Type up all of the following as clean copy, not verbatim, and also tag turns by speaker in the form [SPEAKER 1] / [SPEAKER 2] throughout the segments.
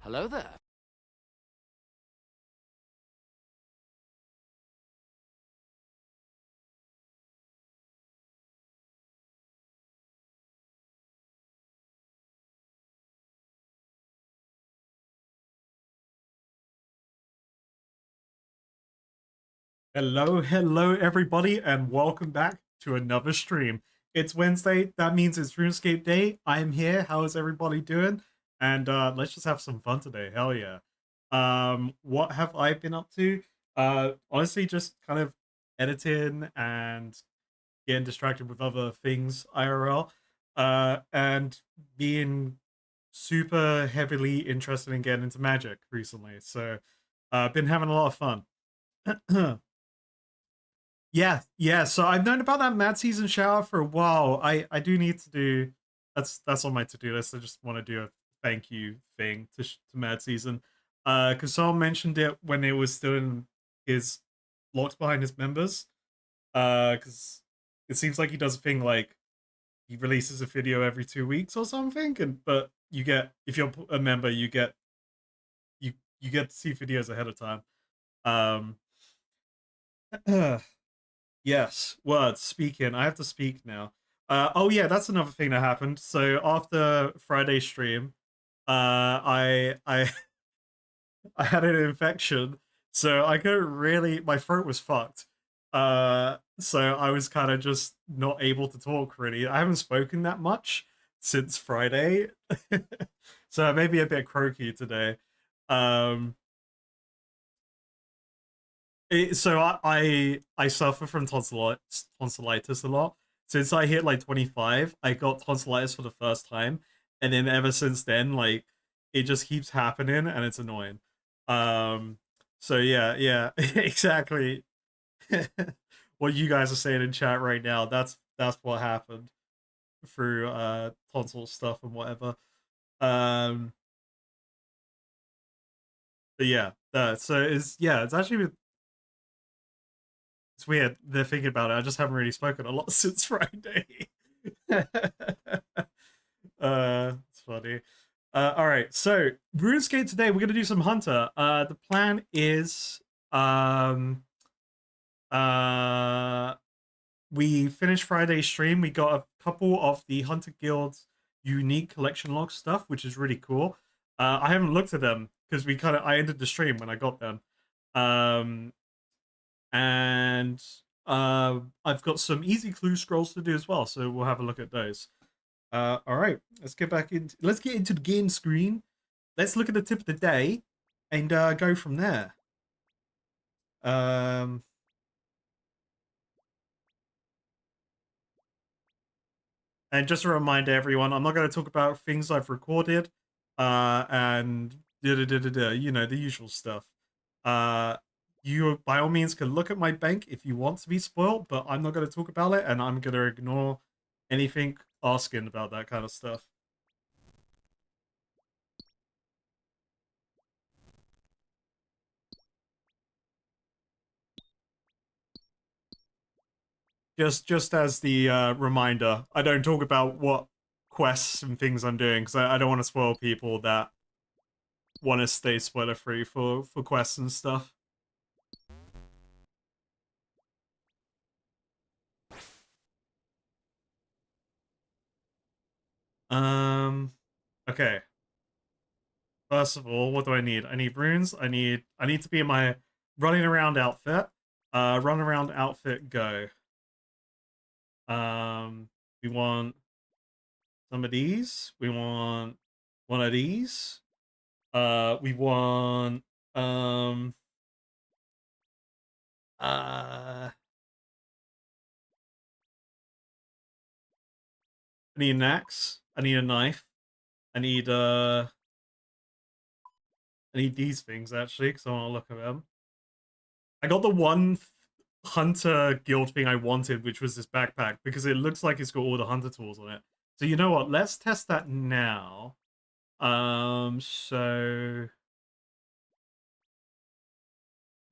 [SPEAKER 1] Hello there.
[SPEAKER 2] Hello, everybody, and welcome back to another stream. It's Wednesday. That means it's RuneScape Day. I'm here. How is everybody doing? And let's just have some fun today. Hell yeah. What have I been up to? Honestly, just kind of editing and getting distracted with other things IRL. And being super heavily interested in getting into magic recently. So, been having a lot of fun. Yeah. So I've known about that Mad Season shower for a while. I do need to do that's on my to do list. I just want to do a thank you thing to Mad Season, because someone mentioned it when it was still in his locked behind his members. Because it seems like he does a thing like he releases a video every 2 weeks or something, and but you get if you're a member, you you get to see videos ahead of time. Um. Yes, words speaking. I have to speak now. Oh yeah, that's another thing that happened. So after Friday stream, I I had an infection, so I couldn't really. My throat was fucked. So I was kind of just not able to talk really. I haven't spoken that much since Friday, so I may be a bit croaky today. Um, so I suffer from tonsillitis a lot. Since I hit like 25, I got tonsillitis for the first time, and then ever since then, like it just keeps happening, and it's annoying. Um, so yeah, exactly. What you guys are saying in chat right now, that's what happened through tonsil stuff and whatever. Um, but yeah, so it's actually it's weird. They're thinking about it. I just haven't really spoken a lot since Friday. It's funny. All right. So RuneScape today, we're gonna do some Hunter. The plan is um uh we finished Friday's stream. We got a couple of the Hunter Guild's unique collection log stuff, which is really cool. I haven't looked at them because I ended the stream when I got them. Um, and I've got some easy clue scrolls to do as well, so we'll have a look at those. All right, let's get into the game screen. Let's look at the tip of the day and go from there. Um, and just a reminder, everyone, I'm not going to talk about things I've recorded, and you know the usual stuff. Uh, you by all means can look at my bank if you want to be spoiled, but I'm not going to talk about it, and I'm going to ignore anything asking about that kind of stuff. Just as the reminder, I don't talk about what quests and things I'm doing because I don't want to spoil people that want to stay spoiler free for quests and stuff. Um. Okay. First of all, what do I need? I need runes. I need to be in my running around outfit. Run around outfit go. Um. We want some of these. We want one of these. We want um. Uh. I need an axe. I need a knife. I need I need these things actually because I want to look at them. I got the one hunter guild thing I wanted, which was this backpack because it looks like it's got all the hunter tools on it. So you know what? Let's test that now. So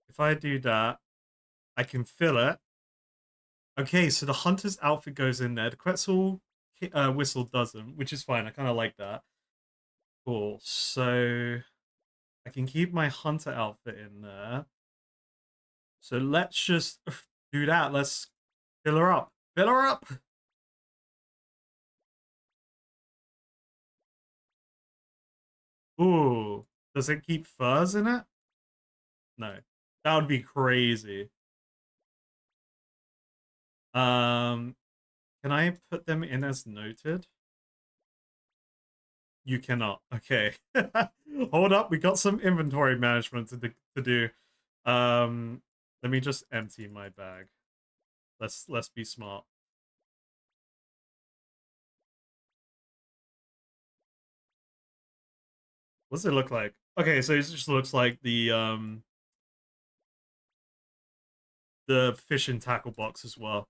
[SPEAKER 2] if I do that, I can fill it. Okay, so the hunter's outfit goes in there. The Quetzal whistle doesn't, which is fine. I kind of like that. Cool. So I can keep my hunter outfit in there. So let's just do that. Let's fill her up. Fill her up! Ooh. Does it keep furs in it? No. That would be crazy. Um, can I put them in as noted? You cannot. Okay. Hold up, we got some inventory management to do. Um, let me just empty my bag. Let's be smart. What does it look like? Okay, so it just looks like the fish and tackle box as well.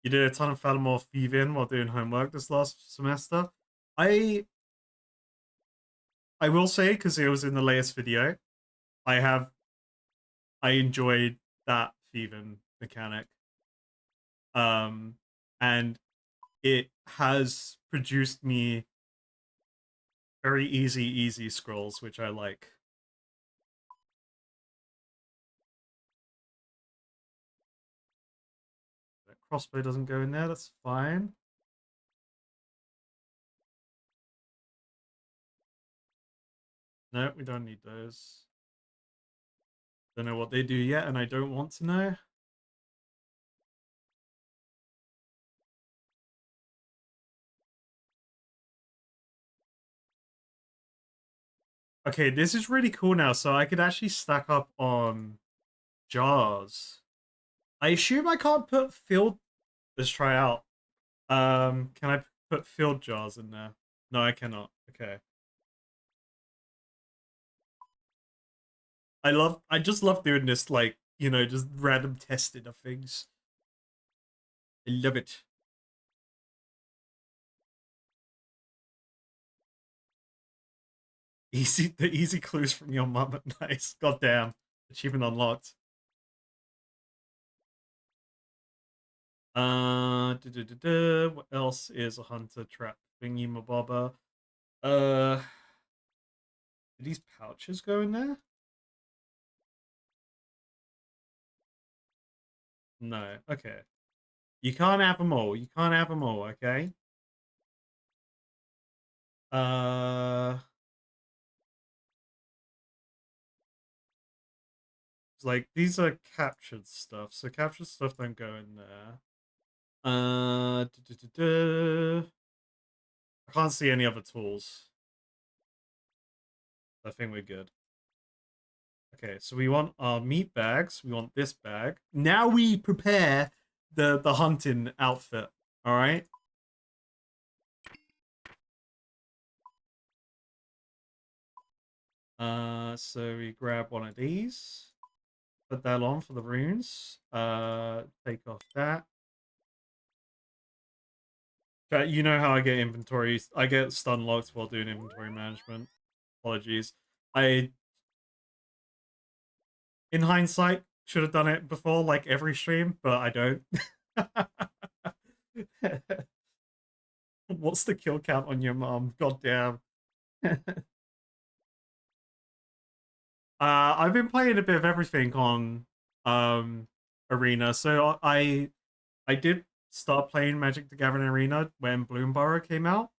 [SPEAKER 2] You did a ton of Falamorph thieving while doing homework this last semester. I I will say, because it was in the latest video, I have I enjoyed that thieving mechanic. Um and it has produced me very easy scrolls, which I like. That crossbow doesn't go in there, that's fine. No, we don't need those. Don't know what they do yet, and I don't want to know. Okay, this is really cool now, so I could actually stack up on jars. I assume I can't put field. Let's try out. Can I put field jars in there? No, I cannot. Okay. I just love doing this, like, just random testing of things. I love it. The easy clues from your mum. Nice. Goddamn. Achievement unlocked. What else is a hunter trap thingy mabobber? Do these pouches go in there? No. Okay. You can't have them all. You can't have them all. Okay. Uh, it's like these are captured stuff, so captured stuff don't go in there. I can't see any other tools. I think we're good. Okay, so we want our meat bags. We want this bag. Now we prepare the hunting outfit. All right. So we grab one of these. Put that on for the runes. Take off that. You know how I get inventory. I get stun locked while doing inventory management. Apologies. I, in hindsight, should have done it before, like every stream, but I don't. What's the kill count on your mom? God damn. I've been playing a bit of everything on Arena. So I did start playing Magic the Gathering Arena when Bloomborough came out.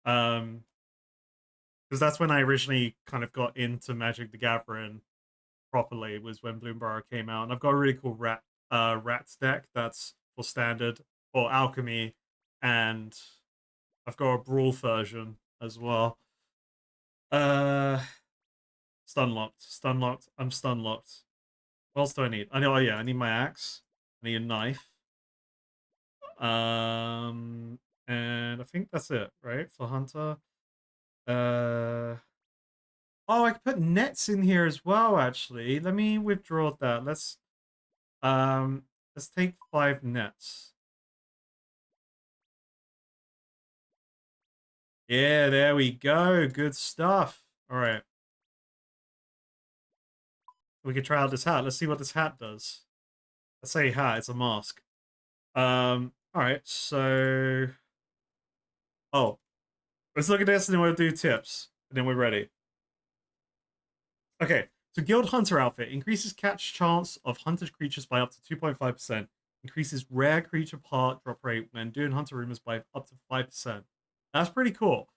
[SPEAKER 2] Because that's when I originally kind of got into Magic the Gathering properly, was when Bloomborough came out. And I've got a really cool rats deck that's for standard or alchemy, and I've got a brawl version as well. Uh Stun locked. Stun locked. I'm stun locked. What else do I need? I know. Oh yeah, I need my axe. I need a knife. Um, and I think that's it, right? For hunter. Uh, oh, I could put nets in here as well. Actually, let me withdraw that. Um, let's take 5 nets. Yeah, there we go. Good stuff. All right, we could try out this hat. Let's see what this hat does. Let's say hat. It's a mask. All right. So Oh, let's look at this and then we'll do tips. And then we're ready. Okay, so Guild Hunter outfit increases catch chance of hunted creatures by up to 2.5%. Increases rare creature part drop rate when doing hunter rumors by up to 5%. That's pretty cool.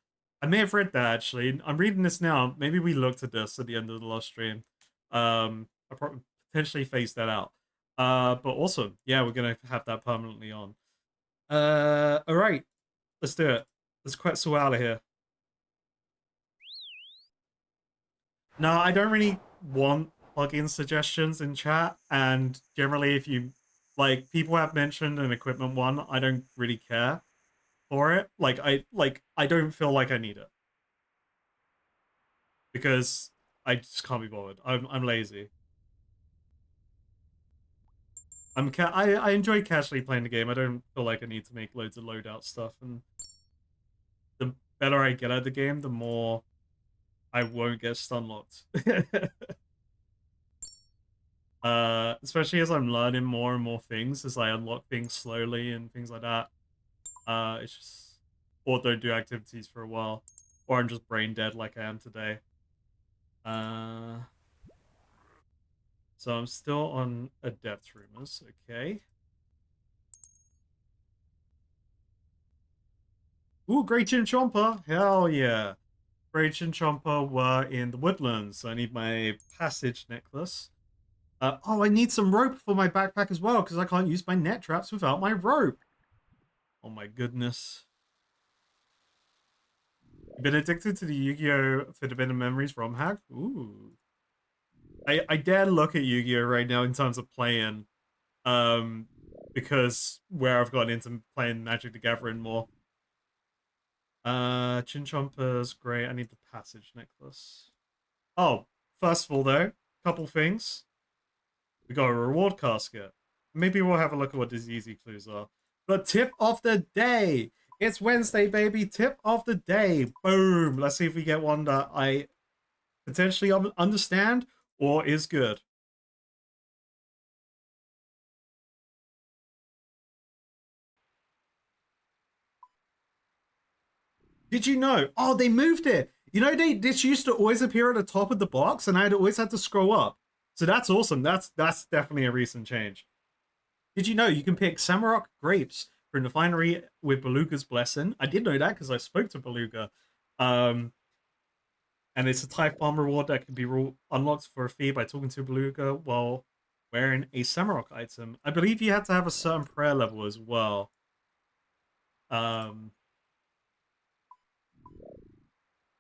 [SPEAKER 2] I may have read that actually. I'm reading this now. Maybe we looked at this at the end of the last stream. I probably potentially phased that out. But awesome. Yeah, we're gonna have that permanently on. All right, let's do it. Let's quit so out of here. No, I don't really want plugin suggestions in chat, and generally, if you like, people have mentioned an equipment one, I don't really care for it. I don't feel like I need it because I just can't be bothered. I'm lazy. I enjoy casually playing the game. I don't feel like I need to make loads of loadout stuff, and the better I get at the game, the more I won't get stun locked. Especially as I'm learning more and more things as I unlock things slowly and things like that. It's just or don't do activities for a while, or I'm just brain dead like I am today. Uh, so I'm still on adept rumors. Okay. Ooh, Great Chinchompa! Hell yeah! Great Chinchompa were in the woodlands. So I need my passage necklace. Oh, I need some rope for my backpack as well because I can't use my net traps without my rope. Oh my goodness. You've been addicted to the Yu-Gi-Oh! Forbidden Memories ROM hack? Ooh. I dare look at Yu-Gi-Oh! Right now in terms of playing, um, because where I've gotten into playing Magic the Gathering more. Chinchompa's great. I need the passage necklace. Oh, first of all though, couple things. We got a reward casket. Maybe we'll have a look at what these easy clues are. The tip of the day. It's Wednesday, baby. Tip of the day. Boom. Let's see if we get one that I potentially understand or is good. Did you know? Oh, they moved it. You know, this used to always appear at the top of the box, and I'd always had to scroll up. So that's awesome. That's definitely a recent change. Did you know you can pick Samarok grapes from the finery with Beluga's blessing? I did know that because I spoke to Beluga. Um, and it's a type farm reward that can be unlocked for a fee by talking to Beluga while wearing a Samarok item. I believe you had to have a certain prayer level as well.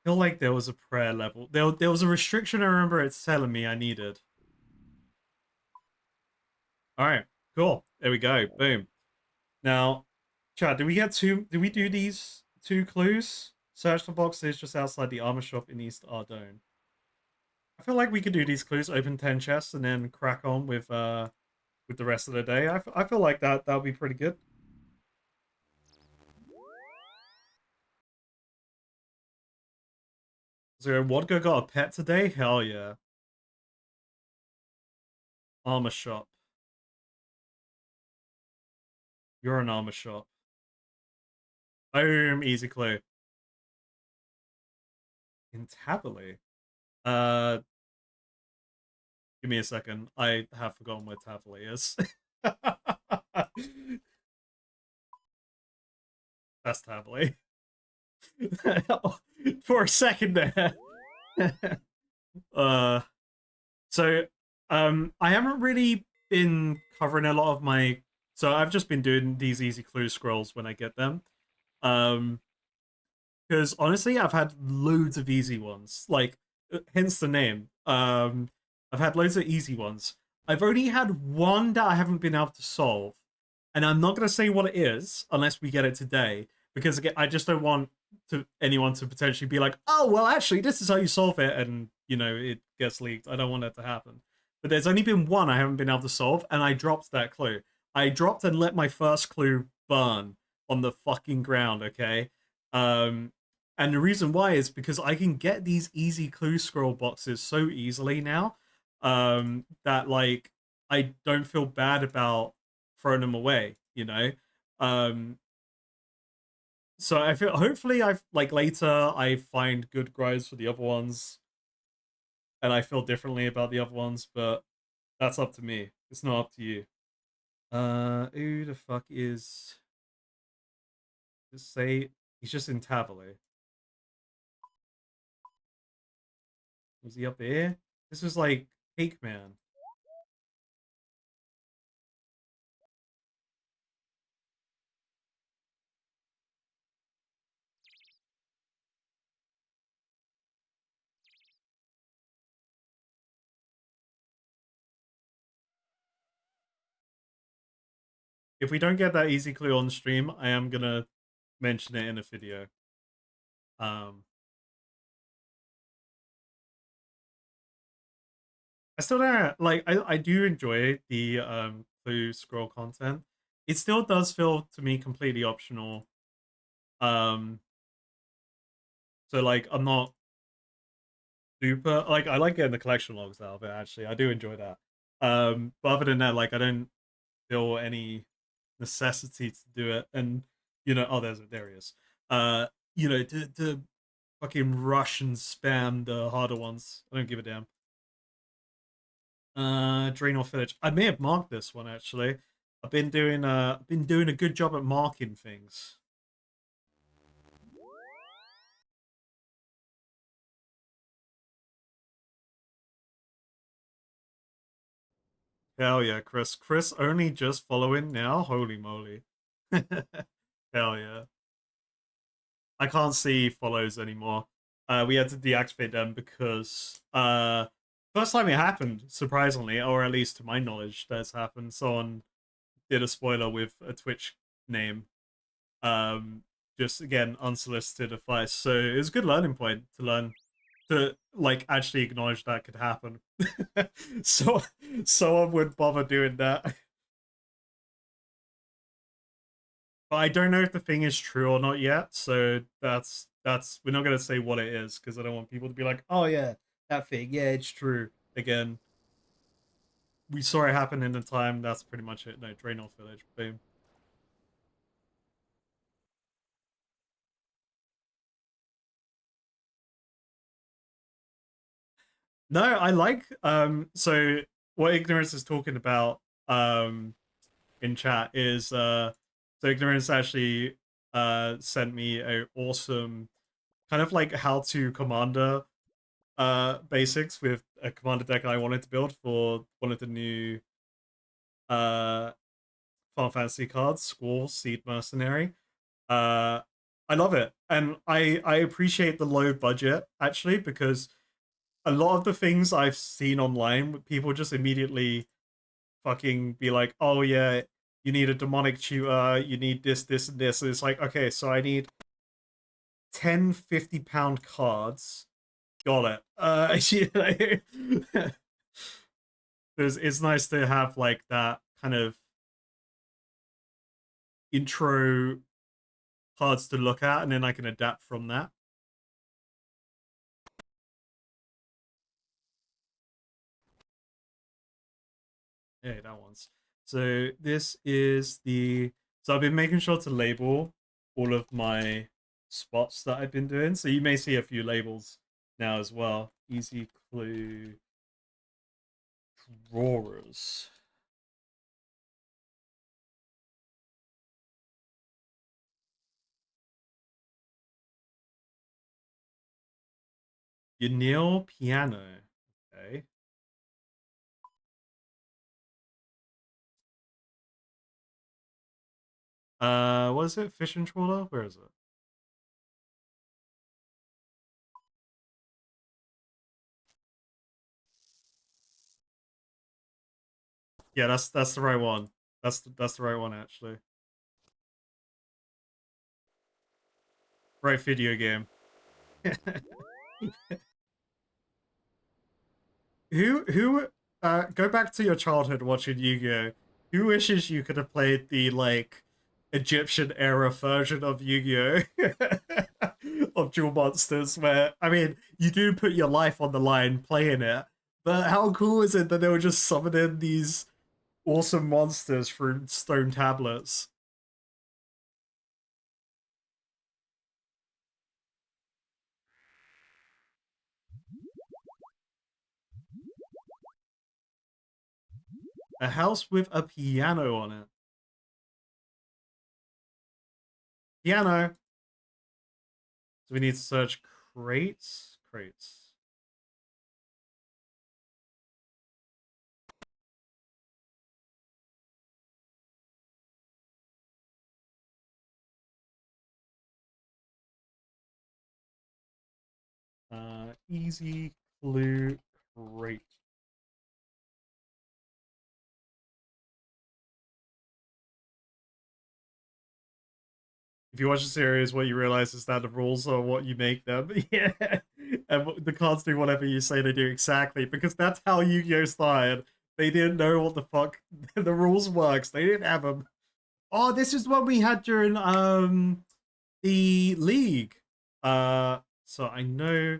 [SPEAKER 2] Feel like there was a prayer level. There was a restriction I remember it's telling me I needed. Alright, cool. There we go. Boom. Now, Chad, did we do these two clues? Search for boxes just outside the armor shop in East Ardone. I feel like we could do these clues, open 10 chests, and then crack on with the rest of the day. I feel like that would be pretty good. So Wodka got a pet today? Hell yeah. Armor shop. You're an armor shop. Boom, easy clue. Entably. Uh, give me a second. I have forgotten where Tavily is. That's Tavily. For a second there. uh, so, I haven't really been covering a lot of my. So I've just been doing these easy clue scrolls when I get them. Um, because honestly, I've had loads of easy ones. Like, hence the name. I've had loads of easy ones. I've only had one that I haven't been able to solve, and I'm not gonna say what it is unless we get it today, because again, I just don't want anyone to potentially be like, "Oh, well, actually, this is how you solve it," and it gets leaked. I don't want that to happen. But there's only been one I haven't been able to solve, and I dropped that clue. I dropped and let my first clue burn on the fucking ground. Okay. Um, and the reason why is because I can get these easy clue scroll boxes so easily now, that like I don't feel bad about throwing them away, Um So I feel hopefully I like later I find good grows for the other ones, and I feel differently about the other ones, but that's up to me. It's not up to you. Who the fuck is? Just say he's just in Tavale. Was he up there? This was like Cake Man. If we don't get that easy clue on stream, I am gonna mention it in a video. Um, I still don't like. I do enjoy the clue scroll content. It still does feel to me completely optional. Um, so like I'm not super like I like getting the collection logs out of it. Actually, I do enjoy that. But other than that, like I don't feel any necessity to do it. And oh, there he is. To fucking rush and spam the harder ones. I don't give a damn. Draenor Village. I may have marked this one actually. I've been doing a good job at marking things. Hell yeah, Chris. Chris only just following now. Holy moly. Hell yeah. I can't see follows anymore. We had to deactivate them because first time it happened, surprisingly, or at least to my knowledge, that's happened. Someone did a spoiler with a Twitch name. Just again unsolicited advice. So it was a good learning point to learn to like actually acknowledge that could happen. So someone would bother doing that. But I don't know if the thing is true or not yet. So that's we're not gonna say what it is because I don't want people to be like, oh yeah, that thing, yeah, it's true. Again, we saw it happen in the time. That's pretty much it. No, Draenor Village. Boom. No, I like so what Ignorance is talking about in chat is so Ignorance actually sent me a awesome kind of like how to commander basics with a commander deck I wanted to build for one of the new uh Final Fantasy cards, Squall Seed Mercenary. Uh I love it. And I appreciate the low budget actually because a lot of the things I've seen online, people just immediately fucking be like, oh yeah, you need a demonic tutor, you need this, this, and this. And it's like, okay, so I need 10 50-pound cards. Got it. It's nice to have like that kind of intro cards to look at, and then I can adapt from that. Yeah, that one's. So this is the. So I've been making sure to label all of my spots that I've been doing. So you may see a few labels now as well. Easy clue drawers. Yanil piano. Okay. What is it? Fishing trawler? Where is it? Yeah, that's the right one. That's the right one actually. Right video game. Who go back to your childhood watching Yu-Gi-Oh! Who wishes you could have played the like Egyptian era version of Yu-Gi-Oh! Of Duel Monsters where I mean you do put your life on the line playing it, but how cool is it that they were just summoning these awesome monsters through stone tablets? A house with a piano on it. Piano. So we need to search crates. Crates. Easy clue crate. If you watch the series, what you realize is that the rules are what you make them. Yeah. And the cards do whatever you say they do exactly, because that's how Yu-Gi-Oh! Started. They didn't know what the fuck the rules works. They didn't have them. Oh, this is what we had during the league. So I know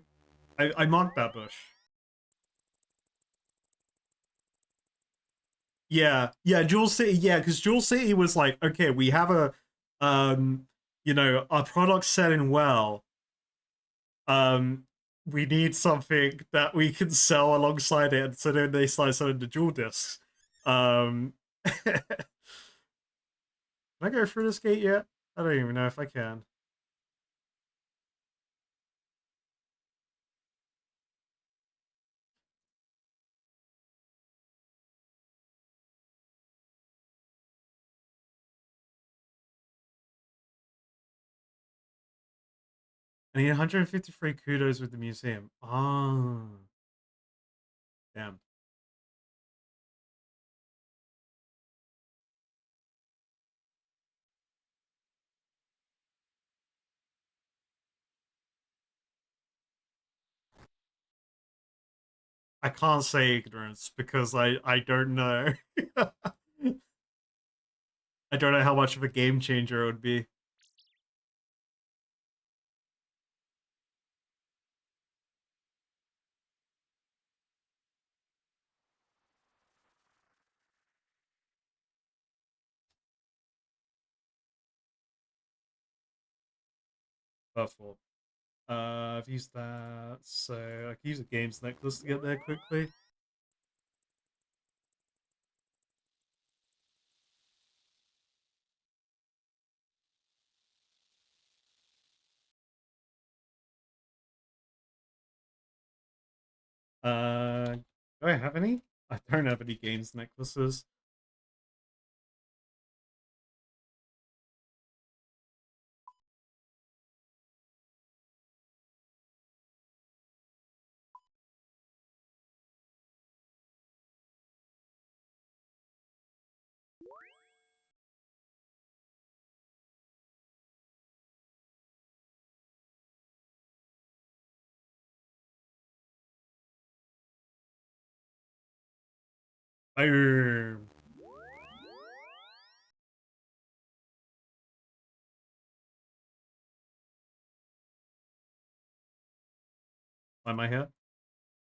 [SPEAKER 2] I marked that bush. Yeah, Jewel City, yeah, because Jewel City was like, okay, we have a our product's selling well. Um we need something that we can sell alongside it, and so then they started selling the jewel discs. Can I go through this gate yet? I don't even know if I can. I need 153 kudos with the museum. Oh, damn. I can't say ignorance because I don't know. I don't know how much of a game changer it would be. Buffalo. I've used that, so I can use a games necklace to get there quickly. Do I have any? I don't have any games necklaces. Boom. Am I here?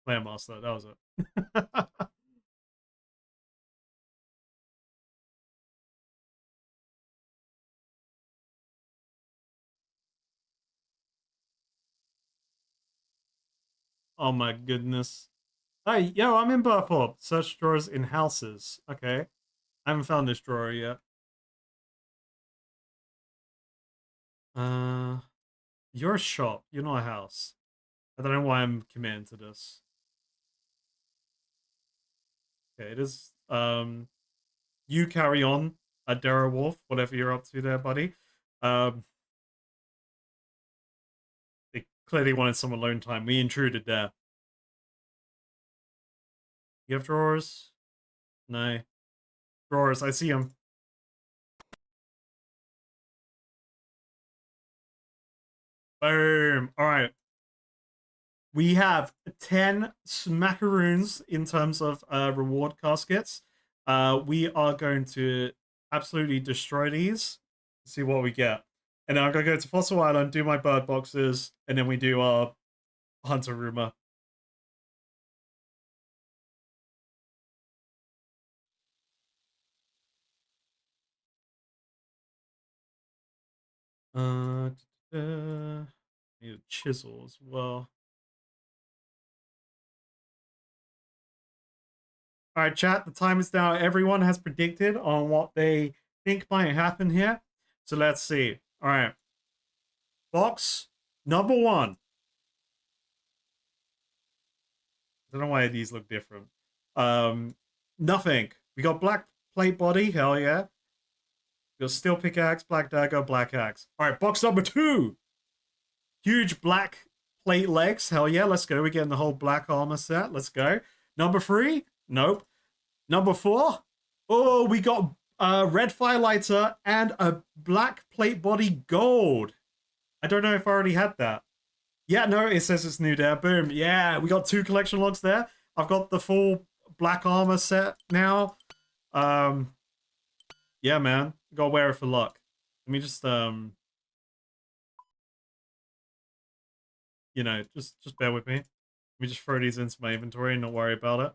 [SPEAKER 2] Player master. That was it. Oh my goodness. Hey, yo, I'm in Burthorpe. Search drawers in houses. Okay. I haven't found this drawer yet. Uh, you're a shop. You're not a house. I don't know why I'm committing to this. Okay, it is. You carry on, Dara Wolf, whatever you're up to there, buddy. Um, they clearly wanted some alone time. We intruded there. You have drawers? No. Drawers, I see them. Boom. All right. We have 10 smackaroons in terms of reward caskets. We are going to absolutely destroy these, see what we get. And then I'm going to go to Fossil Island, do my bird boxes, and then we do our Hunter rumor. Uh, need a chisel as well. All right, chat. The time is now. Everyone has predicted on what they think might happen here. So let's see. All right. Box number one. I don't know why these look different. Nothing. We got black plate body. Hell yeah. We got steel pickaxe, black dagger, black axe. All right. Box number two. Huge black plate legs. Hell yeah. Let's go. We're getting the whole black armor set. Let's go. Number three. Nope. Number four, oh, we got a red firelighter and a black plate body gold. I don't know if I already had that. Yeah, no, it says it's new there. Boom. Yeah, we got 2 collection logs there. I've got the full black armor set now. Yeah, man. Gotta wear it for luck. Let me just you know, just bear with me. Let me just throw these into my inventory and not worry about it.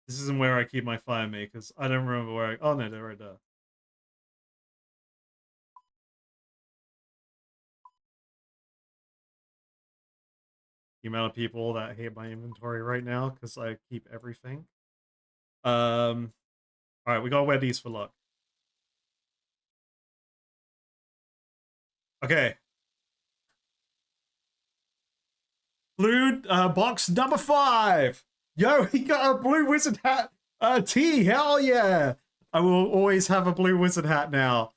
[SPEAKER 2] This isn't where I keep my fire makers. I don't remember where I... Oh, no, they're right there. The amount of people that hate my inventory right now because I keep everything. All right, we gotta wear these for luck. Okay. Blue box number 5. Yo, he got a blue wizard hat. T, hell yeah. I will always have a blue wizard hat now.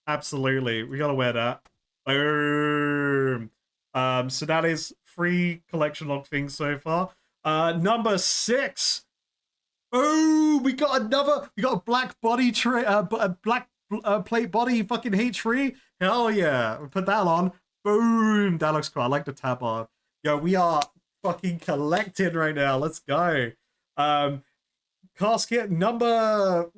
[SPEAKER 2] Absolutely. We gotta wear that. Boom. So that is 3 collection log things so far. Number 6. Oh, we got a black body tray, a black plate body fucking H3. Hell yeah. We'll put that on. Boom. That looks cool. I like the tab art. Yo, we are fucking collecting right now. Let's go. Casket number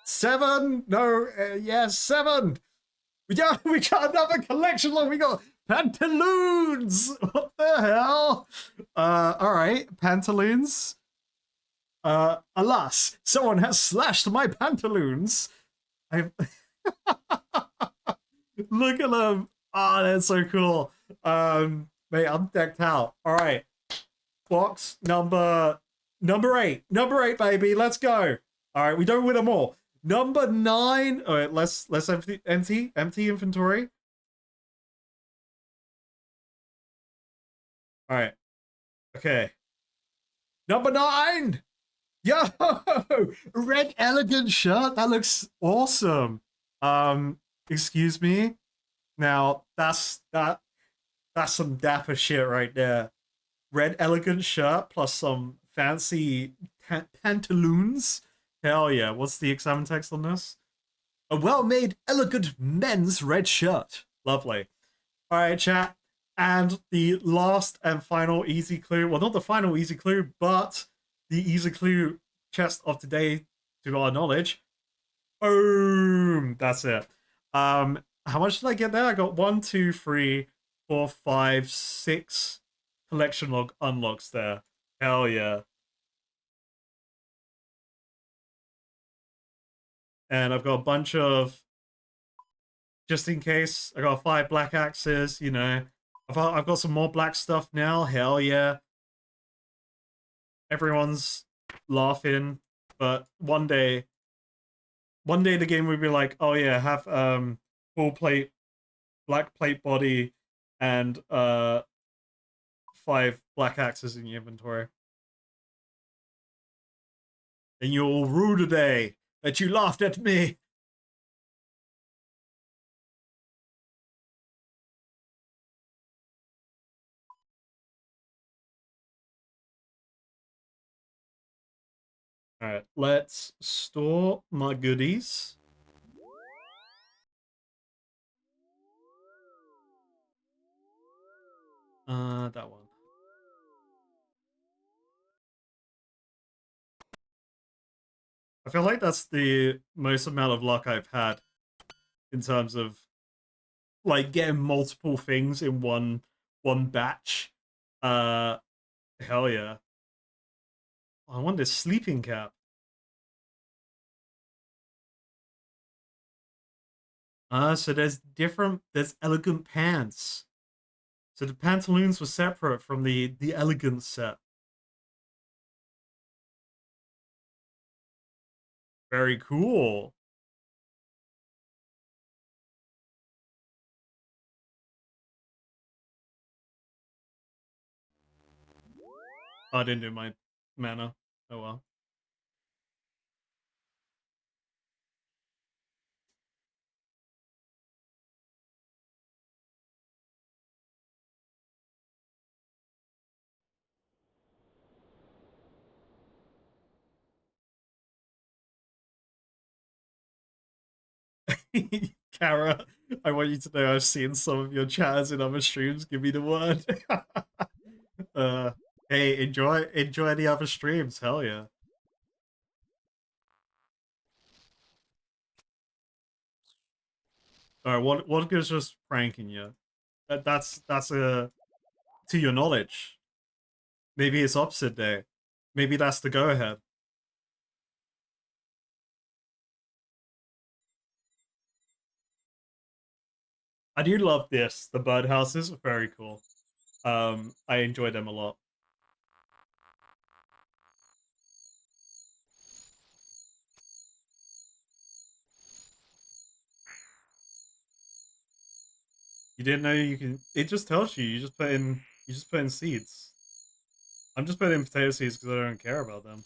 [SPEAKER 2] 7. No, yeah, 7. Yeah, we got another collection log. We got pantaloons. What the hell? All right, pantaloons. Alas, someone has slashed my pantaloons. I look at them. Oh, that's so cool. Mate, I'm decked out. All right, box number 8. Number 8, baby. Let's go. All right, we don't win them all. Number 9. All right, let's empty inventory. All right. Okay. Number 9. Yo, red elegant shirt. That looks awesome. Excuse me. Now that's some dapper shit right there. Red elegant shirt plus some fancy pantaloons. Hell yeah. What's the exam text on this? A well-made, elegant men's red shirt. Lovely. All right, chat. And the last and final easy clue. Well, not the final easy clue, but the easy clue chest of today, to our knowledge. Boom. That's it. How much did I get there? I got 1, 2, 3, 4, 5, 6 collection log unlocks there. Hell yeah. And I've got a bunch of, just in case, I got 5 black axes, you know. I've got some more black stuff now. Hell yeah. Everyone's laughing, but one day the game would be like, oh yeah, have full plate, black plate body, and 5 black axes in your inventory. And you'll rue the day that you laughed at me. All right, let's store my goodies. That one. I feel like that's the most amount of luck I've had in terms of like getting multiple things in one batch. Hell yeah. I want this sleeping cap. So there's elegant pants. So the pantaloons were separate from the elegant set. Very cool. I didn't do my mana. Oh well. Kara, I want you to know I've seen some of your chats in other streams. Give me the word. uh, hey, enjoy the other streams. Hell yeah. All right, what goes just pranking you? That's a to your knowledge. Maybe it's opposite day. Maybe that's the go ahead. I do love this. The birdhouses are very cool. I enjoy them a lot. You didn't know you can. It just tells you. You just put in seeds. I'm just putting in potato seeds because I don't care about them.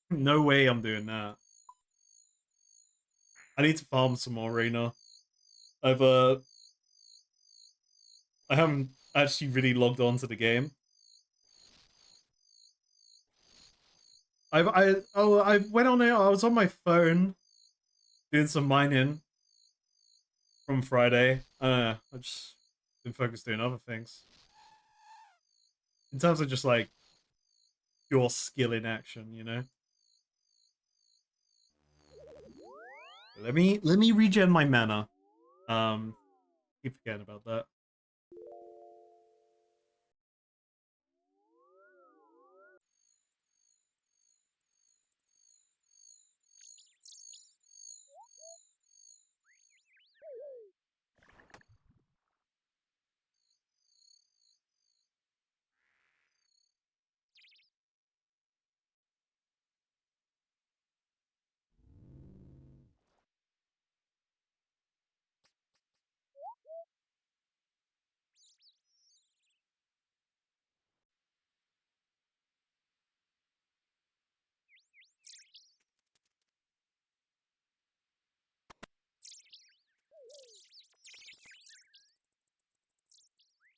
[SPEAKER 2] No way I'm doing that. I need to farm some more Reina. I've I haven't actually really logged on to the game. I went on it. I was on my phone doing some mining from Friday. I just been focused doing other things. In terms of just like your skill in action, you know. Let me regen my mana. Um, keep forgetting about that.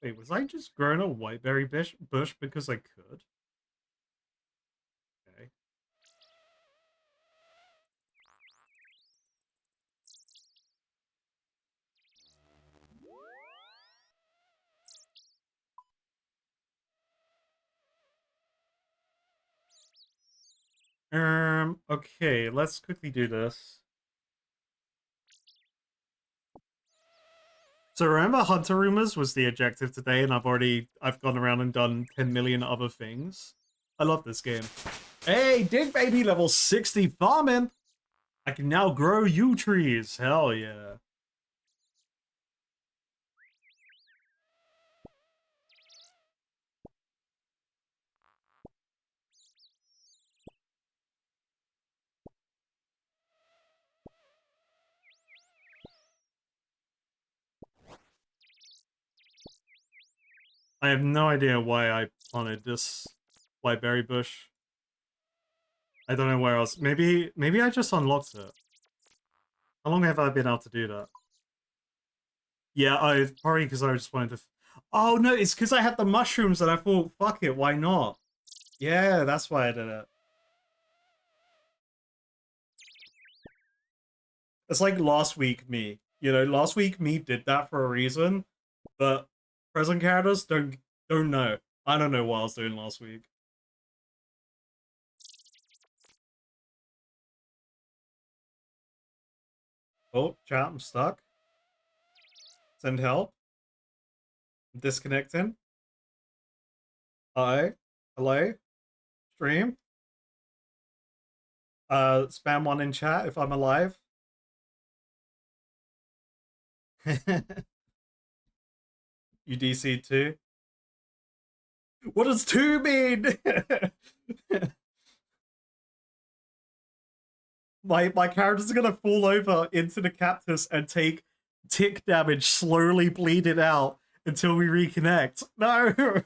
[SPEAKER 2] Wait, was I just growing a whiteberry bush because I could? Okay. Okay, let's quickly do this. So remember Hunter Rumors was the objective today, and I've gone around and done 10 million other things. I love this game. Hey, dig baby, level 60 farming! I can now grow yew trees. Hell yeah. I have no idea why I planted this whiteberry bush. I don't know where else. Maybe I just unlocked it. How long have I been able to do that? Yeah, I probably because I just wanted to. Oh no, it's because I had the mushrooms and I thought, fuck it, why not? Yeah, that's why I did it. It's like last week me. You know, last week me did that for a reason, but present characters don't know. I don't know what I was doing last week. Oh, chat, I'm stuck. Send help. I'm disconnecting. Hi. Hello. Stream. Spam one in chat if I'm alive. You DC too? What does two mean? My character's gonna fall over into the cactus and take tick damage, slowly bleed it out until we reconnect. No.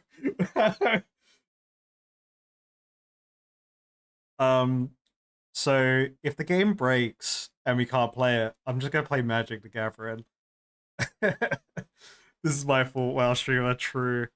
[SPEAKER 2] um. So if the game breaks and we can't play it, I'm just gonna play Magic the Gathering. This is my fault, WoW streamer. True.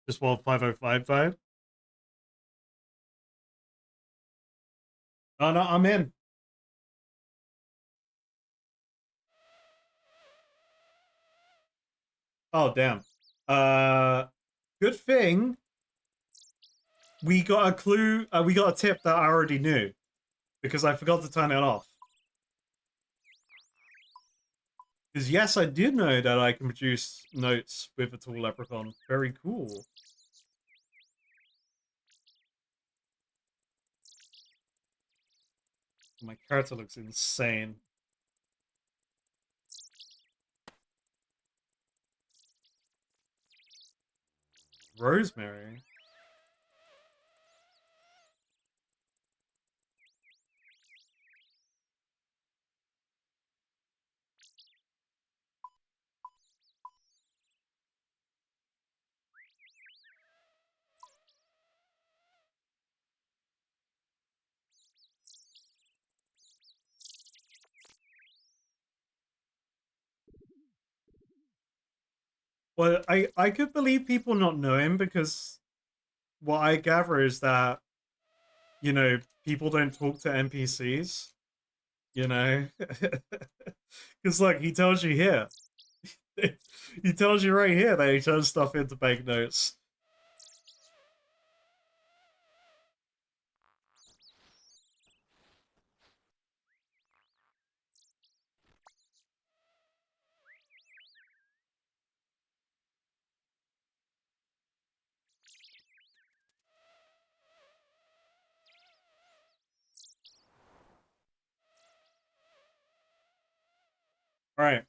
[SPEAKER 2] Just 5055 vibe. Oh no, I'm in. Oh damn. Uh, good thing we got a clue. We got a tip that I already knew because I forgot to turn it off. Because yes, I did know that I can produce notes with a tall leprechaun. Very cool. My character looks insane. Rosemary. Well, I could believe people not knowing because what I gather is that, you know, people don't talk to NPCs, you know? Because, look, he tells you here. He tells you right here that he turns stuff into banknotes. All right,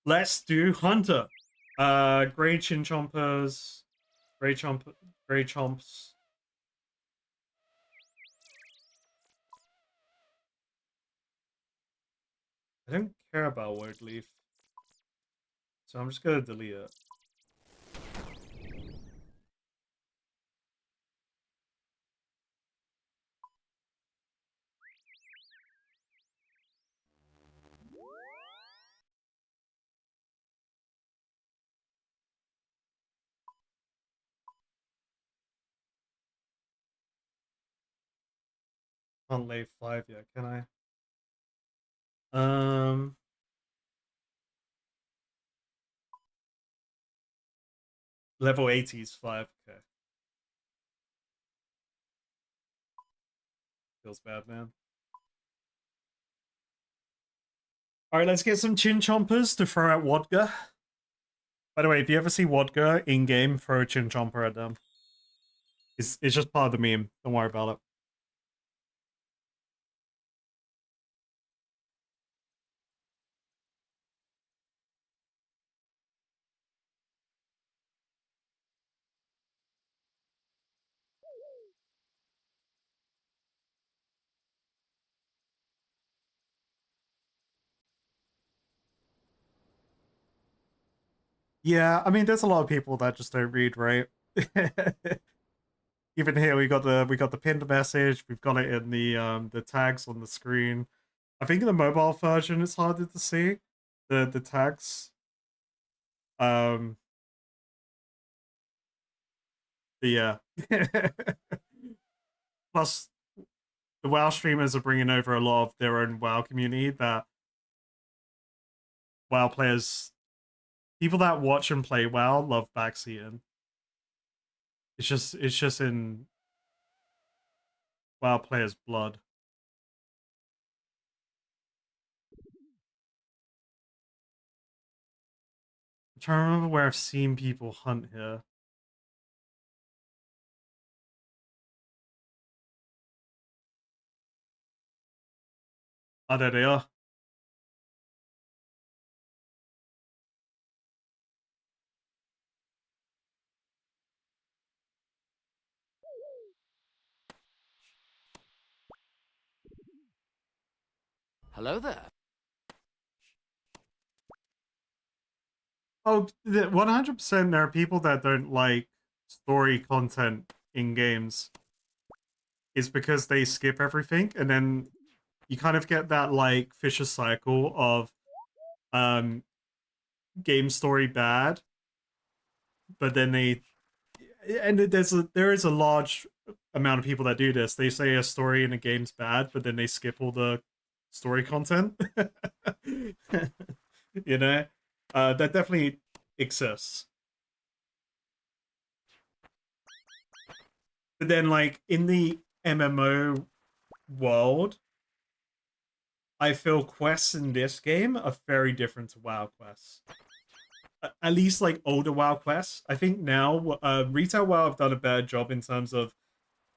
[SPEAKER 2] let's do Hunter. Grey Chin Chompers, Grey Chomp, Grey Chomps. I don't care about Word Leaf, so I'm just gonna delete it. Can't lay 5 yet, can I? Um, level 80 is 5. Okay, feels bad, man. All right, let's get some Chin Chompers to throw at Wodga. By the way, if you ever see Wodga in game, throw a Chin Chomper at them. It's just part of the meme. Don't worry about it. Yeah, I mean, there's a lot of people that just don't read, right? Even here, we got the pinned message. We've got it in the tags on the screen. I think in the mobile version, it's harder to see the tags. Um, but yeah. Plus, the WoW streamers are bringing over a lot of their own WoW community that WoW players, people that watch and play WoW, love backseating. It's just in WoW players' blood. I'm trying to remember where I've seen people hunt here. Oh, there they are.
[SPEAKER 1] Hello there.
[SPEAKER 2] Oh, 100% there are people that don't like story content in games. Is because they skip everything, and then you kind of get that like vicious cycle of um game story bad, but then they and there is a large amount of people that do this. They say a story in a game's bad, but then they skip all the story content. you know, that definitely exists. But then, like in the MMO world, I feel quests in this game are very different to WoW quests. At least like older WoW quests. I think now retail WoW have done a better job in terms of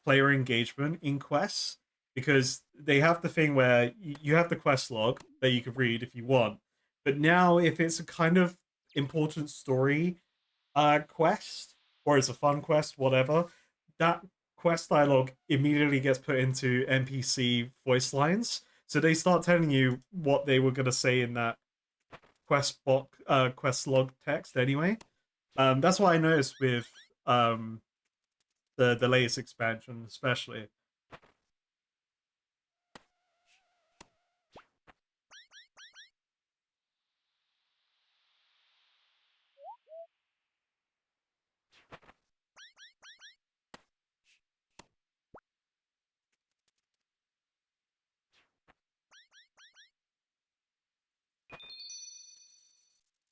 [SPEAKER 2] player engagement in quests because they have the thing where you have the quest log that you can read if you want. But now if it's a kind of important story quest or it's a fun quest, whatever, that quest dialogue immediately gets put into NPC voice lines. So they start telling you what they were gonna say in that quest log text anyway. That's what I noticed with um the latest expansion, especially.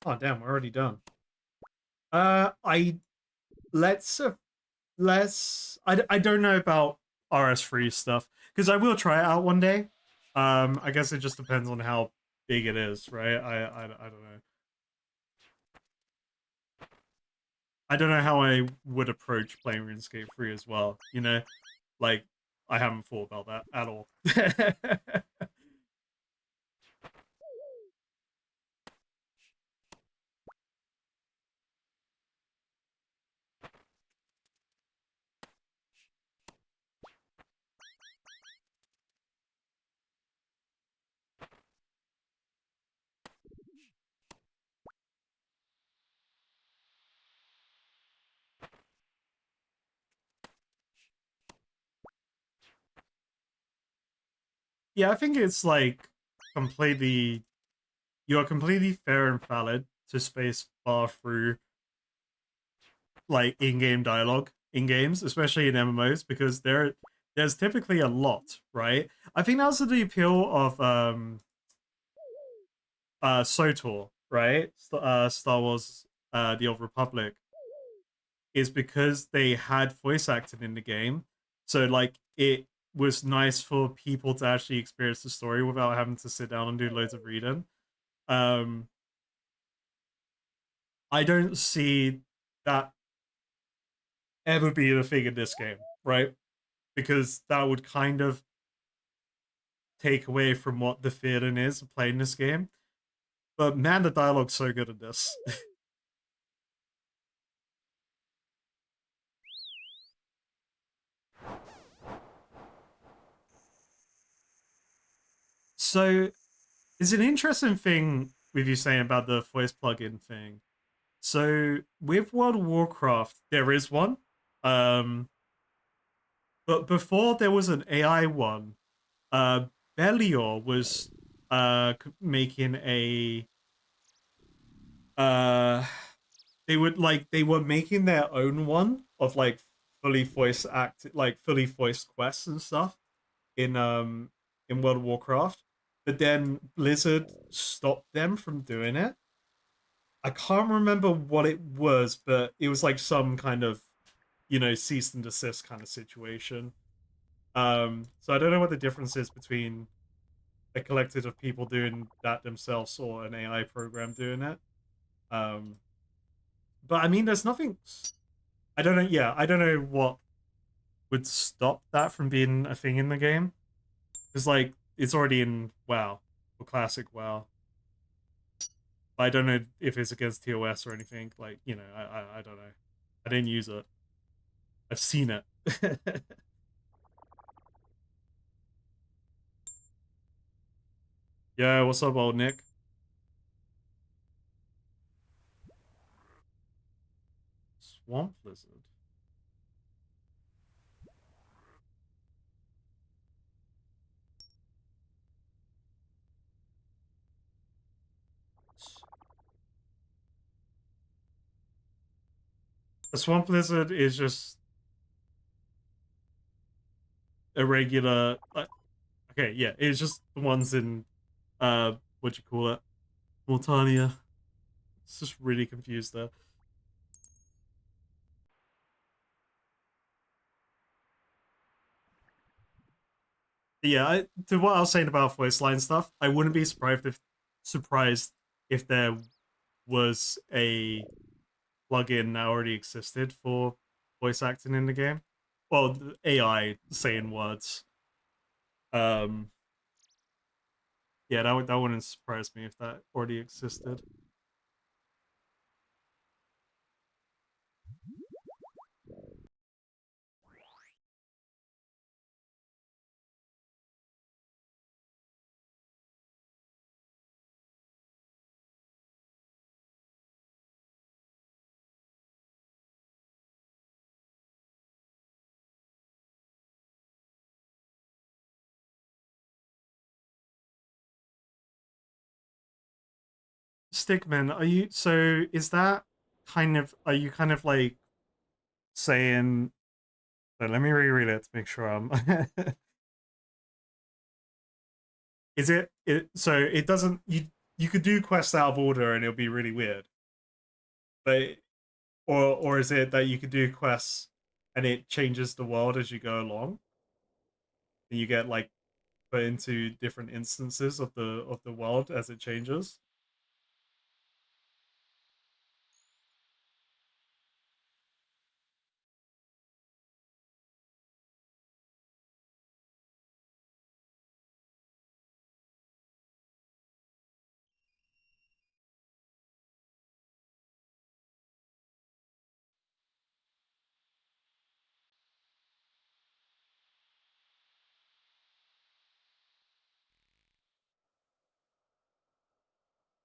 [SPEAKER 2] Oh damn, we're already done. I let's I don't know about RS3 stuff because I will try it out one day. I guess it just depends on how big it is, right? I don't know. I don't know how I would approach playing RuneScape 3 as well. Like I haven't thought about that at all. Yeah, I think it's like completely you're completely fair and valid to space bar through like in-game dialogue in games, especially in MMOs, because there's typically a lot, right? I think that's the appeal of SOTOR, right? Star Wars The Old Republic is because they had voice acting in the game. So like it was nice for people to actually experience the story without having to sit down and do loads of reading. Um I don't see that ever being a thing in this game, right? Because that would kind of take away from what the feeling is of playing this game. But man, the dialogue's so good at this. So it's an interesting thing with you saying about the voice plugin thing. So with World of Warcraft, there is one. Um, but before there was an AI one, uh, Belior was making a uh they were making their own one of like fully voiced quests and stuff in World of Warcraft. But then Blizzard stopped them from doing it. I can't remember what it was, but it was like some kind of cease and desist kind of situation. So I don't know what the difference is between a collective of people doing that themselves or an AI program doing it. Um, but I mean, there's nothing. I don't know. Yeah, I don't know what would stop that from being a thing in the game. Because like it's already in WoW or Classic WoW. But I don't know if it's against TOS or anything. Like I don't know. I didn't use it. I've seen it. Yeah, what's up, old Nick? Swamp lizard. A swamp lizard is just a regular. Okay, yeah, it's just the ones in what you call it, Mortania. It's just really confused there. Yeah, to what I was saying about voice line stuff, I wouldn't be surprised if there was a plugin that already existed for voice acting in the game. Well, the AI saying words. Um, yeah, that wouldn't surprise me if that already existed. Stickman, are you so? Is that kind of? Are you kind of like saying? Let me reread it to make sure I'm. Is it so it doesn't you could do quests out of order and it'll be really weird, but or is it that you could do quests and it changes the world as you go along and you get like put into different instances of the world as it changes?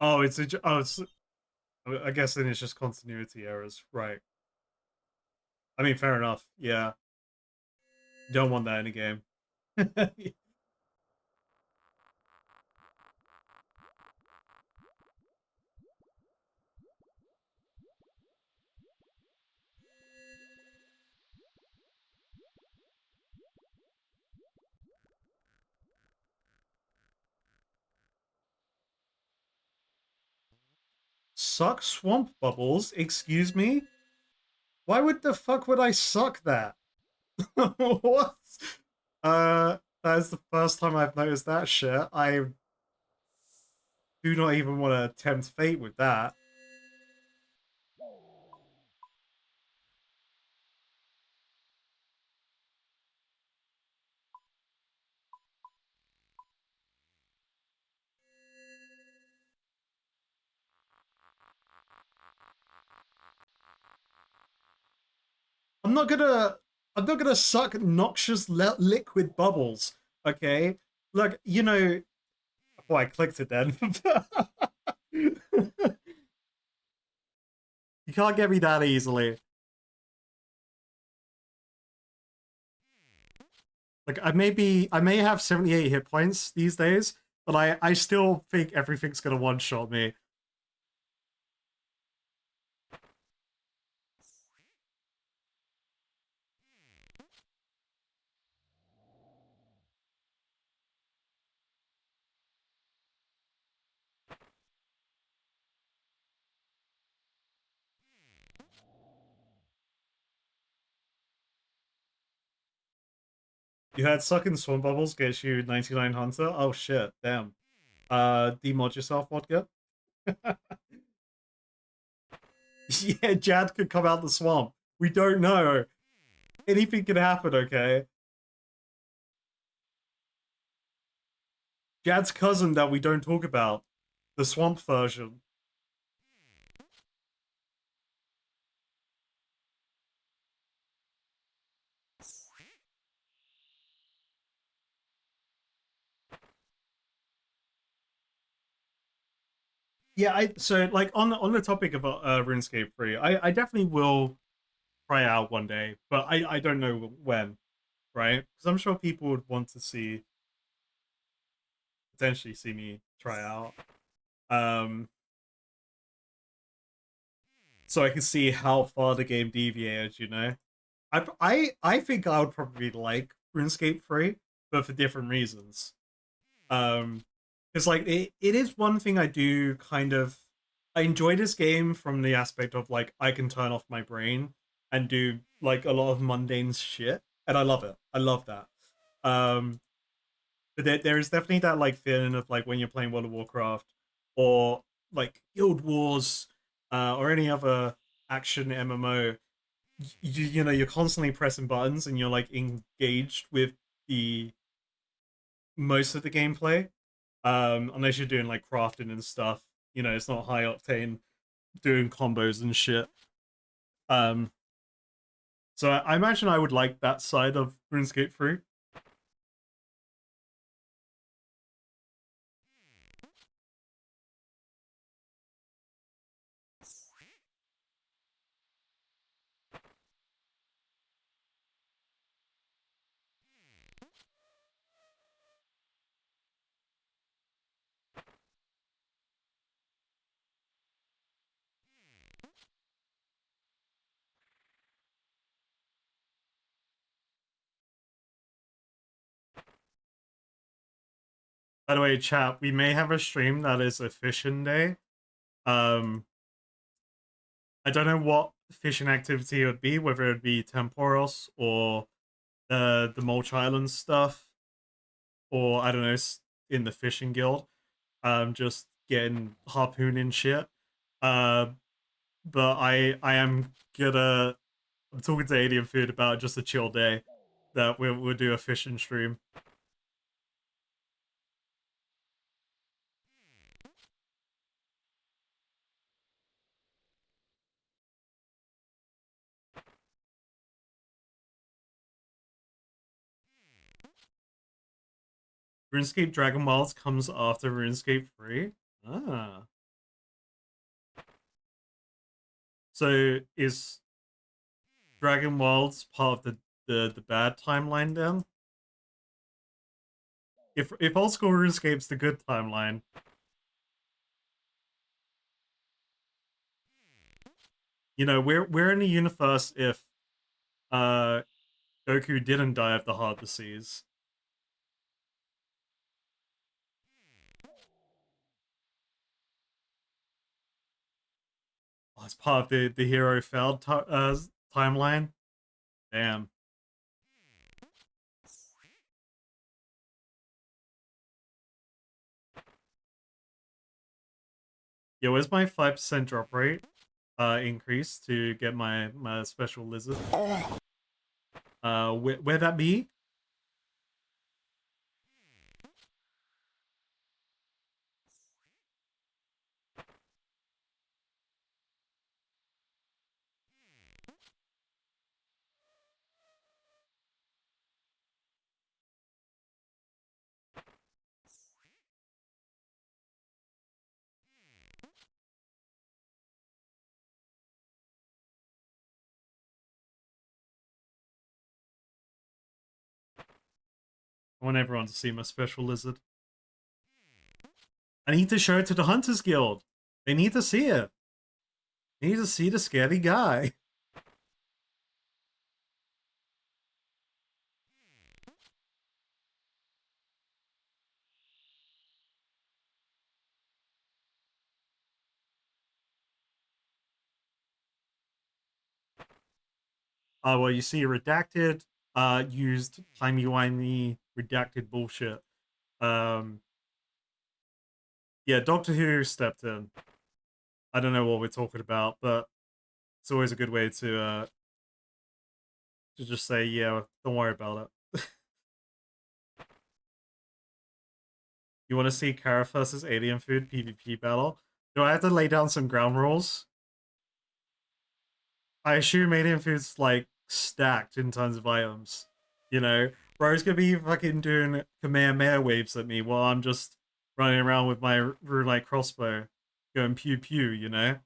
[SPEAKER 2] Oh, it's I guess then it's just continuity errors, right? I mean, fair enough. Yeah, you don't want that in a game. Suck swamp bubbles? Excuse me? Why would the fuck would I suck that? What? That is the first time I've noticed that shit. I do not even want to tempt fate with that. I'm not gonna. I'm not gonna suck noxious liquid bubbles. Okay, look, Oh, I clicked it then. You can't get me that easily. Like I may have 78 hit points these days, but I still think everything's gonna one shot me. You had sucking swamp bubbles gets you 99 hunter. Oh shit, damn. Demod yourself, vodka. Yeah, Jad could come out the swamp. We don't know. Anything could happen, okay? Jad's cousin that we don't talk about. The swamp version. Yeah, I so like on the topic of RuneScape 3, I definitely will try out one day, but I don't know when, right? Because I'm sure people would want to see potentially see me try out. Um so I can see how far the game deviated, you know. I think I would probably like RuneScape 3, but for different reasons. Because like it is one thing I do kind of I enjoy this game from the aspect of like I can turn off my brain and do like a lot of mundane shit, and I love it. I love that. Um, but there is definitely that like feeling of like when you're playing World of Warcraft or like Guild Wars, or any other action MMO. You know you're constantly pressing buttons and you're like engaged with the most of the gameplay, unless you're doing like crafting and stuff. You know, it's not high octane doing combos and shit. Um, so I imagine I would like that side of RuneScape 3. By the way, chat, we may have a stream that is a fishing day. Um, I don't know what fishing activity it would be, whether it would be Temporos or the Mulch Island stuff, or I don't know, in the fishing guild. Just getting harpooning shit. Uh, but I am gonna I'm talking to Alien Food about just a chill day that we'll do a fishing stream. RuneScape Dragon Balls comes after RuneScape 3. Ah. So is Dragon Worlds part of the bad timeline then? If old school RuneScape's the good timeline, you know, we're in a universe if uh Goku didn't die of the heart disease. Oh, it's part of the hero failed timeline. Damn. Yo, where's my 5% drop rate increase to get my special lizard? Where that be? I want everyone to see my special lizard. I need to show it to the Hunters Guild. They need to see it. They need to see the scary guy. Oh, well, you see redacted. used timey-wimey redacted bullshit. Um, yeah, Doctor Who stepped in. I don't know what we're talking about, but it's always a good way to just say, yeah, don't worry about it. You want to see Kara versus Alien Food PvP battle? Do I have to lay down some ground rules? I assume Alien Food's like stacked in tons of items. You know, bro's gonna be fucking doing Kamehameha waves at me while I'm just running around with my runelite crossbow, going pew pew. You know.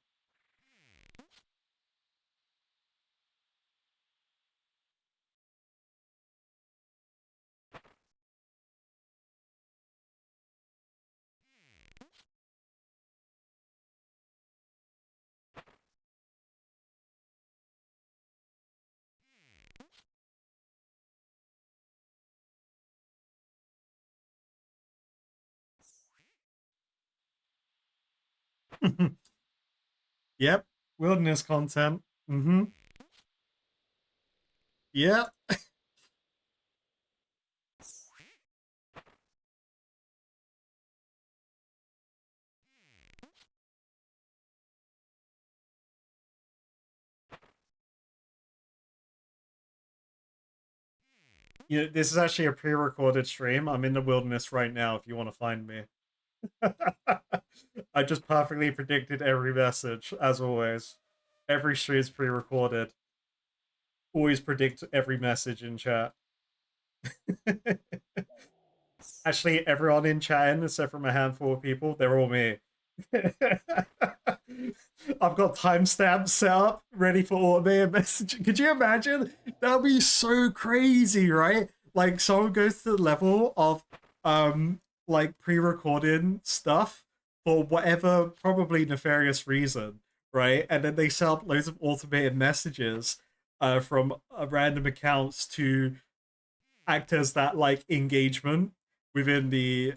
[SPEAKER 2] Yep. Wilderness content. Mm-hmm. Yep. Yeah, this is actually a pre-recorded stream. I'm in the wilderness right now if you want to find me. I just perfectly predicted every message, as always. Every stream is pre-recorded. Always predict every message in chat. Actually, everyone in chat, except from a handful of people, they're all me. I've got timestamps set up, ready for automated messaging. Could you imagine? That'd be so crazy, right? Like someone goes to the level of like pre-recorded stuff for whatever probably nefarious reason, right? And then they set up loads of automated messages from random accounts to act as that like engagement within the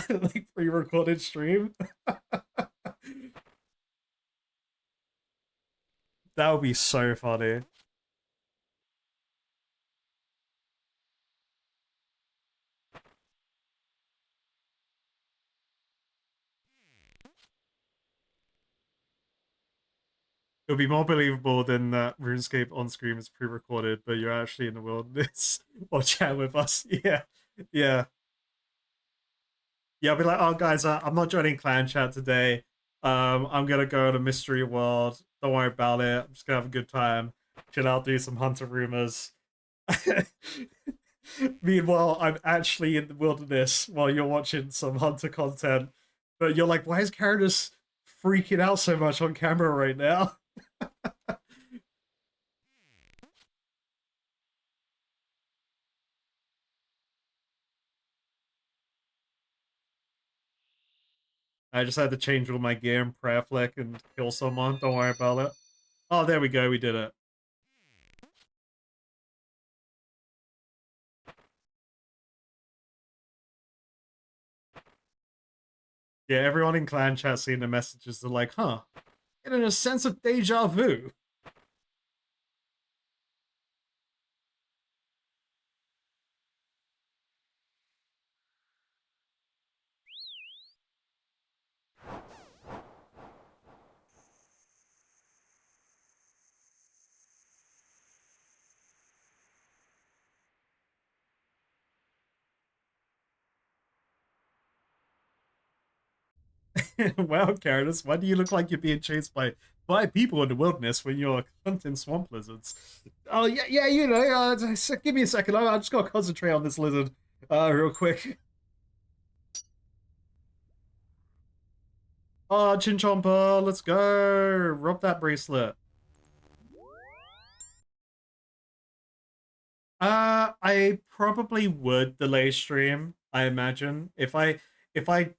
[SPEAKER 2] like pre-recorded stream. That would be so funny. It'll be more believable than that RuneScape on screen is pre-recorded, but you're actually in the wilderness or chat with us. Yeah, yeah, yeah. I'll be like, oh guys, I'm not joining clan chat today. I'm gonna go to Mystery World. Don't worry about it. I'm just gonna have a good time. Chill out, do some hunter rumors. Meanwhile, I'm actually in the wilderness while you're watching some hunter content. But you're like, why is Karen just freaking out so much on camera right now? I just had to change all my gear and prayer flick and kill someone. Don't worry about it. Oh, there we go. We did it. Yeah, everyone in clan chat seeing the messages, they're like, huh, getting a sense of deja vu. Wow, Caradus, why do you look like you're being chased by people in the wilderness when you're hunting swamp lizards? Oh yeah, yeah, you know. Give me a second. I just gotta concentrate on this lizard, real quick. Oh, Chinchompa, let's go. Rub that bracelet. I probably would delay stream. I imagine if I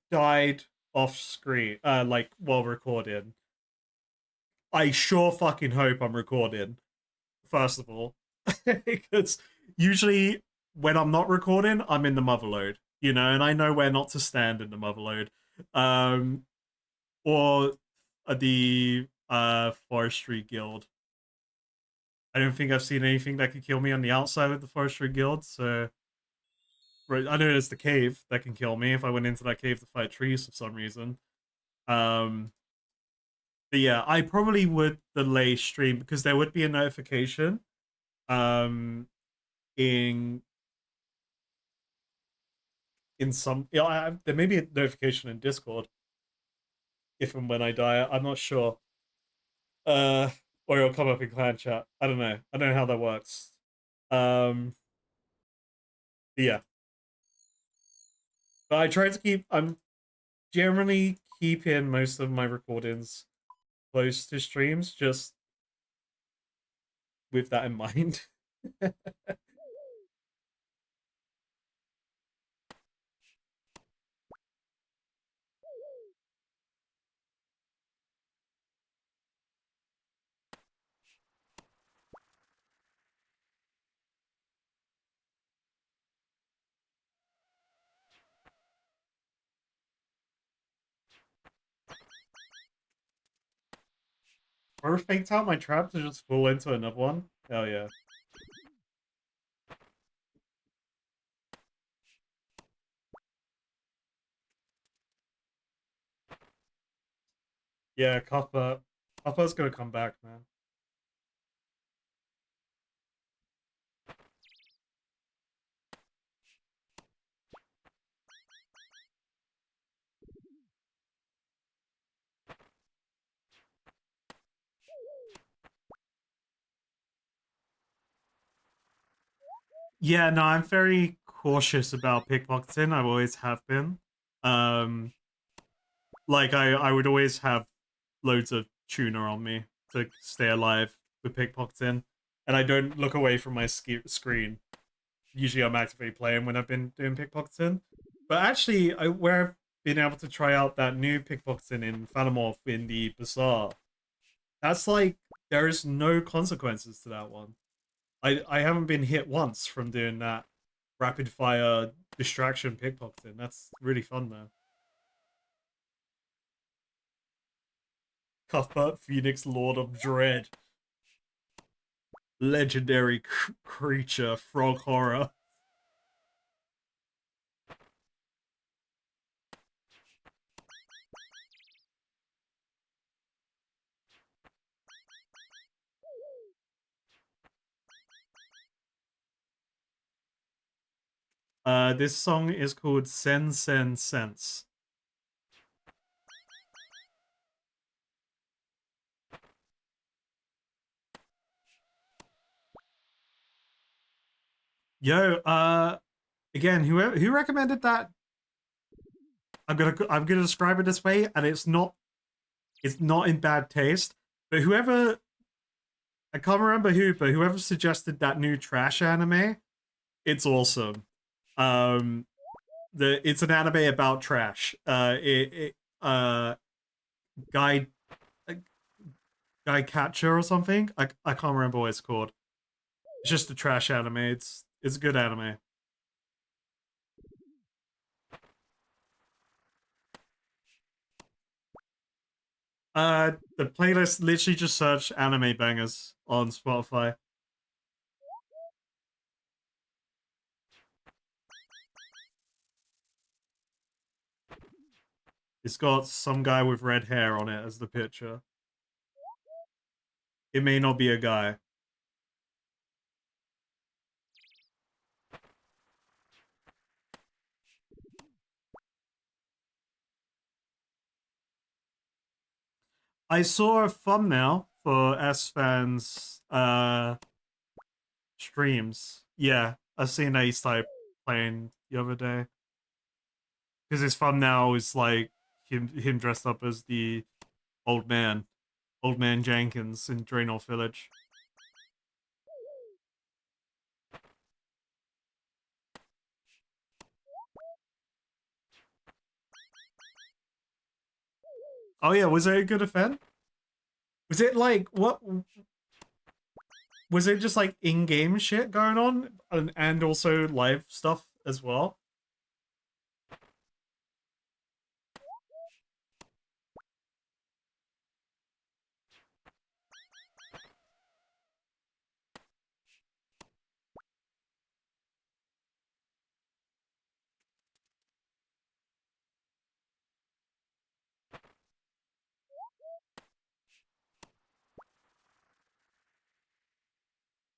[SPEAKER 2] died off screen, like while recording. I sure fucking hope I'm recording. First of all, because usually when I'm not recording, I'm in the motherload, you know, and I know where not to stand in the motherload, um, or the forestry guild. I don't think I've seen anything that could kill me on the outside of the Forestry Guild, so right, I know there's the cave that can kill me if I went into that cave to fight trees for some reason. Um, but yeah, I probably would delay stream because there would be a notification um in some there may be a notification in Discord if and when I die. I'm not sure. Uh, or it'll come up in clan chat. I don't know. I don't know how that works. Um, yeah, but I try to keep. I'm generally keeping most of my recordings close to streams, just with that in mind. Or faked out my trap to just fall into another one. Hell yeah. Yeah, Copper. Copper's gonna come back, man. Yeah, no, I'm very cautious about pickpocketing. I always have been. Um, like I would always have loads of tuna on me to stay alive with pickpocketing, and I don't look away from my screen. Usually, I'm actively playing when I've been doing pickpocketing. But actually, where I've been able to try out that new pickpocketing in Phantomorph in the Bazaar, that's like there is no consequences to that one. I haven't been hit once from doing that rapid fire distraction pickpocketing. That's really fun though. Cuthbert Phoenix, Lord of Dread, legendary creature, frog horror. This song is called Sen Sen Sense. Yo, again, who recommended that? I'm gonna describe it this way, and it's not in bad taste. But whoever I can't remember who, but whoever suggested that new trash anime, it's awesome. Um, it's an anime about trash. Guy uh, Guy Catcher or something. I can't remember what it's called. It's just a trash anime. It's a good anime. The playlist literally just search anime bangers on Spotify. It's got some guy with red hair on it as the picture. It may not be a guy. I saw a thumbnail for S Fans streams. Yeah, I seen that he started playing the other day. Because his thumbnail is like him dressed up as the old man, old man Jenkins in Draenor Village. Oh yeah, was it a good event? Was it like what? Was it just like in-game shit going on, and also live stuff as well?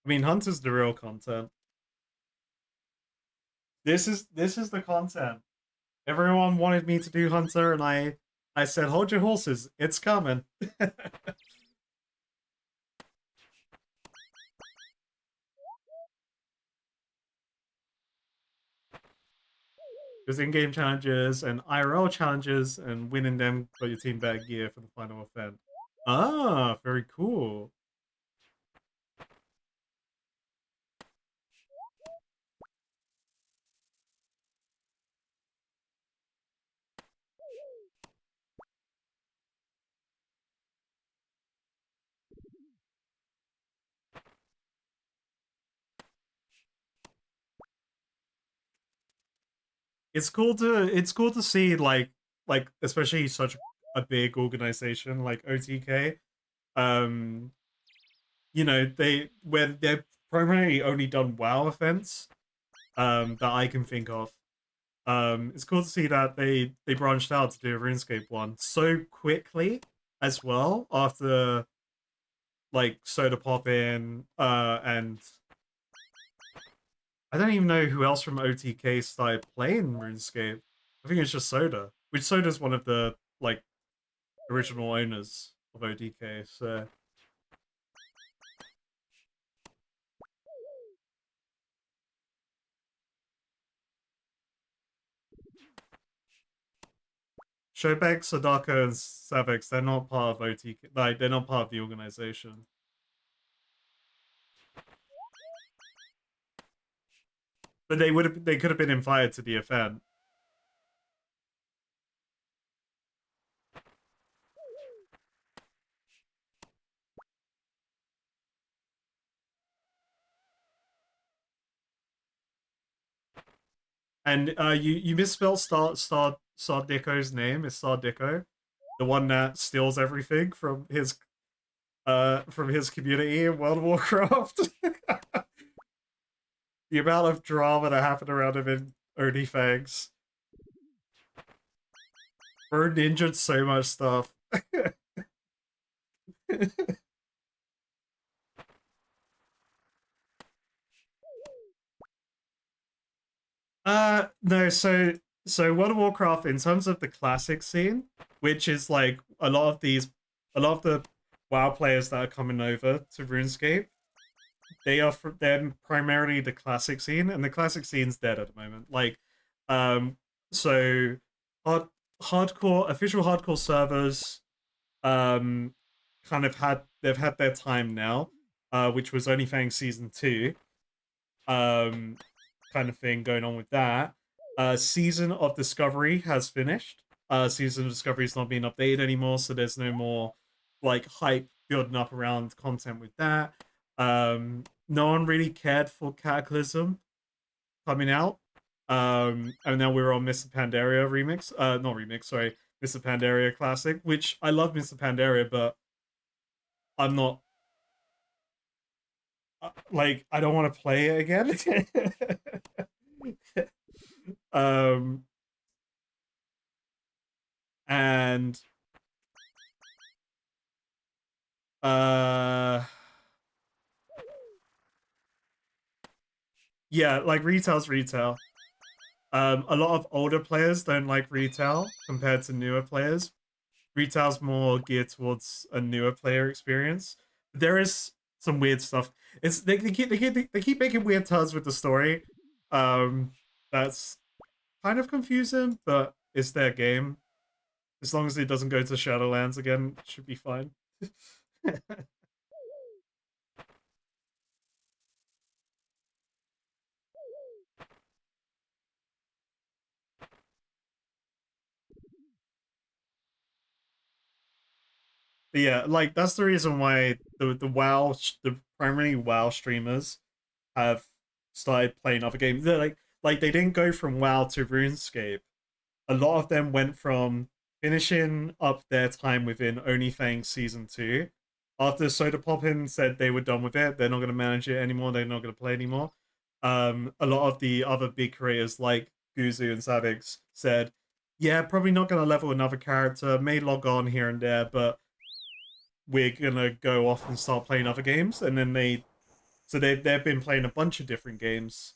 [SPEAKER 2] I mean, Hunter's the real content. This is the content. Everyone wanted me to do Hunter, and I said, hold your horses, it's coming. There's in-game challenges and IRL challenges, and winning them got your team better gear for the final event. Ah, very cool. It's cool to see like especially such a big organization like OTK. Um, where they've primarily only done WoW events that I can think of. It's cool to see that they branched out to do a RuneScape one so quickly as well after like Soda Pop in and I don't even know who else from OTK started playing RuneScape. I think it's just Soda, which Soda's one of the like original owners of OTK. So Shobek, Sadako, and Savix, they're not part of OTK. Like they're not part of the organization. But they could have been invited to the event. And you misspelled Star Dicko's name. It's Star Dicko, the one that steals everything from his community in World of Warcraft. The amount of drama that happened around him in OnlyFans. Bro ninja so much stuff. No, so World of Warcraft in terms of the classic scene, which is like a lot of the WoW players that are coming over to RuneScape, they're primarily the classic scene, and the classic scene's dead at the moment. Like, so hard, hardcore official hardcore servers, um, kind of they've had their time now, which was OnlyFans season 2, um, kind of thing going on with that. Season of Discovery has finished. Season of Discovery is not being updated anymore, so there's no more like hype building up around content with that. No one really cared for Cataclysm coming out. And now we're on Mr. Pandaria remix. Not remix, sorry, Mr. Pandaria Classic, which I love Mr. Pandaria, but I'm not like I don't want to play it again. um, and uh, yeah, like retail's retail. A lot of older players don't like retail compared to newer players. Retail's more geared towards a newer player experience. There is some weird stuff. It's they keep making weird turns with the story. That's kind of confusing, but it's their game. As long as it doesn't go to Shadowlands again, it should be fine. But yeah, like that's the reason why the primarily WoW streamers have started playing other games. They're like they didn't go from WoW to RuneScape. A lot of them went from finishing up their time within OnlyFans season 2. After Soda Poppin said they were done with it, they're not going to manage it anymore. They're not going to play anymore. A lot of the other big creators like Guzu and Savix said, "Yeah, probably not going to level another character. May log on here and there, but we're gonna go off and start playing other games." And then So they've been playing a bunch of different games.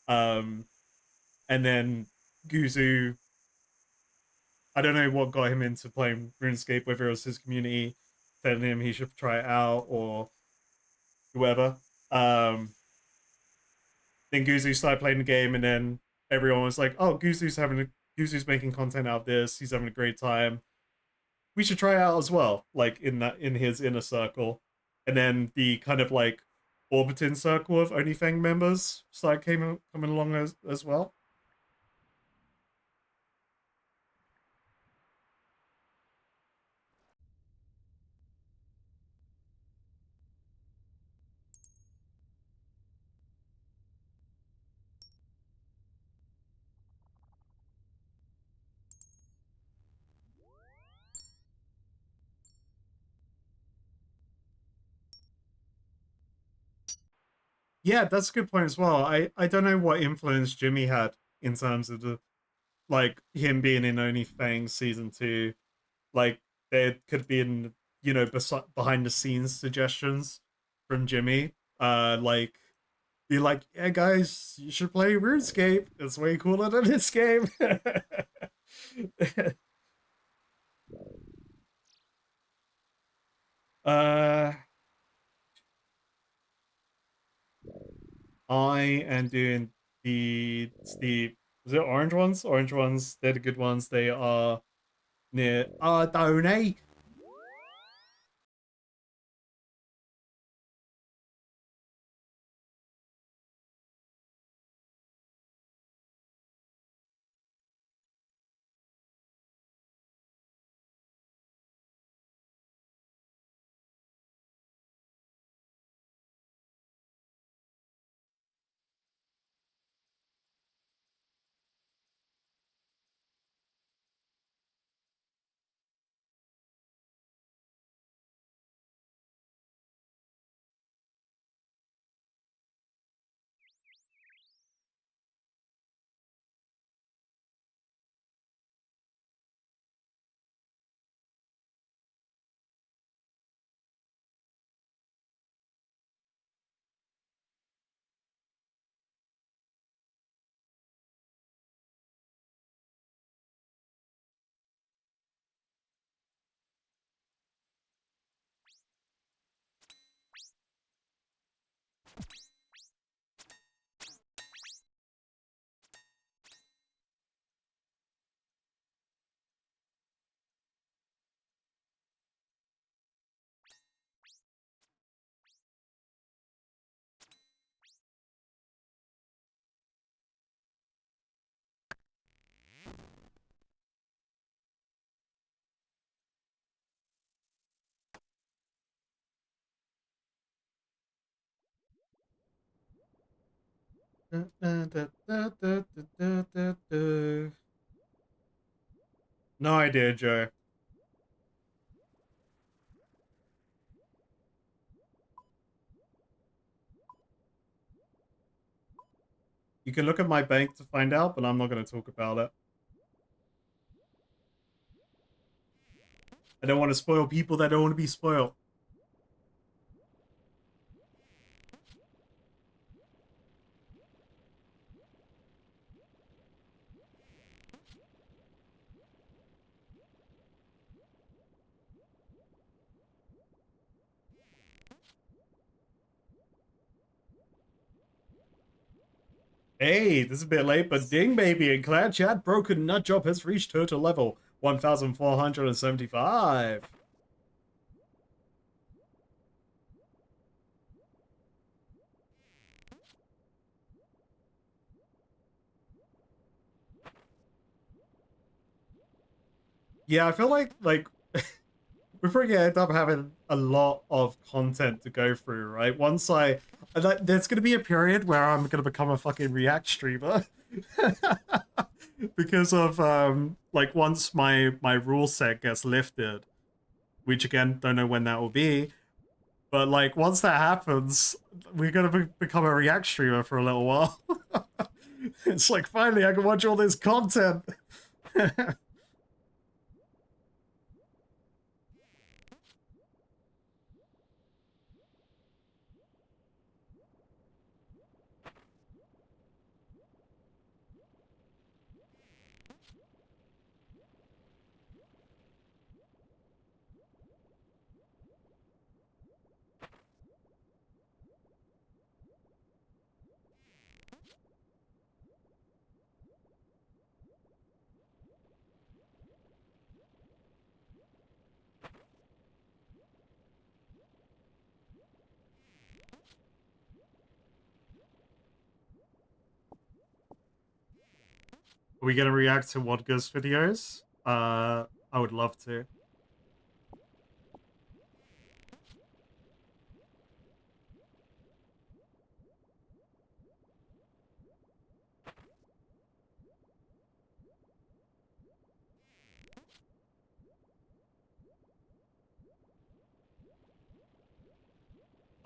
[SPEAKER 2] Um, and then Guzu, I don't know what got him into playing RuneScape, whether it was his community telling him he should try it out or whoever. Um, then Guzu started playing the game, and then everyone was like, "Oh, Guzu's making content out of this. He's having a great time. We should try it out as well." Like in his inner circle, and then the kind of like orbiting circle of OnlyFang members started coming along as well. Yeah, that's a good point as well. I don't know what influence Jimmy had in terms of the like him being in OnlyFans season 2. Like there could have been behind the scenes suggestions from Jimmy. Like be like, yeah, guys, you should play RuneScape. It's way cooler than this game. uh, I am doing the was it orange ones? Orange ones, they're the good ones. They are near Ardone. No idea, Joe. You can look at my bank to find out, but I'm not going to talk about it. I don't want to spoil people that don't want to be spoiled. Hey, this is a bit late, but Ding Baby and Clan Chat Broken Nut Job has reached total level 1,475. Yeah, I feel like we're probably gonna end up having a lot of content to go through, right? There's gonna be a period where I'm gonna become a fucking React streamer because of like once my rule set gets lifted, which again don't know when that will be, but like once that happens, we're gonna become a React streamer for a little while. It's like finally I can watch all this content. Are we gonna react to Wodga's videos? I would love to.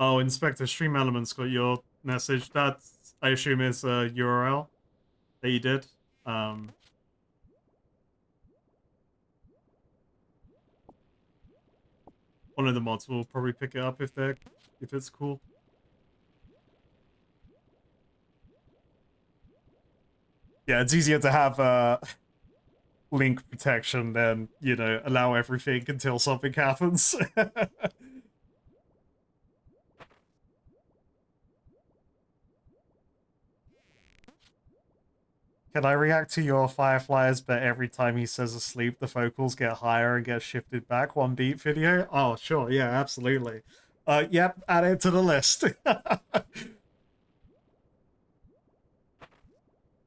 [SPEAKER 2] Oh, Inspector Stream Elements got your message. That's, I assume, is a URL that you did. One of the mods will probably pick it up if it's cool. Yeah, it's easier to have link protection than, you know, allow everything until something happens. Can I react to your Fireflies, but every time he says asleep, the vocals get higher and get shifted back one beat video? Oh, sure, yeah, absolutely. Yep, add it to the list.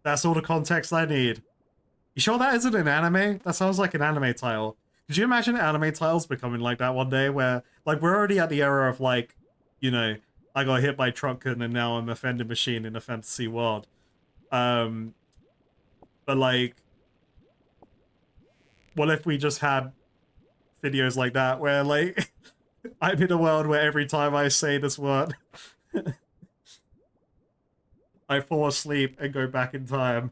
[SPEAKER 2] That's all the context I need. You sure that isn't an anime? That sounds like an anime title. Could you imagine anime titles becoming like that one day where, like, we're already at the era of, like, you know, I got hit by Trucken and now I'm a vending machine in a fantasy world. But, like, what if we just had videos like that where, like, I'm in a world where every time I say this word, I fall asleep and go back in time.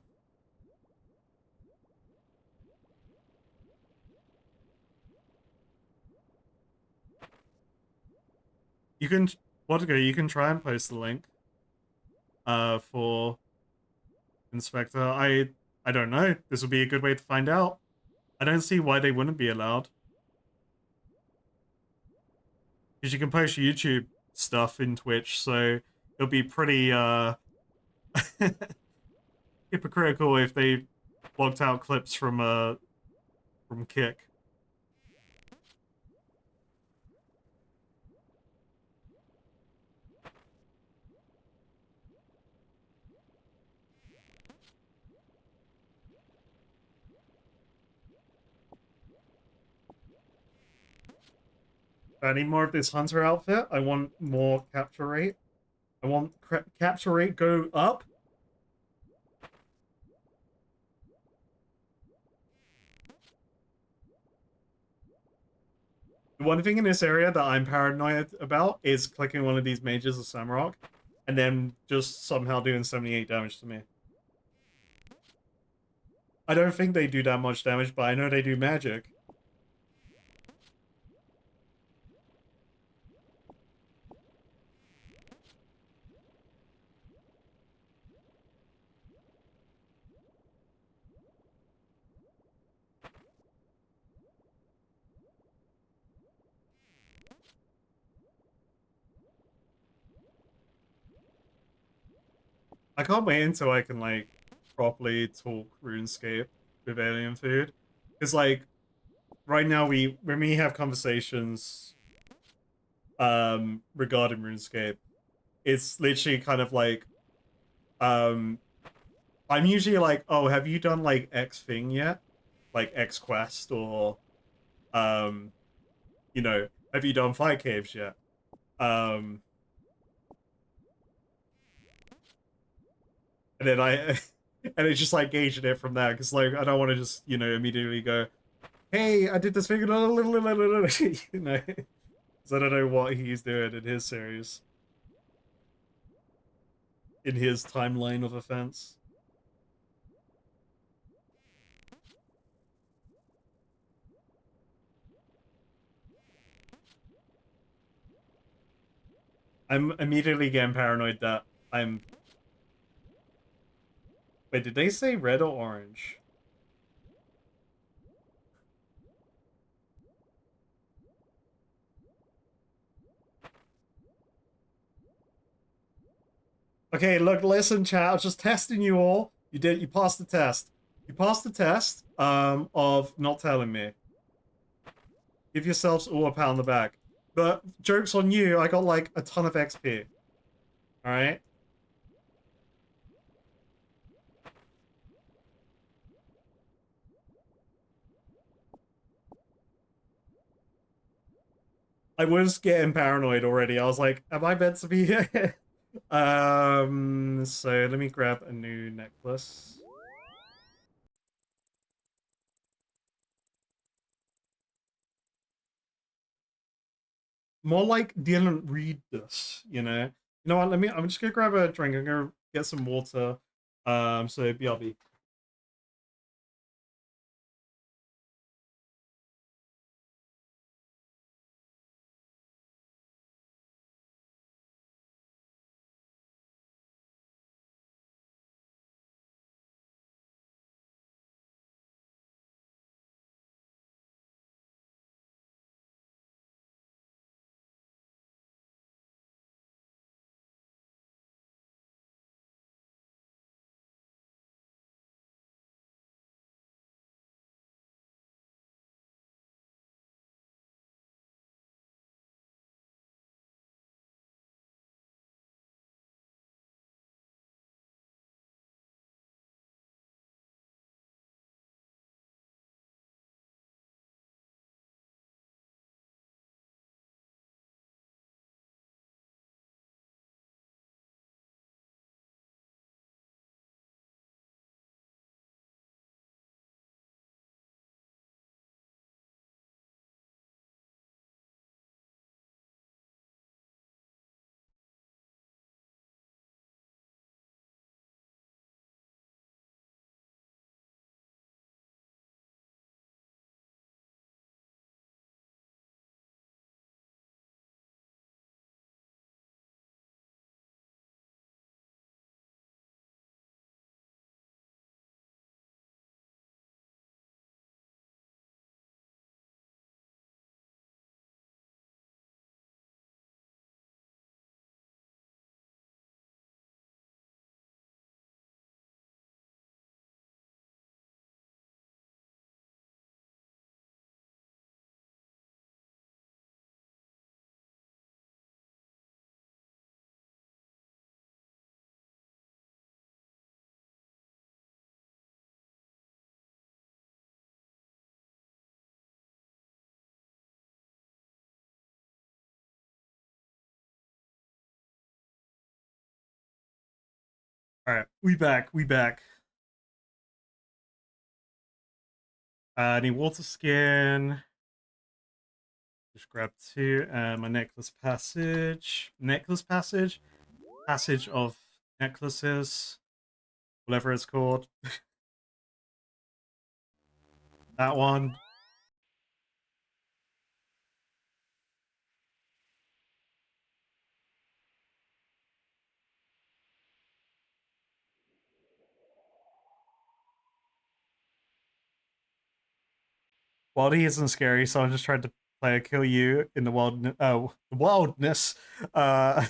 [SPEAKER 2] You can, you can try and post the link for Inspector. I don't know. This would be a good way to find out. I don't see why they wouldn't be allowed. Because you can post YouTube stuff in Twitch, so it'll be pretty hypocritical if they blocked out clips from Kick. I need more of this hunter outfit. I want more capture rate. I want capture rate go up. The one thing in this area that I'm paranoid about is clicking one of these mages of Samrock and then just somehow doing 78 damage to me. I don't think they do that much damage, but I know they do magic. I can't wait until I can, like, properly talk RuneScape with Alien Food. Because, like, right now when we have conversations regarding RuneScape, it's literally kind of like I'm usually like, oh, have you done like X thing yet? Like X quest or um you know, have you done Fire Caves yet? Um and then I and it's just like gauging it from there because like I don't want to just, you know, immediately go, hey, I did this thing, you know, because I don't know what he's doing in his series, in his timeline of offense. I'm immediately getting paranoid that I'm... Wait, did they say red or orange? Okay, look, listen, chat. I was just testing you all. You passed the test. You passed the test of not telling me. Give yourselves all a pat on the back. But joke's on you, I got like a ton of XP. Alright? I was getting paranoid already. I was like, am I meant to be here? So let me grab a new necklace. More like didn't read this, you know? You know what? I'm just gonna grab a drink. I'm gonna get some water. So BRB. Alright, we back, we back. I need water skin. Just grab two. My necklace passage. Necklace passage? Passage of necklaces. Whatever it's called. That one. Wildy isn't scary, so I'm just trying to play a kill you in the wildness. Uh,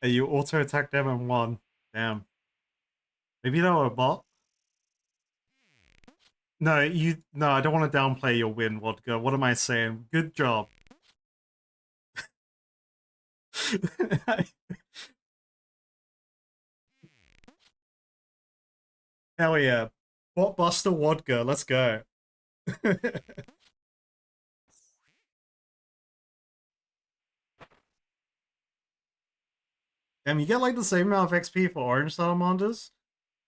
[SPEAKER 2] you auto attack them and one. Damn. Maybe they were a bot. No, no, I don't want to downplay your win, Vodka. What am I saying? Good job. Hell yeah. Bot Buster Vodka, let's go. Damn, you get like the same amount of XP for orange salamanders,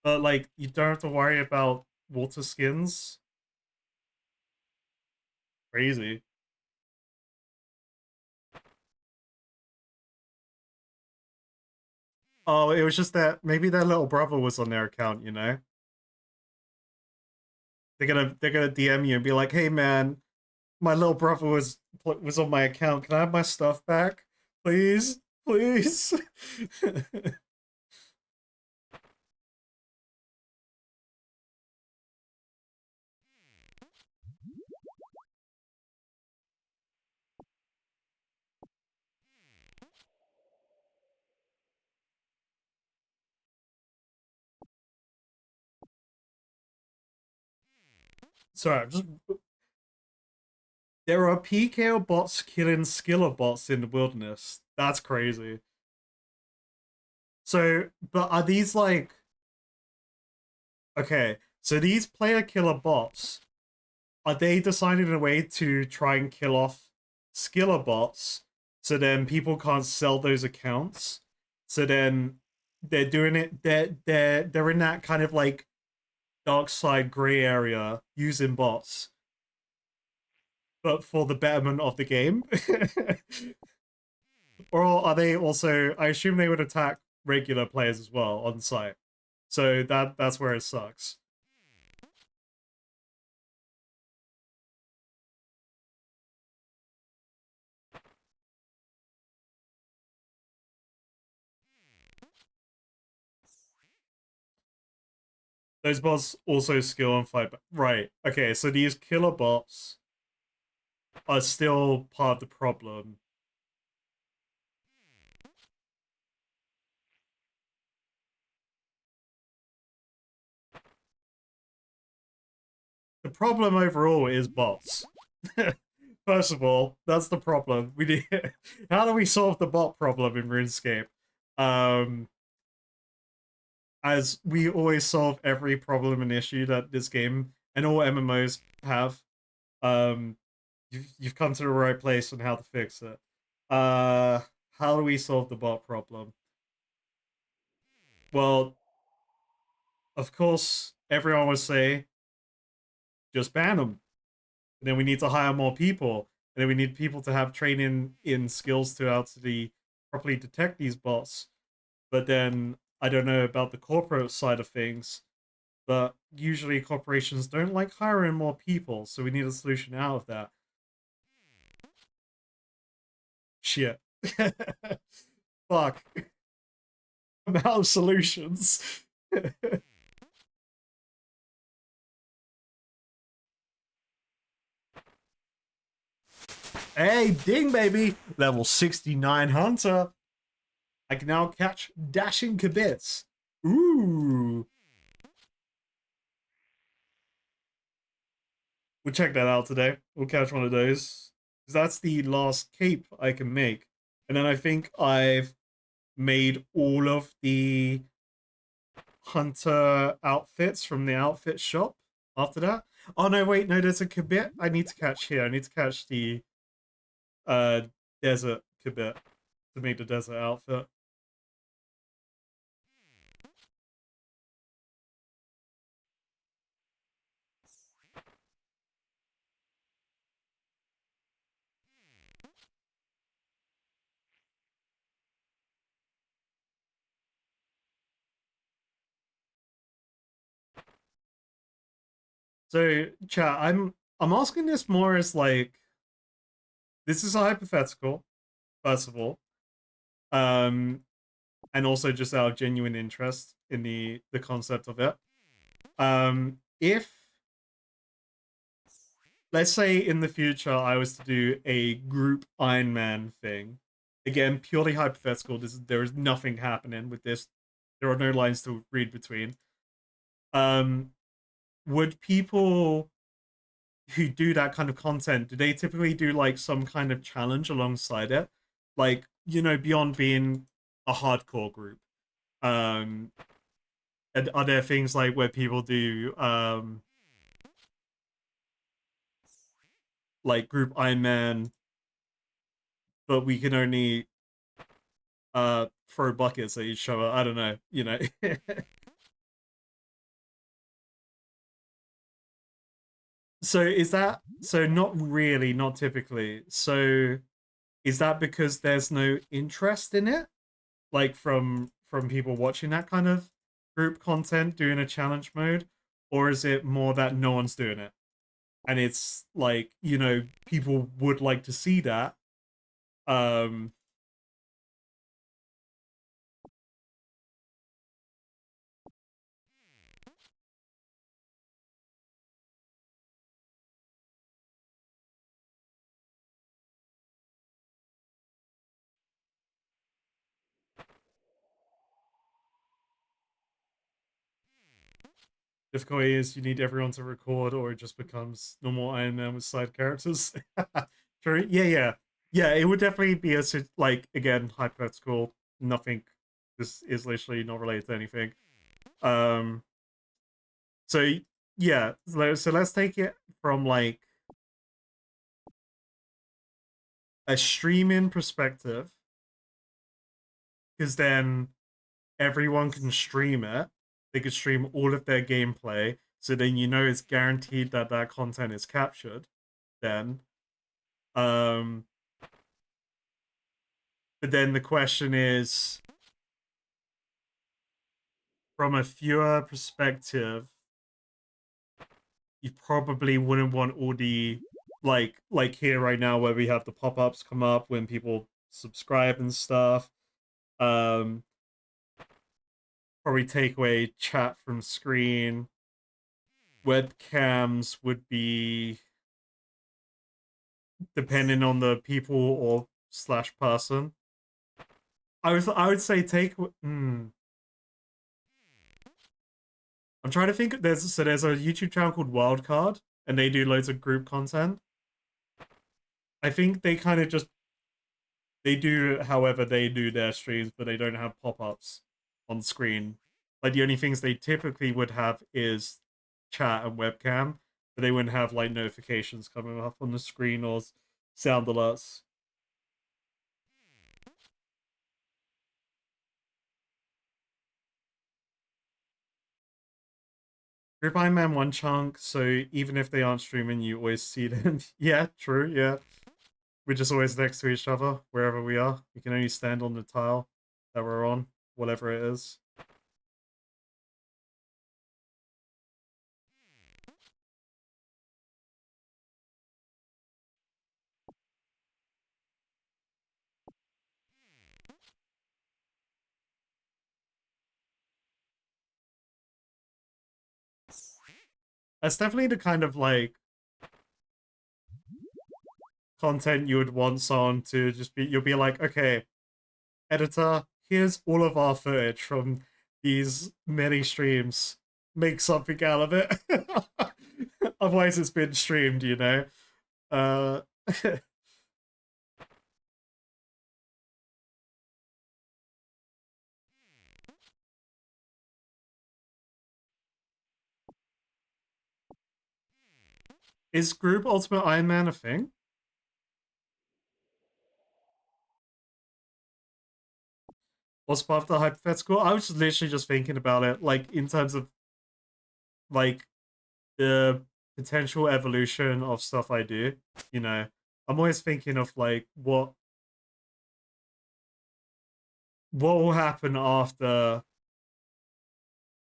[SPEAKER 2] but like you don't have to worry about water skins. Crazy. Oh, it was just that maybe their little brother was on their account, you know? They're gonna DM you and be like, "Hey man, my little brother was on my account. Can I have my stuff back, please, please?" Sorry, I'm just there are PKO bots killing skiller bots in the wilderness. That's crazy. So, but are these like okay? So these player killer bots are they decided a way to try and kill off skiller bots, so then people can't sell those accounts. So then they're doing it. They're in that kind of like dark side gray area using bots, but for the betterment of the game. Or are they also? I assume they would attack regular players as well on site. So that's where it sucks. Those bots also skill and fight. Right. Okay. So these killer bots are still part of the problem. The problem overall is bots. First of all, that's the problem. We need. How do we solve the bot problem in RuneScape? Um, as we always solve every problem and issue that this game and all MMOs have. Um, you've come to the right place on how to fix it. How do we solve the bot problem? Well, of course, everyone would say just ban them. And then we need to hire more people, and then we need people to have training in skills to how to properly detect these bots. But then I don't know about the corporate side of things, but usually corporations don't like hiring more people, so we need a solution out of that. Shit. Fuck. I'm out of solutions. Hey, ding, baby! Level 69 Hunter. I can now catch dashing kibitz. Ooh. We'll check that out today. We'll catch one of those. Because that's the last cape I can make. And then I think I've made all of the hunter outfits from the outfit shop after that. Oh no, wait, no, there's a kibit I need to catch here. I need to catch the uh desert kibit to make the desert outfit. So chat, I'm asking this more as like this is a hypothetical, first of all. Um and also just out of genuine interest in the concept of it. If let's say in the future I was to do a group Iron Man thing, again purely hypothetical. There is nothing happening with this. There are no lines to read between. Um, would people who do that kind of content do they typically do like some kind of challenge alongside it, like beyond being a hardcore group? Um, and are there things like where people do like group Iron Man, but we can only throw buckets at each other? I don't know. So is that so not really, not typically. So is that because there's no interest in it? Like from people watching that kind of group content doing a challenge mode? Or is it more that no one's doing it? And it's like, people would like to see that. Um Difficulty is you need everyone to record, or it just becomes normal Iron Man with side characters. True. Yeah, yeah, yeah. It would definitely be like again hypothetical. Nothing. This is literally not related to anything. Um. So yeah. So let's take it from like a streaming perspective, because then everyone can stream it. They could stream all of their gameplay, so then you know it's guaranteed that that content is captured. Then, um, but then the question is, from a viewer perspective, you probably wouldn't want all the like here right now where we have the pop-ups come up when people subscribe and stuff. Um, probably take away chat from screen. Webcams would be depending on the people or slash person. I would say take. I'm trying to think. There's a YouTube channel called Wildcard, and they do loads of group content. I think they kind of just they do however they do their streams, but they don't have pop-ups on screen. Like the only things they typically would have is chat and webcam, but they wouldn't have like notifications coming up on the screen or sound alerts. Group Iron Man one chunk, so even if they aren't streaming, you always see them. Yeah, true, yeah. We're just always next to each other, wherever we are. We can only stand on the tile that we're on, whatever it is. That's definitely the kind of like content you would want someone to just be. You'll be like, okay, editor, here's all of our footage from these many streams. Make something out of it. Otherwise, it's been streamed, you know. Uh, is Group Ultimate Iron Man a thing? What's part of the hypothetical? I was just literally just thinking about it, like in terms of like the potential evolution of stuff I do. You know, I'm always thinking of like what will happen after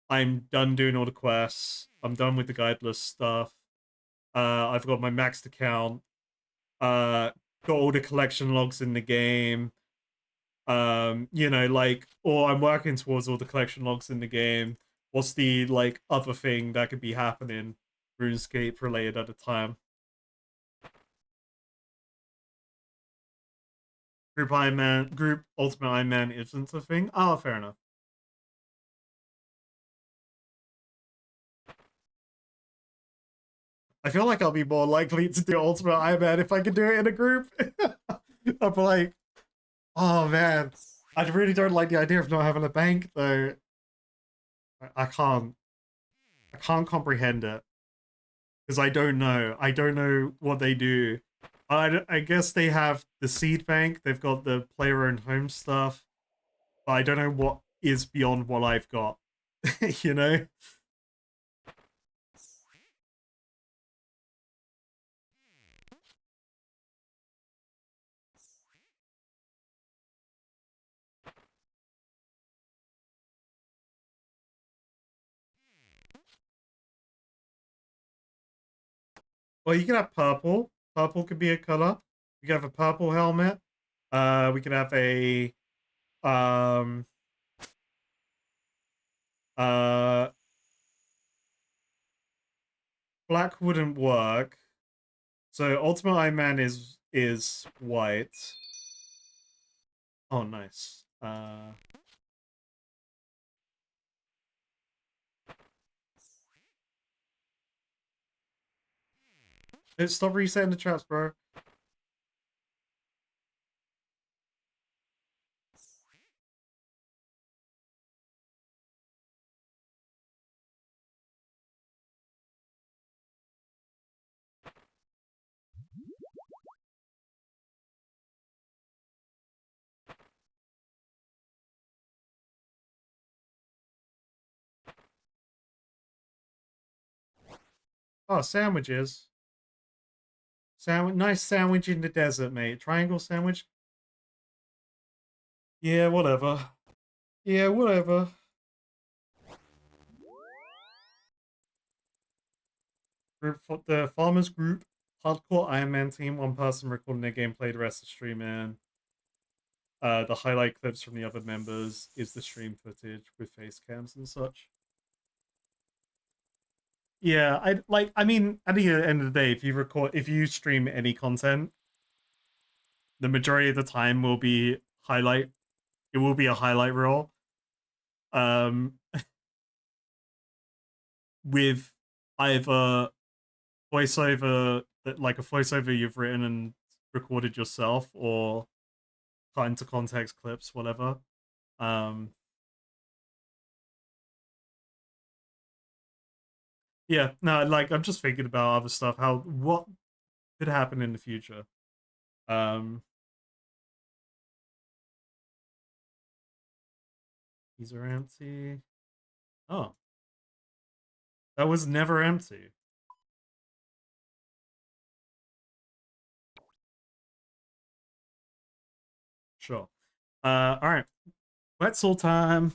[SPEAKER 2] I'm done doing all the quests. I'm done with the guideless stuff. I've got my maxed account. Got all the collection logs in the game. You know, like, or I'm working towards all the collection logs in the game. What's the like other thing that could be happening, RuneScape related at the time? Group Ultimate Iron Man isn't a thing. Oh, fair enough. I feel like I'll be more likely to do Ultimate Iron Man if I can do it in a group. I'm like, oh man, I really don't like the idea of not having a bank though. I can't, I can't comprehend it because I don't know. I don't know what they do. I guess they have the seed bank. They've got the player-owned home stuff, but I don't know what is beyond what I've got. You know. Well, you can have purple. Purple could be a color. You can have a purple helmet. We could have a um uh black wouldn't work. So Ultimate Iron Man is white. Oh, nice. Stop resetting the traps, bro. Oh, sandwiches. Sandwich, nice sandwich in the desert, mate. Triangle sandwich. Yeah, whatever. Yeah, whatever. The farmers group, hardcore Iron Man team. One person recording their gameplay, the rest of the stream, man. The highlight clips from the other members is the stream footage with face cams and such. Yeah, I like. I mean, at the end of the day, if you stream any content, the majority of the time will be highlight. It will be a highlight reel. Um, with either voiceover that like a voiceover you've written and recorded yourself, or cut into context clips, whatever. Um, yeah, no, like I'm just thinking about other stuff. What could happen in the future? Um, these are empty. Oh, that was never empty. Sure. All right. Wetzel time.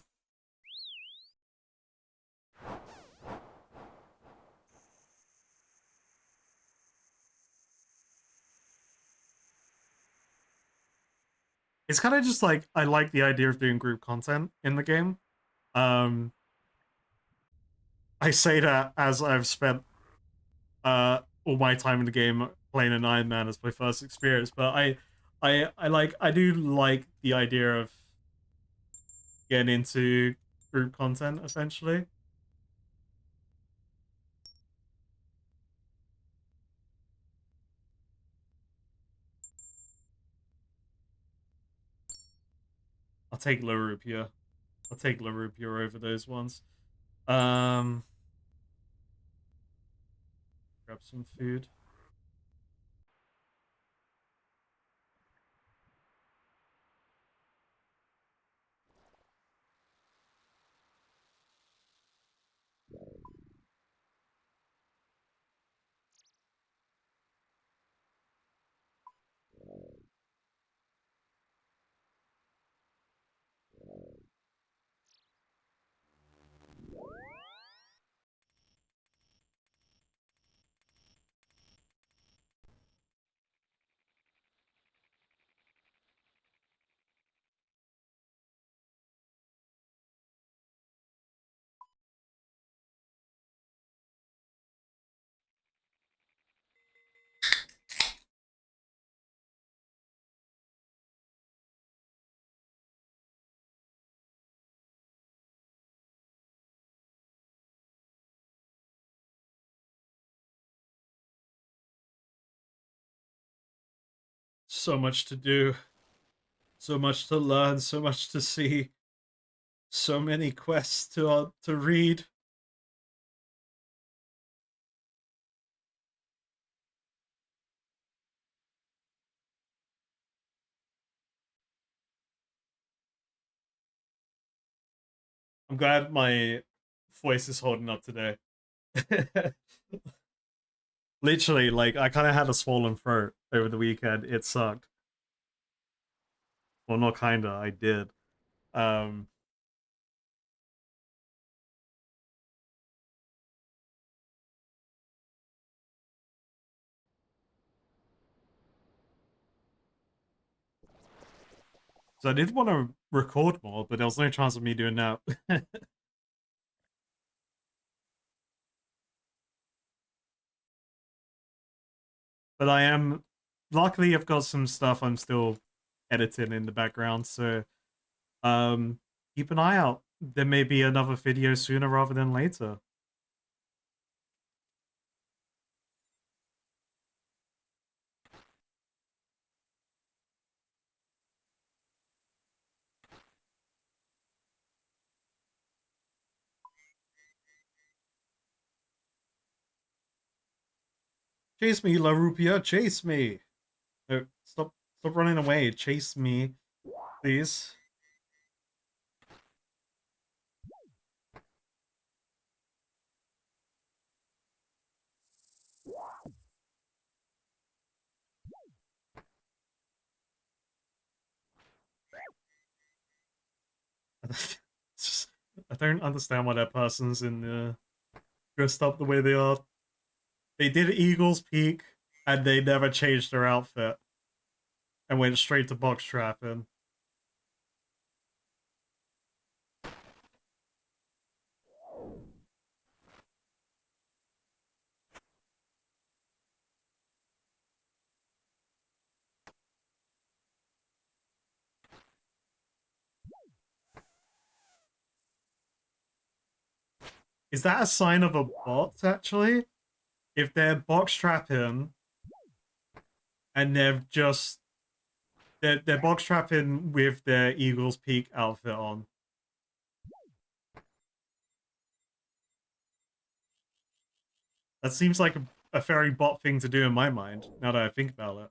[SPEAKER 2] It's kind of just like I like the idea of doing group content in the game. Um, I say that as I've spent all my time in the game playing an Iron Man as my first experience, but I do like the idea of getting into group content essentially. I'll take Larupia. I'll take Larupia over those ones. Um, grab some food. So much to do, so much to learn, so much to see, so many quests to read. I'm glad my voice is holding up today. Literally, like I kind of had a swollen throat over the weekend. It sucked. Well, not kinda. I did. Um, so I did want to record more, but there was no chance of me doing that. But I am. Luckily, I've got some stuff I'm still editing in the background, so um, keep an eye out. There may be another video sooner rather than later. Chase me, La Rupia. Chase me. No, stop running away. Chase me, please. just, I don't understand why that person's in dressed up the way they are. They did Eagles Peak, and they never changed their outfit and went straight to box trapping. Is that a sign of a bot, actually? If they're box trapping and they're box trapping with their Eagles Peak outfit on. That seems like a very bot thing to do in my mind, now that I think about it.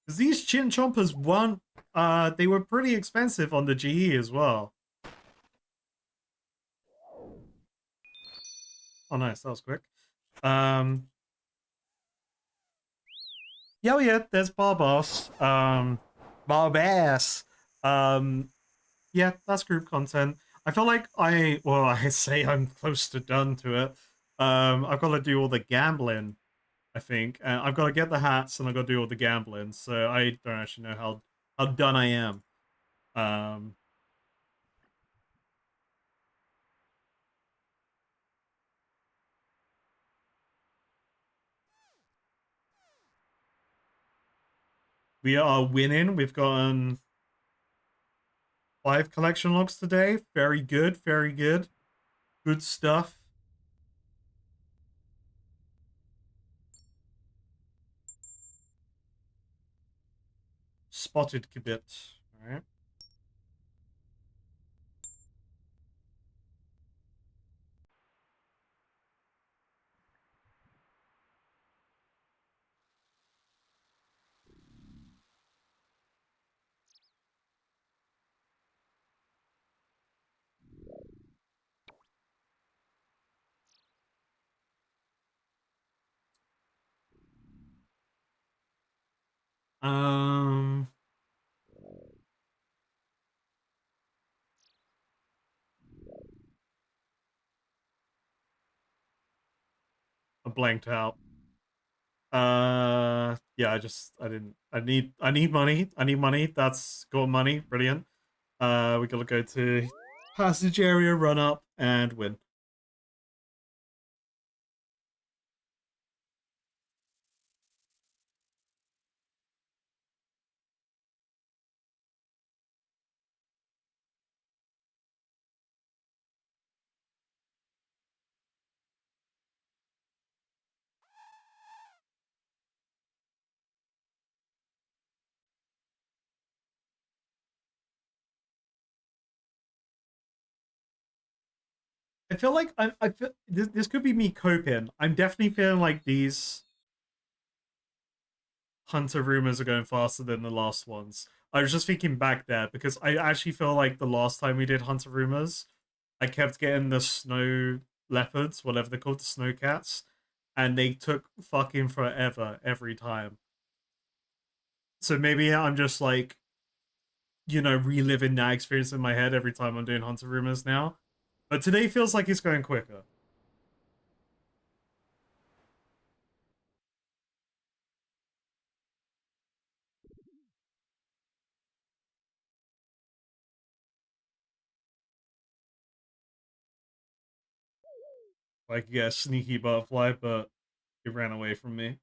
[SPEAKER 2] Because these chin chompers weren't they were pretty expensive on the GE as well. Oh nice, that was quick. Yeah, yeah, there's Barbass. Barbass. Yeah, that's group content. I feel like I say I'm close to done to it. I've got to do all the gambling, I think. I've got to get the hats and I've got to do all the gambling. So I don't actually know how done I am. Um, we are winning. We've gotten 5 collection logs today. Very good, very good. Good stuff. Spotted Kibit. Alright. Um I blanked out. Yeah, I didn't I need money. I need money. That's got money. Brilliant. We gotta go to passage area, run up, and win. I feel like I feel this could be me coping. I'm definitely feeling like these Hunter rumors are going faster than the last ones. I was just thinking back there because I actually feel like the last time we did Hunter rumors, I kept getting the snow leopards, whatever they're called, the snow cats, and they took fucking forever every time. So maybe I'm just like, reliving that experience in my head every time I'm doing Hunter rumors now. But today feels like it's going quicker. Like, yeah, sneaky butterfly, but it ran away from me.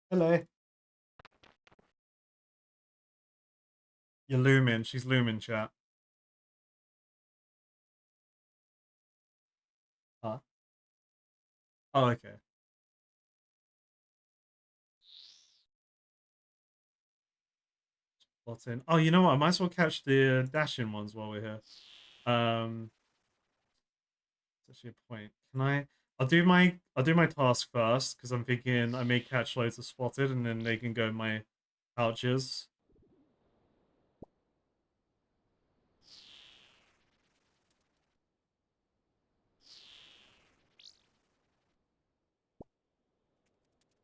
[SPEAKER 2] Hello. You're looming. She's looming, chat. Huh? Oh, okay. What's in? Oh, you know what? I might as well catch the dash-in ones while we're here. Um, That's actually a point. Can I? I'll do my task first because I'm thinking I may catch loads of spotted and then they can go in my pouches.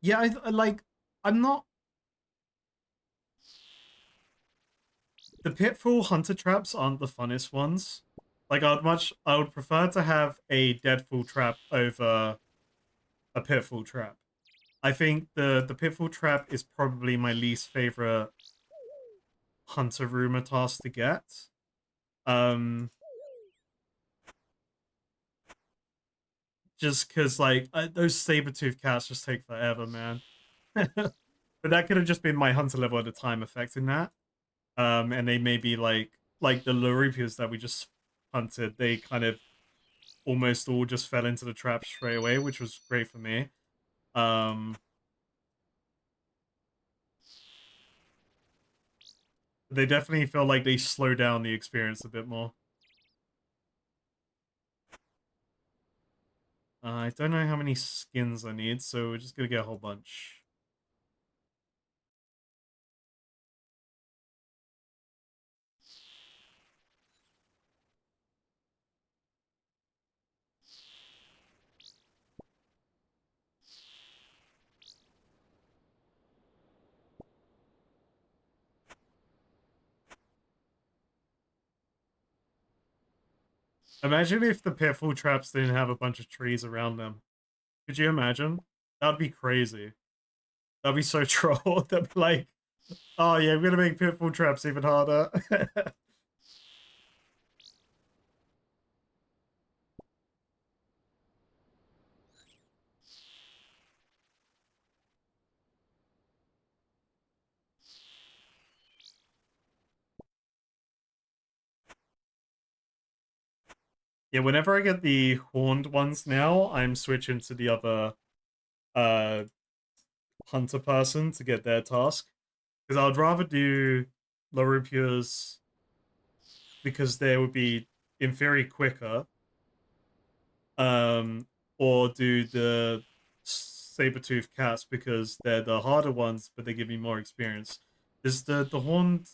[SPEAKER 2] Yeah, I like. I'm not. The pitfall hunter traps aren't the funnest ones. Like I would prefer to have a deadfall trap over a pitfall trap. I think the pitfall trap is probably my least favorite hunter rumor task to get. Um, just because like those saber-tooth cats just take forever, man. But that could have just been my hunter level at the time affecting that. And they may be like the Larupias that we just hunted. They kind of almost all just fell into the trap straight away, which was great for me. Um, they definitely feel like they slow down the experience a bit more. I don't know how many skins I need, so we're just gonna get a whole bunch. Imagine if the pitfall traps didn't have a bunch of trees around them. Could you imagine? That'd be crazy. That'd be so troll. That'd be like, oh yeah, we're gonna make pitfall traps even harder. Yeah, whenever I get the horned ones now, I'm switching to the other uh hunter person to get their task. Because I would rather do Larupias because they would be in theory quicker. Um, or do the saber-tooth cats because they're the harder ones, but they give me more experience. There's the horned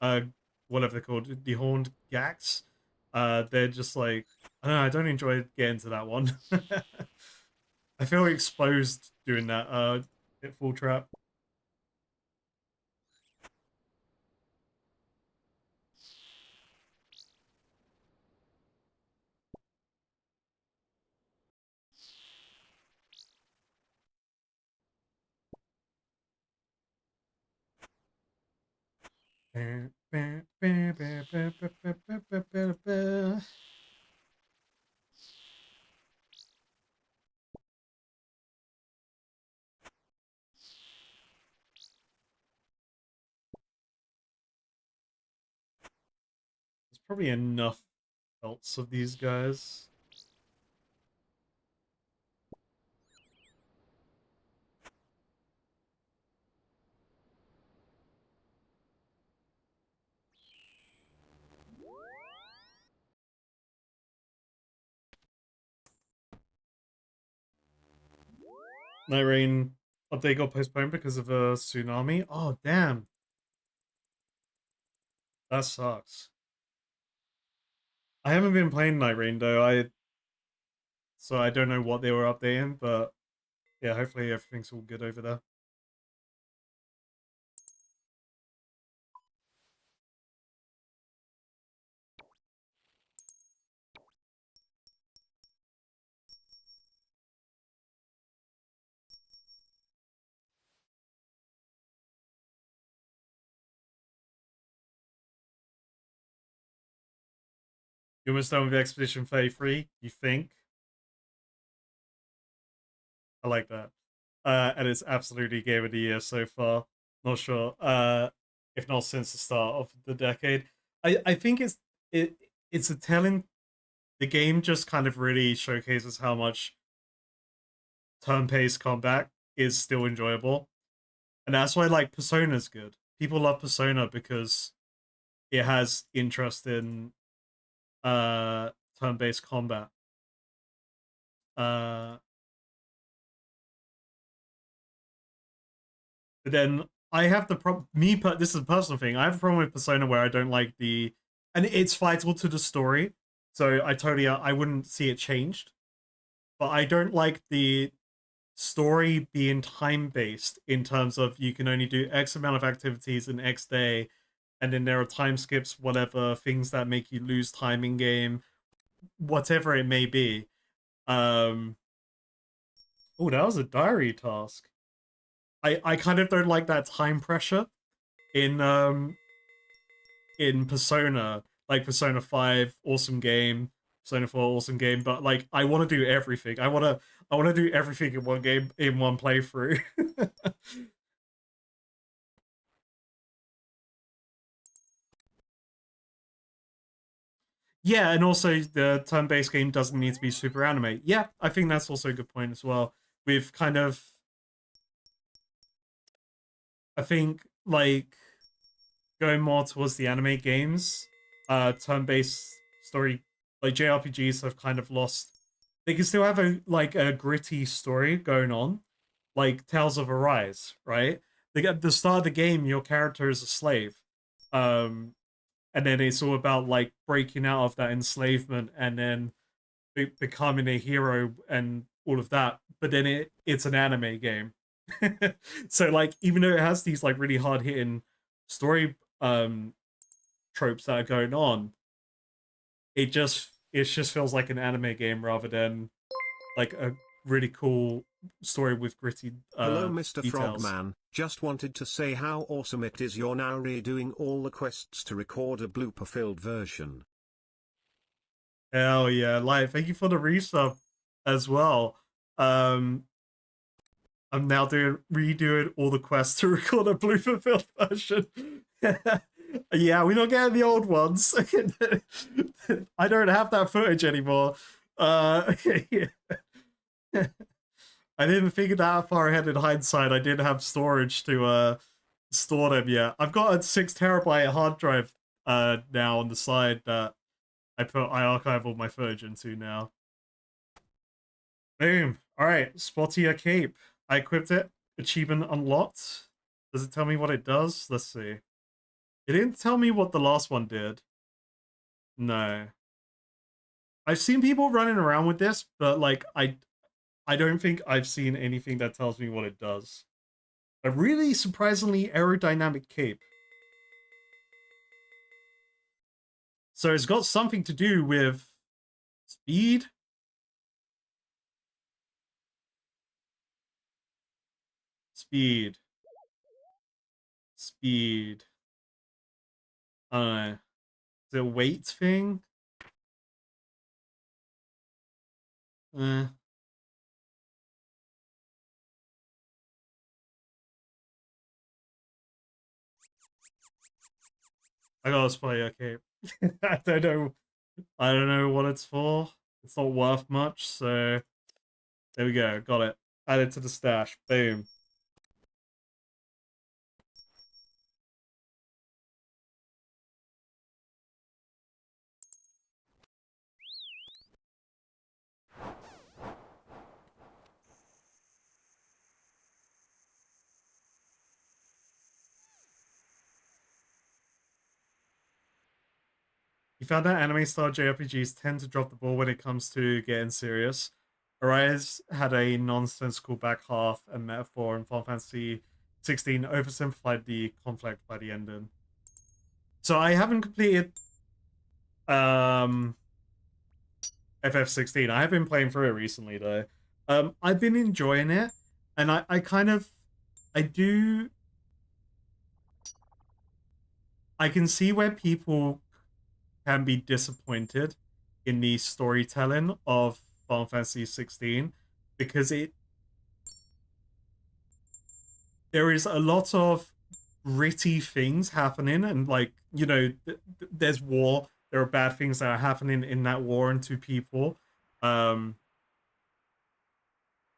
[SPEAKER 2] uh whatever they're called, the horned gax. They're just like I don't know, I don't enjoy getting to that one. I feel exposed doing that pitfall trap. There's probably enough else of these guys. Night Rain update got postponed because of a tsunami. Oh damn, that sucks. I haven't been playing Night Rain though. So I don't know what they were updating, but yeah, hopefully everything's all good over there. You're almost done with Expedition 33, you think? I like that. And it's absolutely game of the year so far. Not sure. If not since the start of the decade. I think it's a telling the game just kind of really showcases how much turn-based combat is still enjoyable. And that's why like Persona's good. People love Persona because it has interest in uh turn-based combat. Uh, but then I have the problem. This is a personal thing. I have a problem with Persona where I don't like and it's vital to the story. So I wouldn't see it changed. But I don't like the story being time based in terms of you can only do X amount of activities in X day, and then there are time skips, whatever things that make you lose time in game, whatever it may be. Um, oh, that was a diary task. I kind of don't like that time pressure in Persona, like Persona 5, awesome game, Persona 4, awesome game, but like I want to do everything. I want to do everything in one game in one playthrough. Yeah, and also the turn-based game doesn't need to be super anime. Yeah, I think that's also a good point as well. We've kind of, I think, like going more towards the anime games, turn-based story, like JRPGs have kind of lost. They can still have a gritty story going on, like Tales of Arise, right? At the start of the game, your character is a slave, um, and then it's all about like breaking out of that enslavement and then becoming a hero and all of that. But then it's an anime game, so like even though it has these like really hard hitting story tropes that are going on, it just feels like an anime game rather than like a really cool story with gritty
[SPEAKER 1] Hello Mr.
[SPEAKER 2] details.
[SPEAKER 1] Frogman, just wanted to say how awesome it is you're now redoing all the quests to record a blooper-filled version.
[SPEAKER 2] Hell yeah, like thank you for the resub as well. Um I'm now redoing all the quests to record a blue fulfilled version. Yeah, we're not getting the old ones. I don't have that footage anymore. Yeah. I didn't figure that far ahead in hindsight. I didn't have storage to store them yet. I've got a 6 terabyte hard drive now on the side that I archive all my footage into now. Boom. Alright, spotty a cape. I equipped it. Achievement unlocked. Does it tell me what it does? Let's see. It didn't tell me what the last one did. No. I've seen people running around with this, but like I don't think I've seen anything that tells me what it does. A really surprisingly aerodynamic cape. So it's got something to do with speed. Speed. Speed. I don't know. Is it a weight thing? Eh. I got a spotty cape. I don't know. I don't know what it's for. It's not worth much, so there we go. Got it. Added to the stash. Boom. You found out anime style JRPGs tend to drop the ball when it comes to getting serious. Arise had a nonsensical back half and metaphor, and Final Fantasy 16 oversimplified the conflict by the ending. So I haven't completed um FF16. I have been playing through it recently though. I've been enjoying it, and I kind of I do I can see where people can be disappointed in the storytelling of Final Fantasy 16 because there is a lot of gritty things happening, and like there's war, there are bad things that are happening in that war and to people, um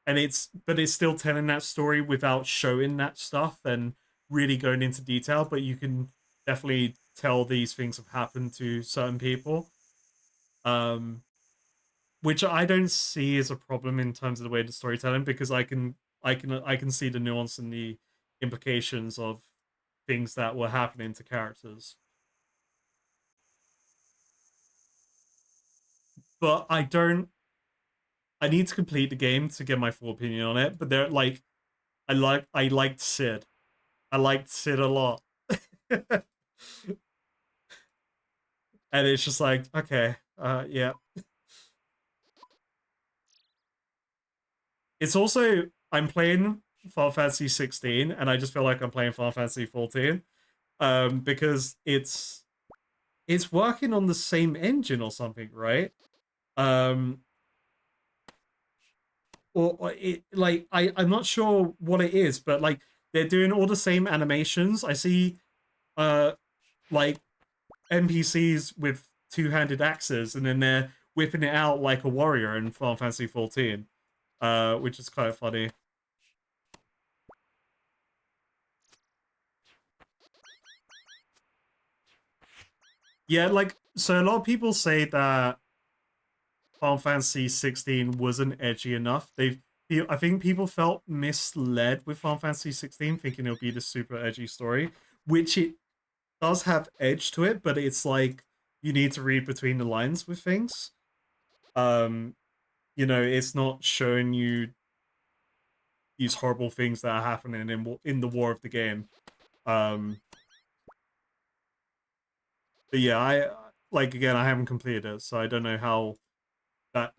[SPEAKER 2] and it's still telling that story without showing that stuff and really going into detail, but you can definitely tell these things have happened to certain people. um which I don't see as a problem in terms of the way the storytelling, because I can see the nuance and the implications of things that were happening to characters. But I need to complete the game to get my full opinion on it. But they're like I liked Sid. I liked Sid a lot. And it's just like, okay, yeah. It's also, I'm playing Final Fantasy 16, and I just feel like I'm playing Final Fantasy 14. Because it's working on the same engine or something, right? Um, or it like I'm not sure what it is, but like they're doing all the same animations. I see like NPCs with two-handed axes, and then they're whipping it out like a warrior in Final Fantasy 14, which is kind of funny. Yeah, like so a lot of people say that Final Fantasy 16 wasn't edgy enough. I think people felt misled with Final Fantasy 16, thinking it would be the super edgy story, which it does have edge to it, but it's like you need to read between the lines with things. Um, it's not showing you these horrible things that are happening in the war of the game. Um, but yeah, I like again, I haven't completed it, so I don't know how that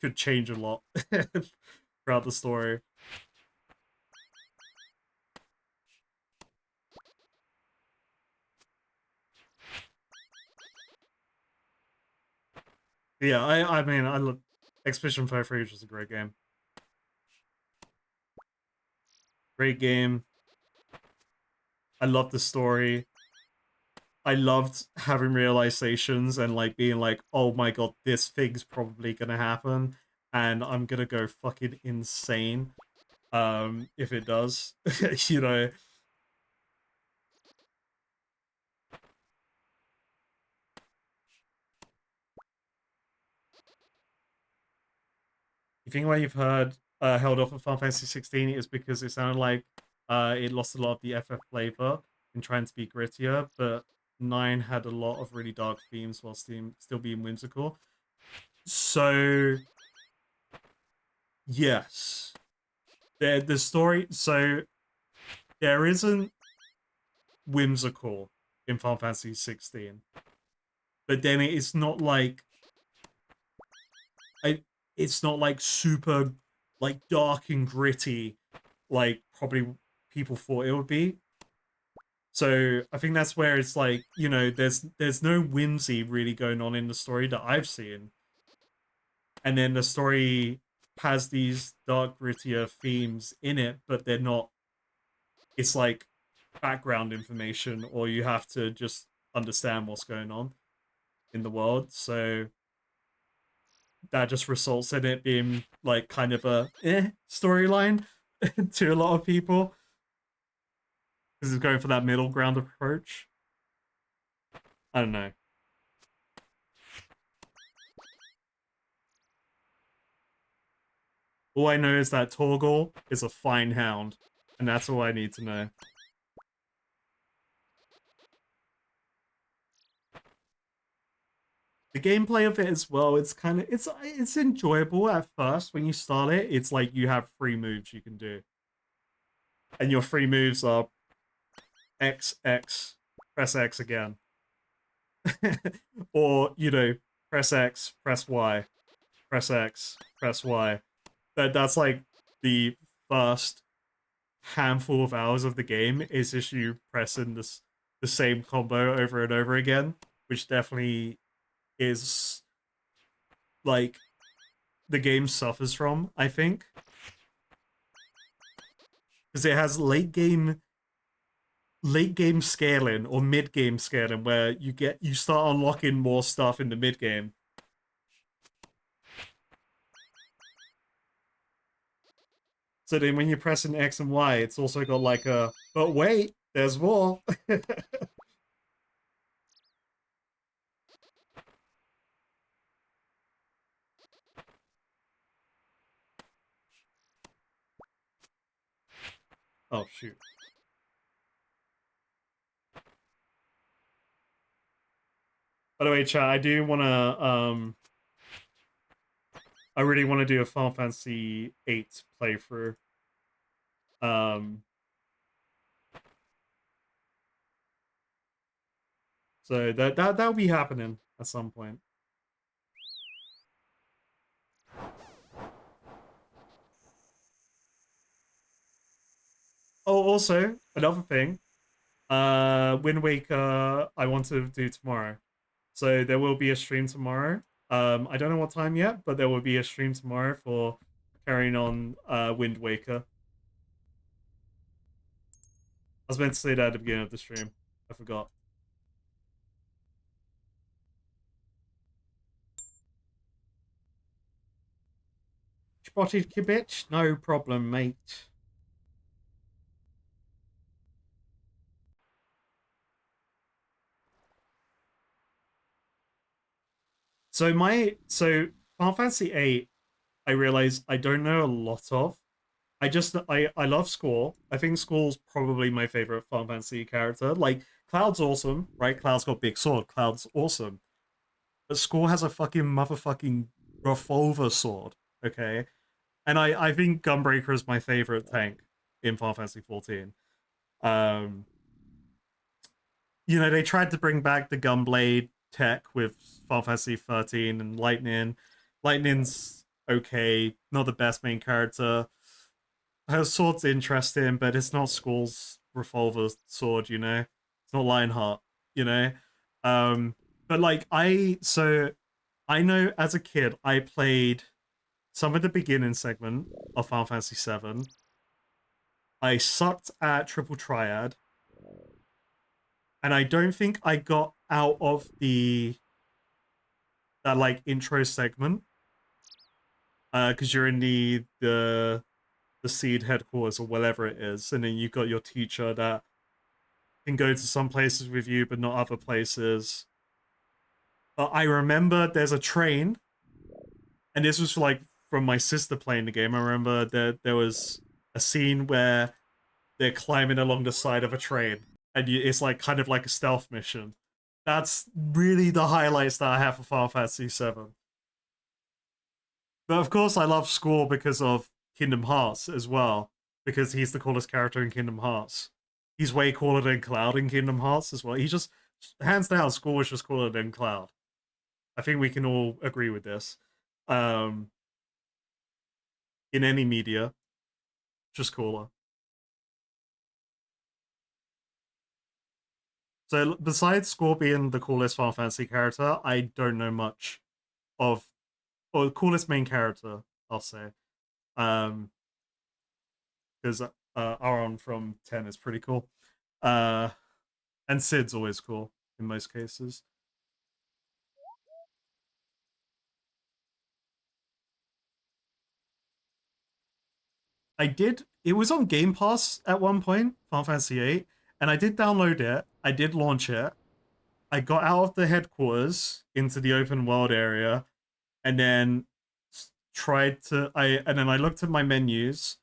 [SPEAKER 2] could change a lot throughout the story. But yeah, I mean, I love Expedition 33, which is a great game. Great game. I love the story. I loved having realizations and like being like, oh my god, this thing's probably gonna happen, and I'm gonna go fucking insane if it does. you know. You think why you've heard held off of Final Fantasy 16 is because it sounded like it lost a lot of the FF flavor in trying to be grittier, but 9 had a lot of really dark themes while still being whimsical. So yes, the story. So there isn't whimsical in Final Fantasy 16, but then it's not like I. It's not like super like dark and gritty, like probably people thought it would be. So I think that's where it's like, there's no whimsy really going on in the story that I've seen. And then the story has these dark, grittier themes in it, but they're not, it's like background information, or you have to just understand what's going on in the world. So that just results in it being like kind of a storyline to a lot of people, because it's going for that middle ground approach. I don't know. All I know is that Torgal is a fine hound, and that's all I need to know. The gameplay of it as well, it's enjoyable at first when you start it. It's like you have 3 moves you can do. And your 3 moves are X, X, press X again. Or, press X, press Y, press X, press Y. That's like the first handful of hours of the game is just you pressing the same combo over and over again, which definitely is like the game suffers from, I think, because it has late game scaling or mid game scaling where you start unlocking more stuff in the mid game. So then when you're pressing X and Y, it's also got like but wait, there's more. Oh, shoot. By the way, chat, I do want to, I really want to do a Final Fantasy VIII playthrough. Um, so that'll be happening at some point. Oh, also another thing, Wind Waker, I want to do tomorrow. So there will be a stream tomorrow. I don't know what time yet, but there will be a stream tomorrow for carrying on Wind Waker. I was meant to say that at the beginning of the stream. I forgot. Spotted kibitch? No problem, mate. So Final Fantasy VIII, I realize I don't know a lot of. I love Score. I think Score's probably my favorite Final Fantasy character. Like Cloud's awesome, right? Cloud's got big sword. Cloud's awesome. But Score has a fucking motherfucking revolver sword. Okay, and I think Gunbreaker is my favorite tank in Final Fantasy 14. Um, you know, they tried to bring back the Gunblade tech with Final Fantasy 13 and Lightning. Lightning's okay, not the best main character. Her sword's interesting, but it's not Skull's revolver sword, you know? It's not Lionheart, you know? Um, but like I know as a kid I played some of the beginning segment of Final Fantasy 7. I sucked at Triple Triad, and I don't think I got out of the that like intro segment because you're in the seed headquarters or whatever it is, and then you got your teacher that can go to some places with you but not other places. But I remember there's a train, and this was like from my sister playing the game. I remember that there was a scene where they're climbing along the side of a train, and it's like kind of like a stealth mission. That's really the highlights that I have for Final Fantasy VII. But of course, I love Score because of Kingdom Hearts as well, because he's the coolest character in Kingdom Hearts. He's way cooler than Cloud in Kingdom Hearts as well. He just, hands down, Score is just cooler than Cloud. I think we can all agree with this. Um, in any media, just cooler. So besides Score being the coolest Final Fantasy character, I don't know much of, or the coolest main character, I'll say. Because Aaron from 10 is pretty cool. Uh, and Sid's always cool in most cases. I did. It was on Game Pass at one point, Final Fantasy VIII, and I did download it. I did launch it. I got out of the headquarters into the open world area, and then tried to. And then I looked at my menus,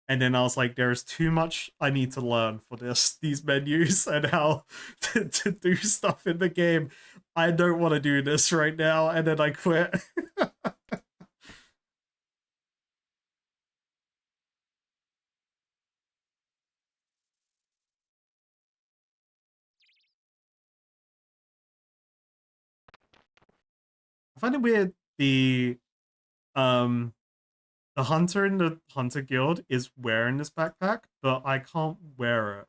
[SPEAKER 2] and then I was like, "There is too much I need to learn for these menus and how to do stuff in the game. I don't want to do this right now." And then I quit. I find it weird um the hunter in the hunter guild is wearing this backpack, but I can't wear it.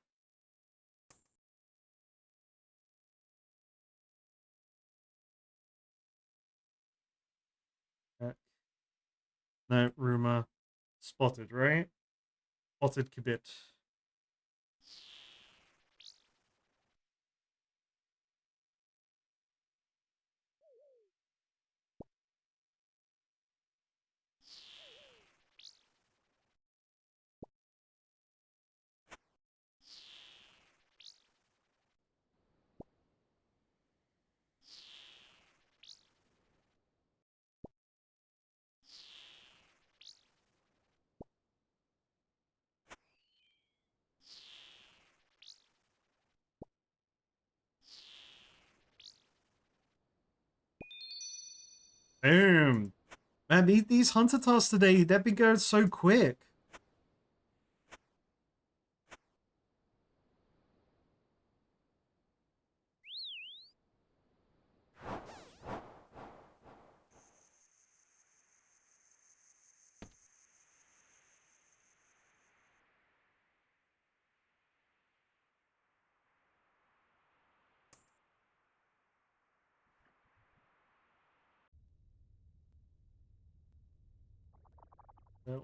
[SPEAKER 2] No rumor spotted, right? Spotted Kibit. Boom. Man, these hunter tasks today, they've been going so quick.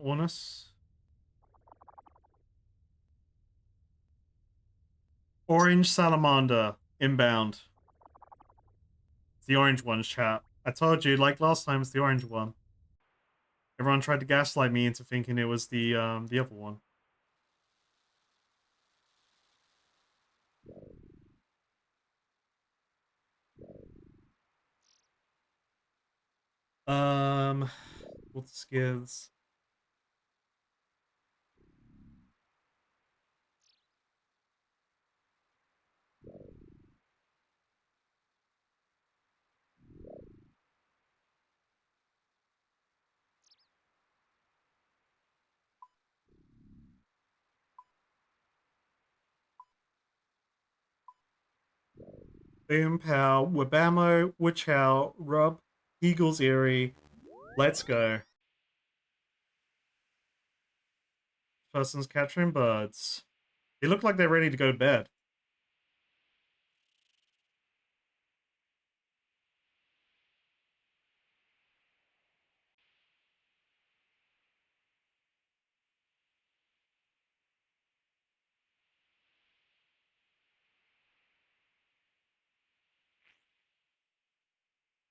[SPEAKER 2] Ornus. Orange salamander inbound. It's the orange one, chat. I told you, like last time, it's the orange one. Everyone tried to gaslight me into thinking it was the other one. What skills? Boom, pow, Wabamo, Wichow, Rub, Eagles Eerie. Let's go. Person's capturing birds. They look like they're ready to go to bed.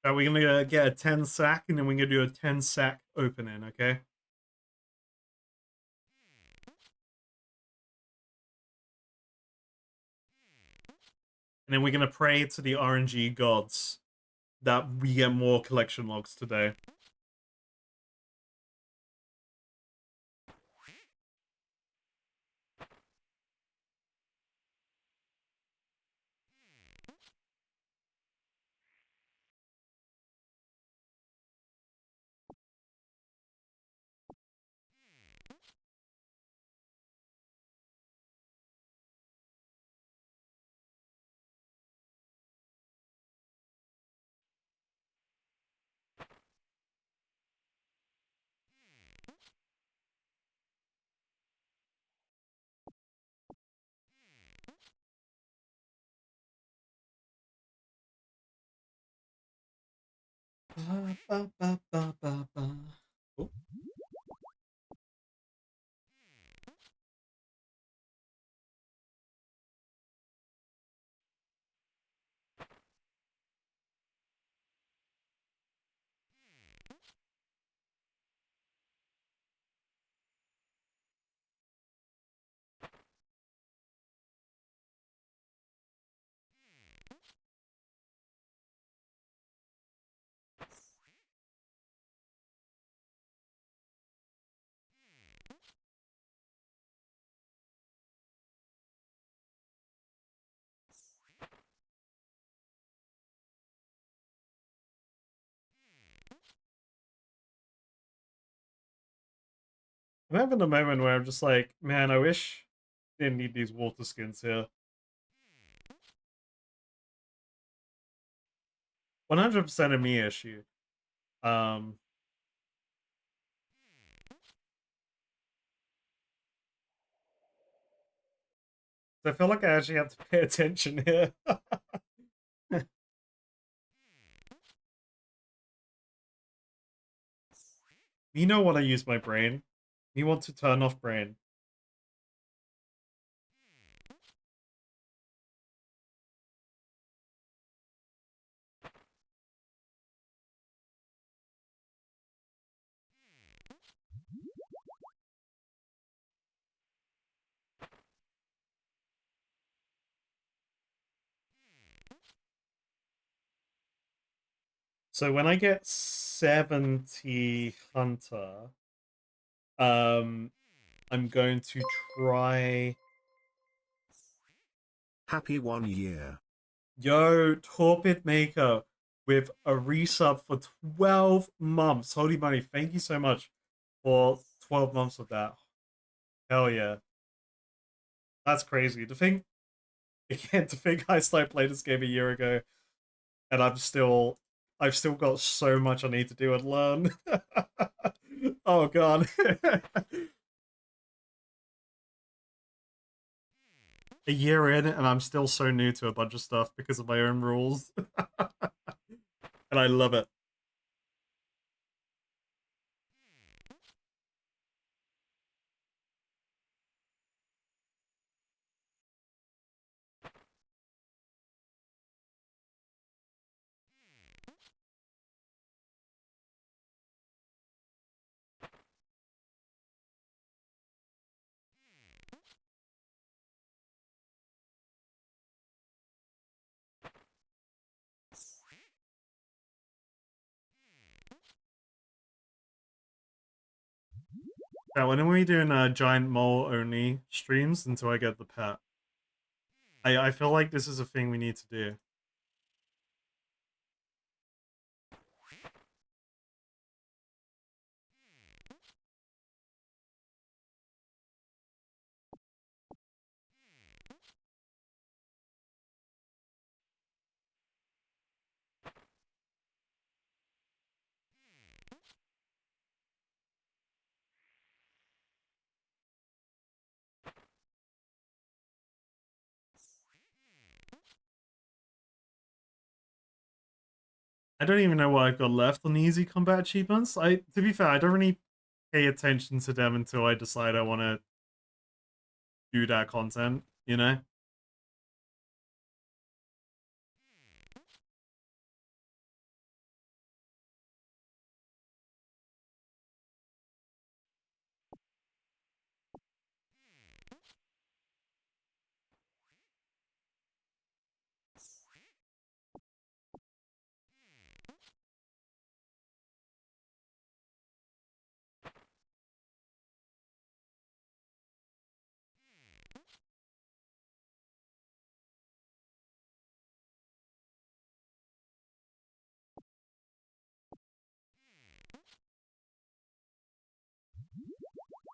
[SPEAKER 2] Are we gonna get a 10 sack and then we're gonna do a 10 sack opening, okay? And then we're gonna pray to the RNG gods that we get more collection logs today. Oh. I'm having a moment where I'm just like, man, I wish I didn't need these water skins here. 100% a me issue. Um, I feel like I actually have to pay attention here. You know what I use my brain? You want to turn off brain. So when I get 70 Hunter, I'm going to try.
[SPEAKER 1] Happy 1 year.
[SPEAKER 2] Yo, Torpid Maker. with a resub for 12 months. Holy money, thank you so much for 12 months of that. Hell yeah. That's crazy. To think, again, to think I started playing this game a year ago, and I've still got so much I need to do and learn. Oh god. A year in, and I'm still so new to a bunch of stuff because of my own rules. And I love it. Yeah, when are we doing giant mole only streams until I get the pet? I feel like this is a thing we need to do. I don't even know what I've got left on the easy combat achievements. To be fair, I don't really pay attention to them until I decide I want to do that content, you know?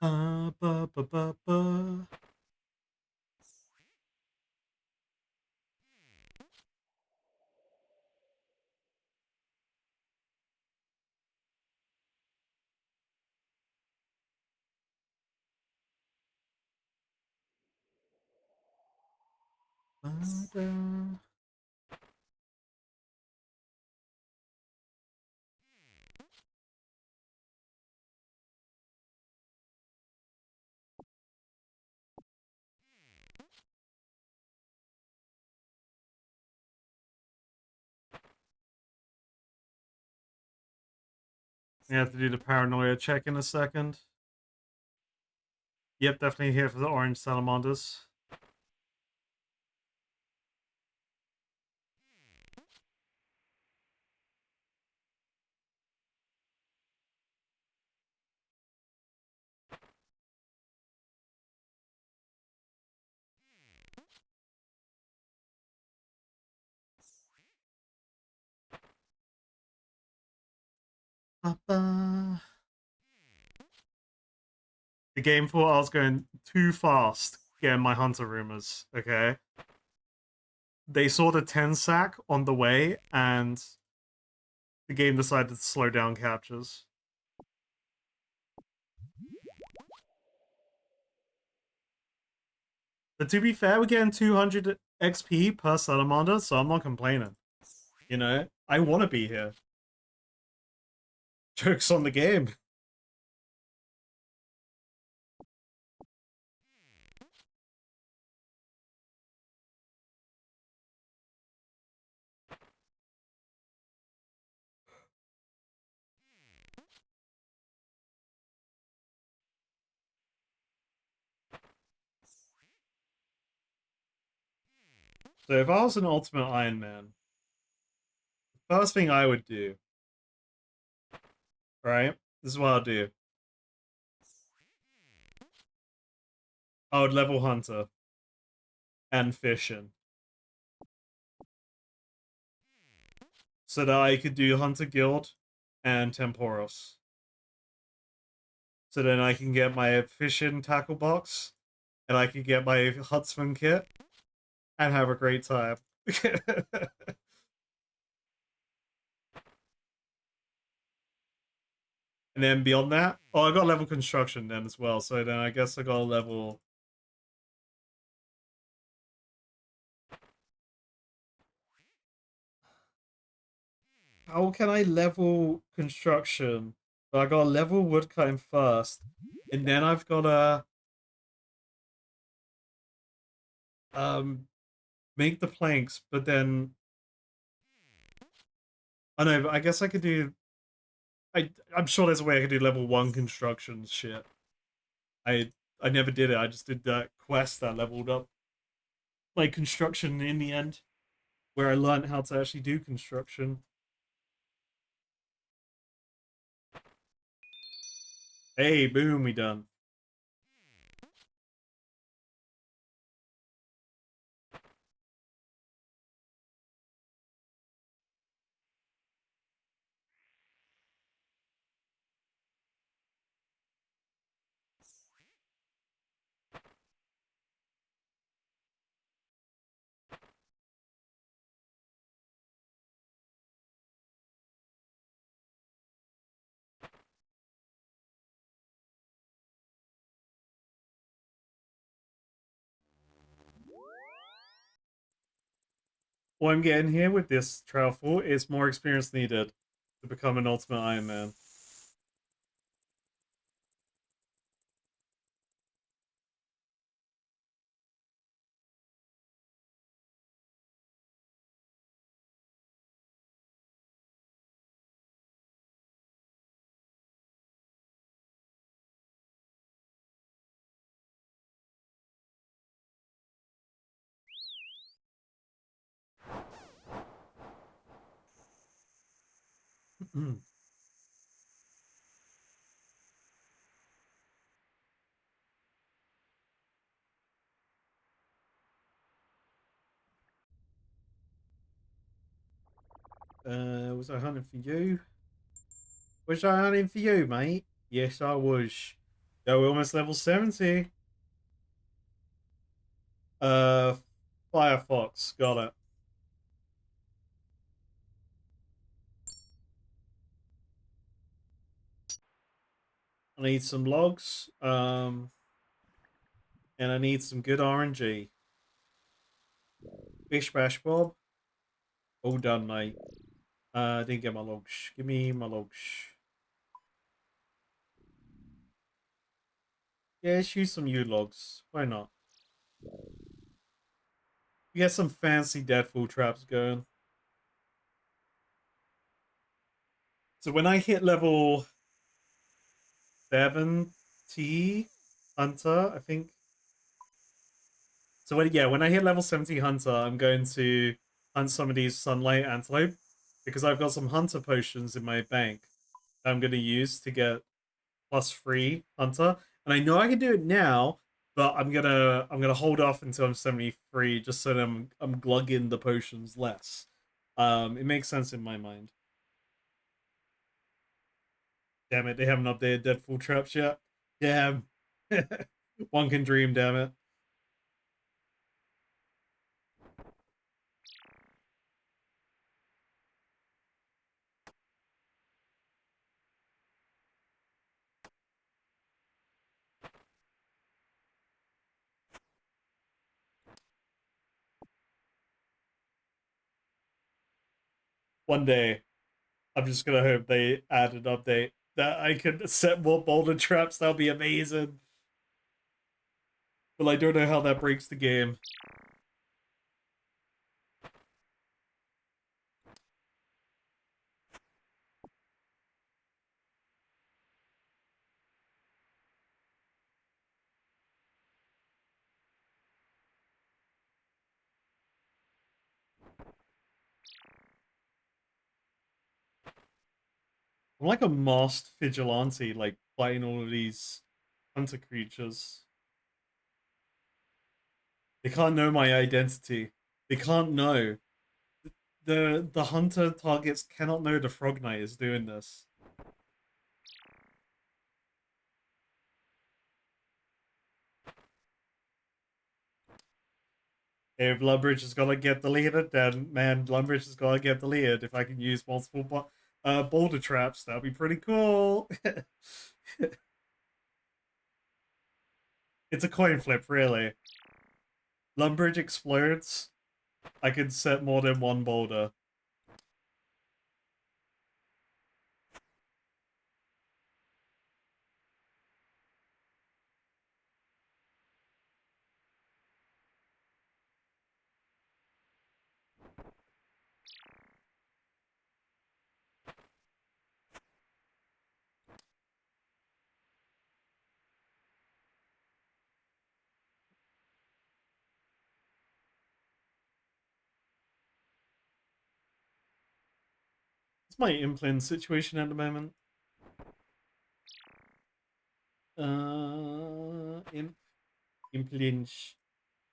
[SPEAKER 2] Ba, ba, ba, ba. Ba, da. You have to do the paranoia check in a second. Yep, definitely here for the orange salamanders. Ba, ba. The game thought I was going too fast getting my hunter rumors, okay? They saw the 10 sack on the way, and the game decided to slow down captures. But to be fair, we're getting 200 XP per salamander, so I'm not complaining. You know, I want to be here. Joke's on the game. So if I was an Ultimate Iron Man, the first thing I would do, right? This is what I'll do. I would level Hunter and Fishing. so that I could do Hunter Guild and Temporos. So then I can get my fishing tackle box and I can get my Huntsman kit and have a great time. And then beyond that, oh, I got level construction then as well. So then I guess I got a level. How can I level construction? So I got to level woodcutting first, and then I've got to make the planks. But then I know, but I guess I could do. I'm sure there's a way I could do level 1 construction shit. I I never did it. I just did that quest that leveled up my construction in the end, where I learned how to actually do construction. Hey, boom, we done. What I'm getting here with this travel is more experience needed to become an ultimate Iron Man. Was I hunting for you? Was I hunting for you, mate? Yes, I was. Yo, we're almost level 70. Uh, Firefox, got it. I need some logs. And I need some good RNG. Bish bash bob. All done, mate. Didn't get my logs. Give me my logs. Yeah, let's use some U logs. Why not? Get some fancy deadfall traps going. So when I hit level 70 Hunter, I think. So when I hit level 70 Hunter, I'm going to hunt some of these Sunlight Antelope because I've got some Hunter potions in my bank that I'm going to use to get +3 Hunter. And I know I can do it now, but I'm gonna hold off until I'm 73 just so that I'm glugging the potions less. It makes sense in my mind. Damn it, they haven't updated Deadfall traps yet. Damn. One can dream, damn it. One day, I'm just gonna hope they add an update that I can set more boulder traps. That'll be amazing. But I don't know how that breaks the game. I'm like a masked vigilante, like fighting all of these hunter creatures. They can't know my identity. They can't know. The hunter targets cannot know the Frog Knight is doing this. If Lumbridge is gonna get deleted, then man, Lumbridge is gonna get deleted. If I can use multiple boulder traps, that'd be pretty cool. It's a coin flip, really. Lumbridge explodes. I can set more than one boulder. It's my implant situation at the moment. Imp, implinge.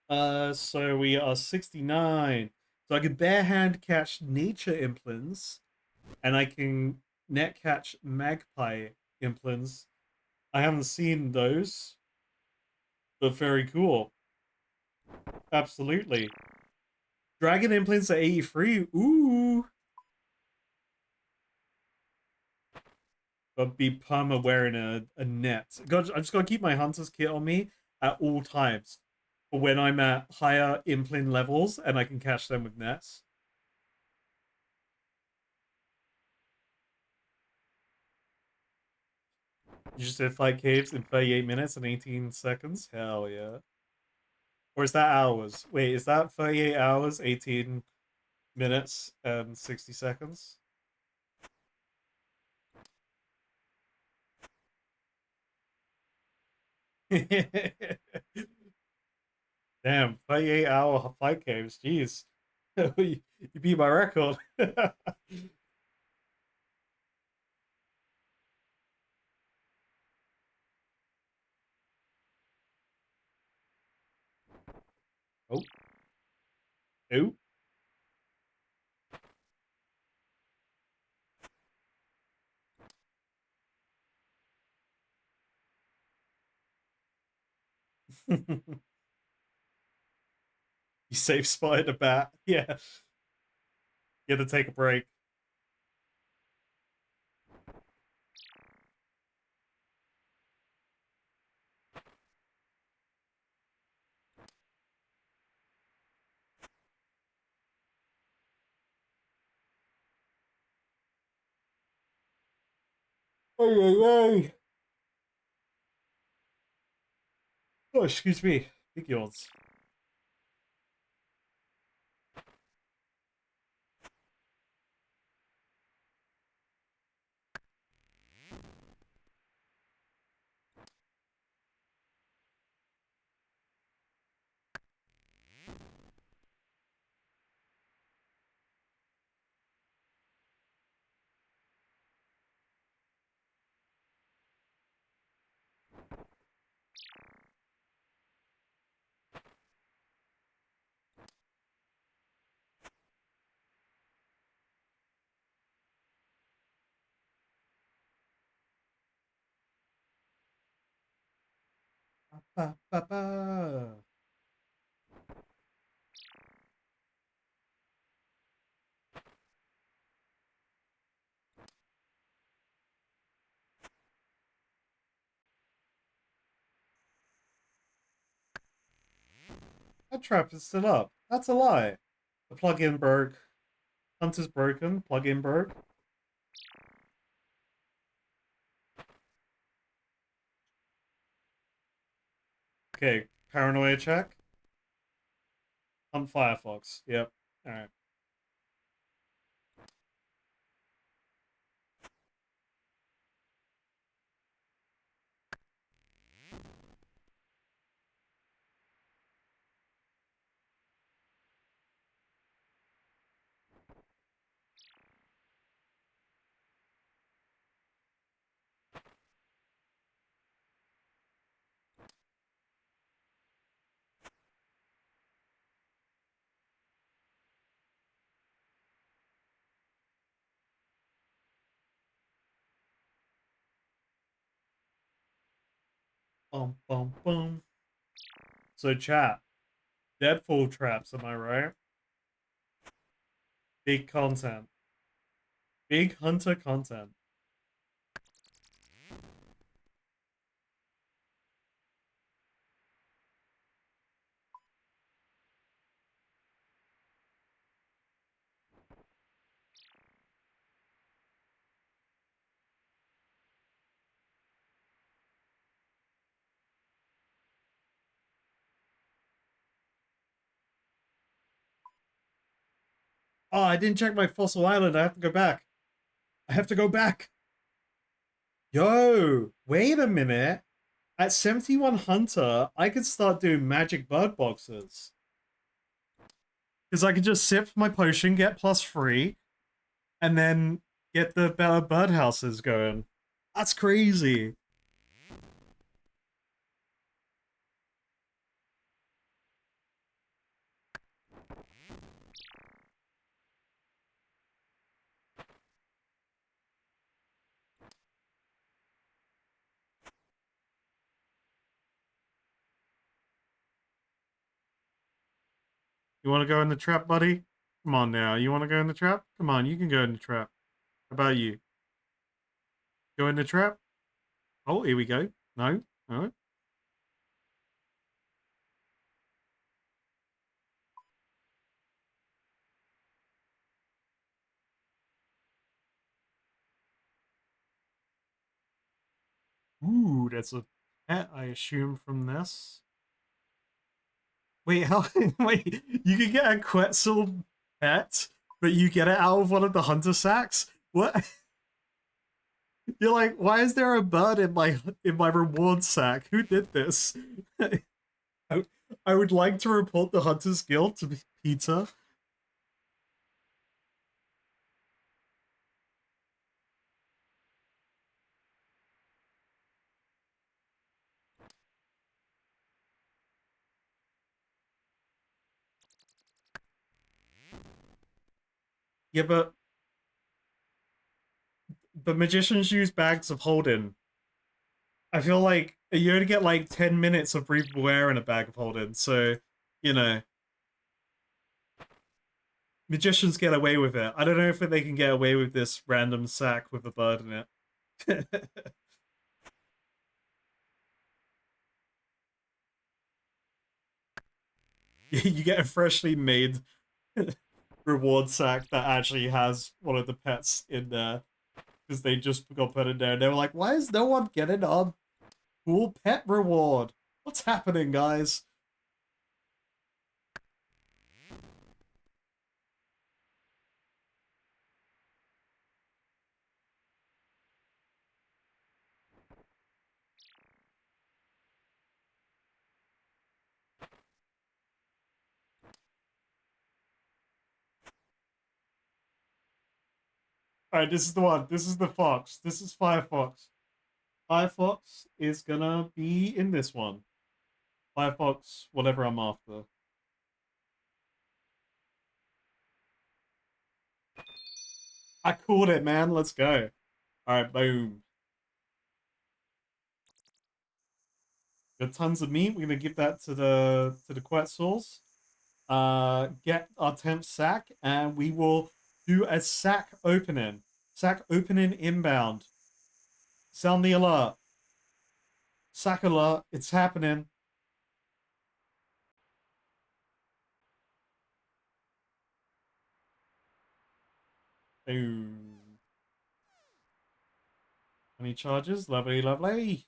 [SPEAKER 2] So we are 69. So I can barehand catch nature implants, and I can net catch magpie implants. I haven't seen those, but very cool. Absolutely. Dragon implants at 83. Ooh. But be perma wearing a net. God, I'm just gonna keep my hunter's kit on me at all times. For when I'm at higher implant levels and I can catch them with nets. You just did 5 caves in 38 minutes and 18 seconds? Hell yeah. Or is that hours? Wait, is that 38 hours, 18 minutes, and 60 seconds? Damn, 38-hour 5 caves, jeez. You beat my record. Oh, oh. You safe spotted a bat. Yeah, you had to take a break. Ay, ay, ay. Oh, excuse me. Big yawns. Ba, ba, ba. That trap is still up. That's a lie. The plugin broke. Hunter's broken. Plugin broke. Okay, paranoia check. Hunt Firefox. Yep. Alright. Bum, bum, bum. So chat, Deadfall traps, am I right? Big content. Big hunter content. Oh, I didn't check my fossil island. I have to go back. I have to go back. Yo, wait a minute. At 71 Hunter, I could start doing magic bird boxes. Because I could just sip my potion, get +3, and then get the better birdhouses going. That's crazy. You want to go in the trap, buddy? Come on now. You want to go in the trap? Come on, you can go in the trap. How about you? Go in the trap? Oh, here we go. No? No? Ooh, that's a pet, I assume, from this. Wait, how? Wait, you can get a Quetzal pet, but you get it out of one of the hunter sacks? What? You're like, why is there a bird in my reward sack? Who did this? I, I would like to report the Hunters Guild to Peter. Yeah, but magicians use bags of holding. I feel like you only get like 10 minutes of breathable air in a bag of holding, so you know magicians get away with it. I don't know if they can get away with this random sack with a bird in it. You get a freshly made reward sack that actually has one of the pets in there because they just got put in there. And they were like, "Why is no one getting our cool pet reward? What's happening, guys?" All right, this is the one. This is the fox. This is Firefox. Firefox is gonna be in this one. Firefox, whatever I'm after. I called it, man. Let's go. All right, boom. Got tons of meat. We're gonna give that to the Quetzals. Get our 10th sack, and we will do a sack opening. Sack opening inbound. Sound the alert. Sack alert. It's happening. Boom. Any charges? Lovely, lovely.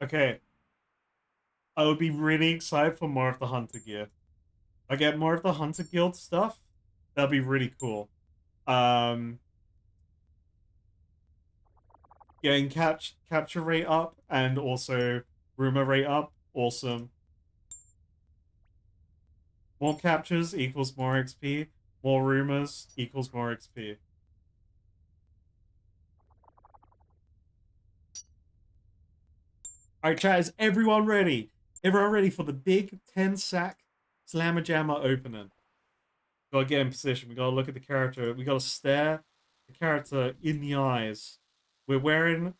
[SPEAKER 2] Okay. I would be really excited for more of the Hunter gear. I get more of the Hunter Guild stuff. That'd be really cool. Um, Getting capture rate up and also rumor rate up. Awesome. More captures equals more XP. More rumors equals more XP. All right, chat, is everyone ready? Everyone ready for the big 10 sack Slammer Jammer opening? Gotta get in position. We gotta look at the character. We gotta stare the character in the eyes. We're wearing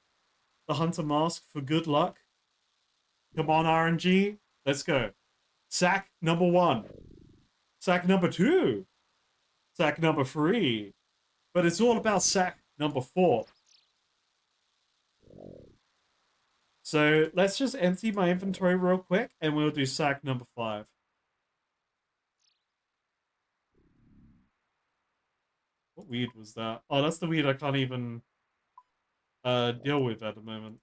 [SPEAKER 2] the Hunter mask for good luck. Come on, RNG. Let's go. Sack number 1. Sack number 2. Sack number 3. But it's all about sack number 4. So let's just empty my inventory real quick and we'll do sack number 5. What weed was that? Oh, that's the weed I can't even deal with at the moment.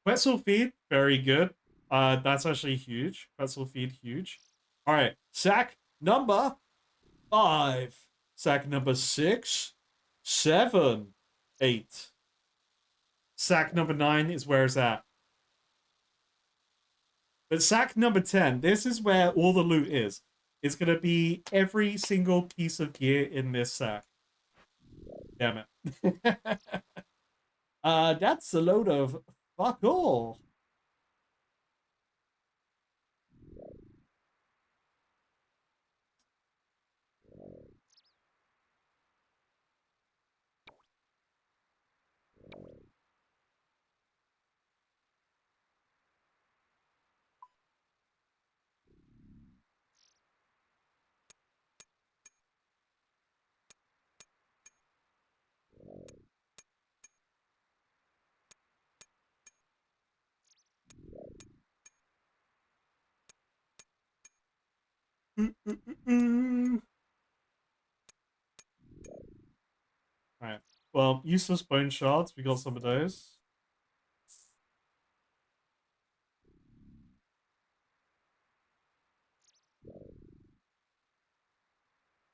[SPEAKER 2] Pretzel feed, very good. That's actually huge. Pretzel feed, huge. All right, sack number 5. Sack number 6, 7, 8. Sack number 9 is where it's at. But sack number 10, this is where all the loot is. It's going to be every single piece of gear in this sack. Damn it. That's a load of fuck all. Alright. Well, useless bone shards. We got some of those.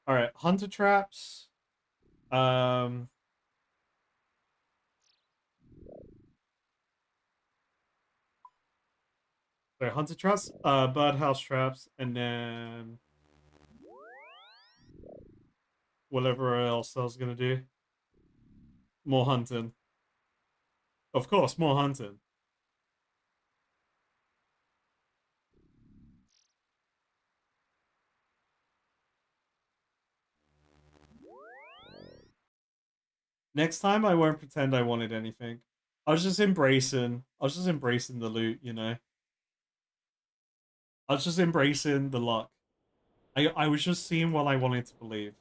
[SPEAKER 2] Alright. Hunter traps. Um. Sorry, hunter traps. Birdhouse traps. And then whatever else I was gonna do. More hunting. Of course, more hunting. Next time, I won't pretend I wanted anything. I was just embracing. I was just embracing the loot, you know. I was just embracing the luck. I was just seeing what I wanted to believe.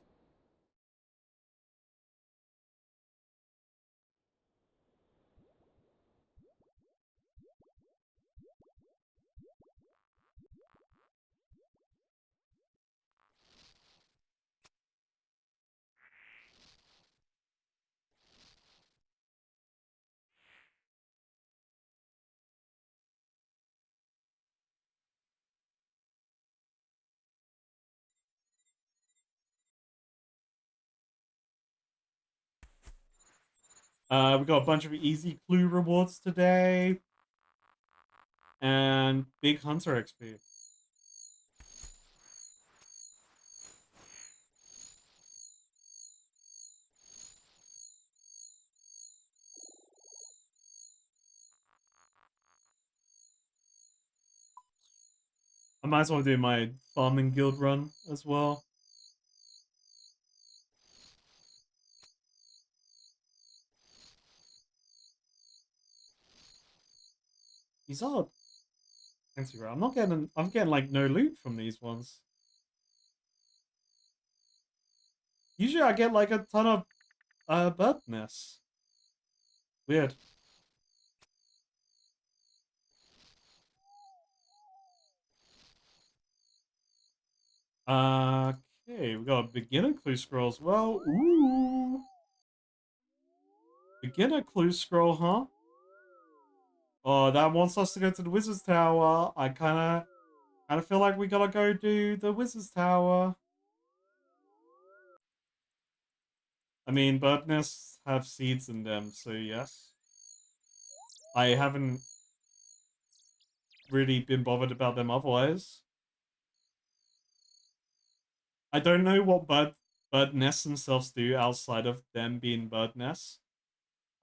[SPEAKER 2] We got a bunch of easy clue rewards today. And big hunter XP. I might as well do my farming guild run as well. These are anti-rare. I'm getting like no loot from these ones. Usually I get like a ton of bird nests. Weird. Okay, we got a beginner clue scroll as well. Ooh. Beginner clue scroll, huh? Oh, that wants us to go to the wizard's tower. I kinda feel like we gotta go do the wizard's tower. I mean, bird nests have seeds in them, so yes. I haven't really been bothered about them otherwise. I don't know what bird nests themselves do outside of them being bird nests.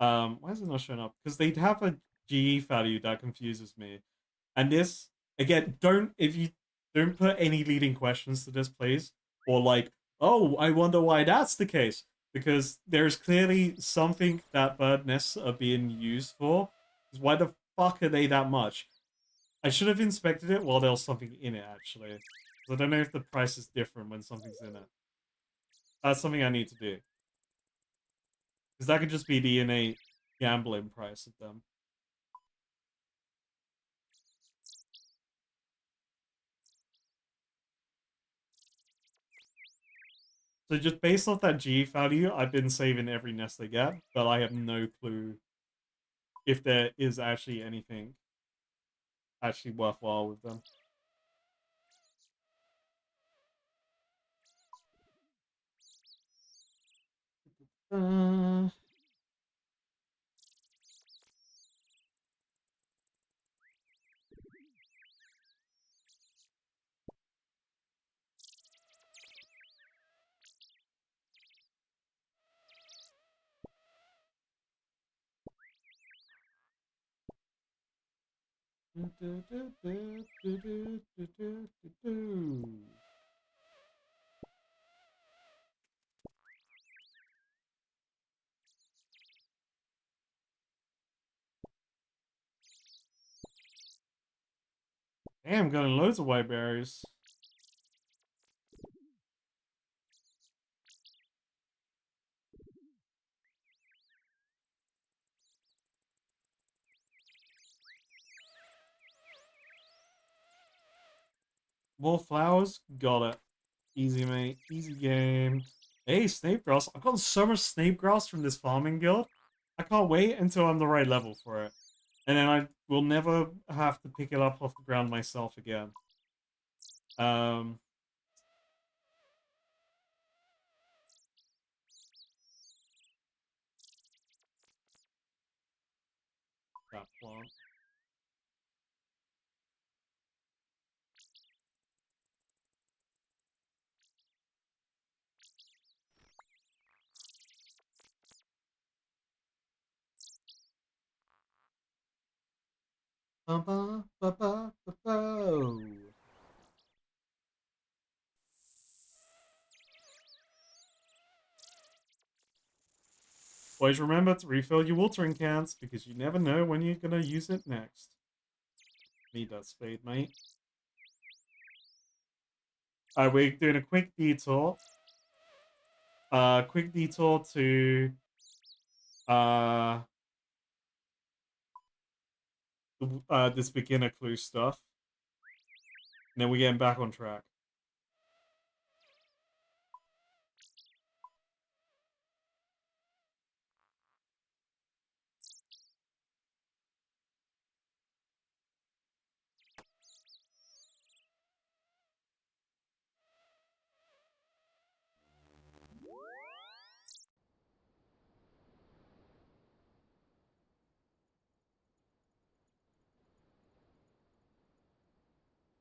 [SPEAKER 2] Why is it not showing up? Because they'd have a GE value that confuses me. And this, again, if you don't put any leading questions to this, please, or like, oh, I wonder why that's the case, because there's clearly something that bird nests are being used for. Why the fuck are they that much? I should have inspected it while there was something in it, actually. I don't know if the price is different when something's in it. That's something I need to do. Because that could just be the innate gambling price of them. So just based off that G value, I've been saving every nest I get, but I have no clue if there is actually anything actually worthwhile with them. Damn, got loads of white berries. More flowers? Got it. Easy, mate. Easy game. Hey, snape grass. I've gotten so much snape grass from this farming guild. I can't wait until I'm the right level for it. And then I will never have to pick it up off the ground myself again. That plant. Always remember to refill your watering cans because you never know when you're gonna use it next. Need that spade, mate. Alright, we're doing a quick detour. Quick detour to this beginner clue stuff. And then we're getting back on track.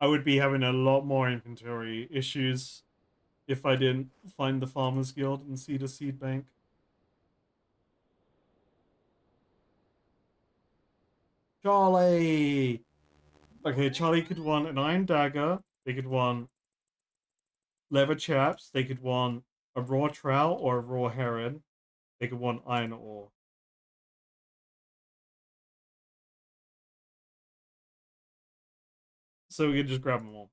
[SPEAKER 2] I would be having a lot more inventory issues if I didn't find the Farmers Guild and see the seed bank. Charlie! Okay, Charlie could want an iron dagger. They could want leather chaps. They could want a raw trout or a raw heron. They could want iron ore. So we could just grab them all.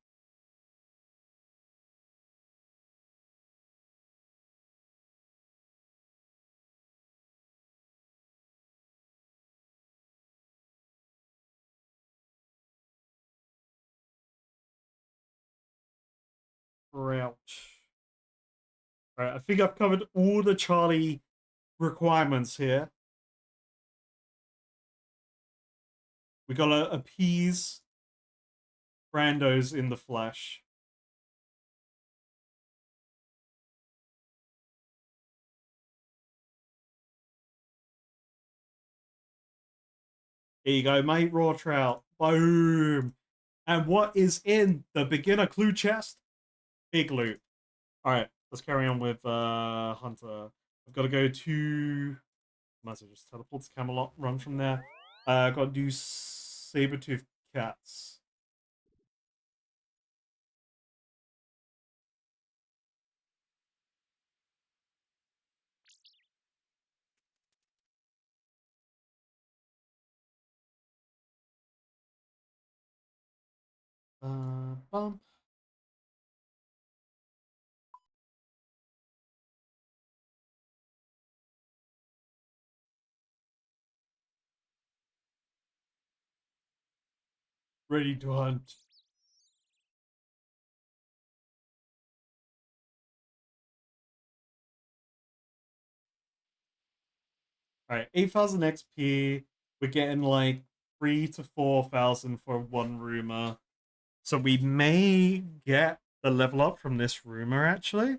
[SPEAKER 2] Ouch. Alright, I think I've covered all the Charlie requirements here. We gotta appease Brando's in the flesh. Here you go, mate. Raw trout. Boom. And what is in the beginner clue chest? Big loot. Alright, let's carry on with Hunter. I've got to go to Might as well just teleport to Camelot, run from there. Gotta do saber-tooth cats. Bump. Ready to hunt. Alright, 8,000 XP. We're getting like 3 to 4,000 for one rumor. So we may get the level up from this rumor actually.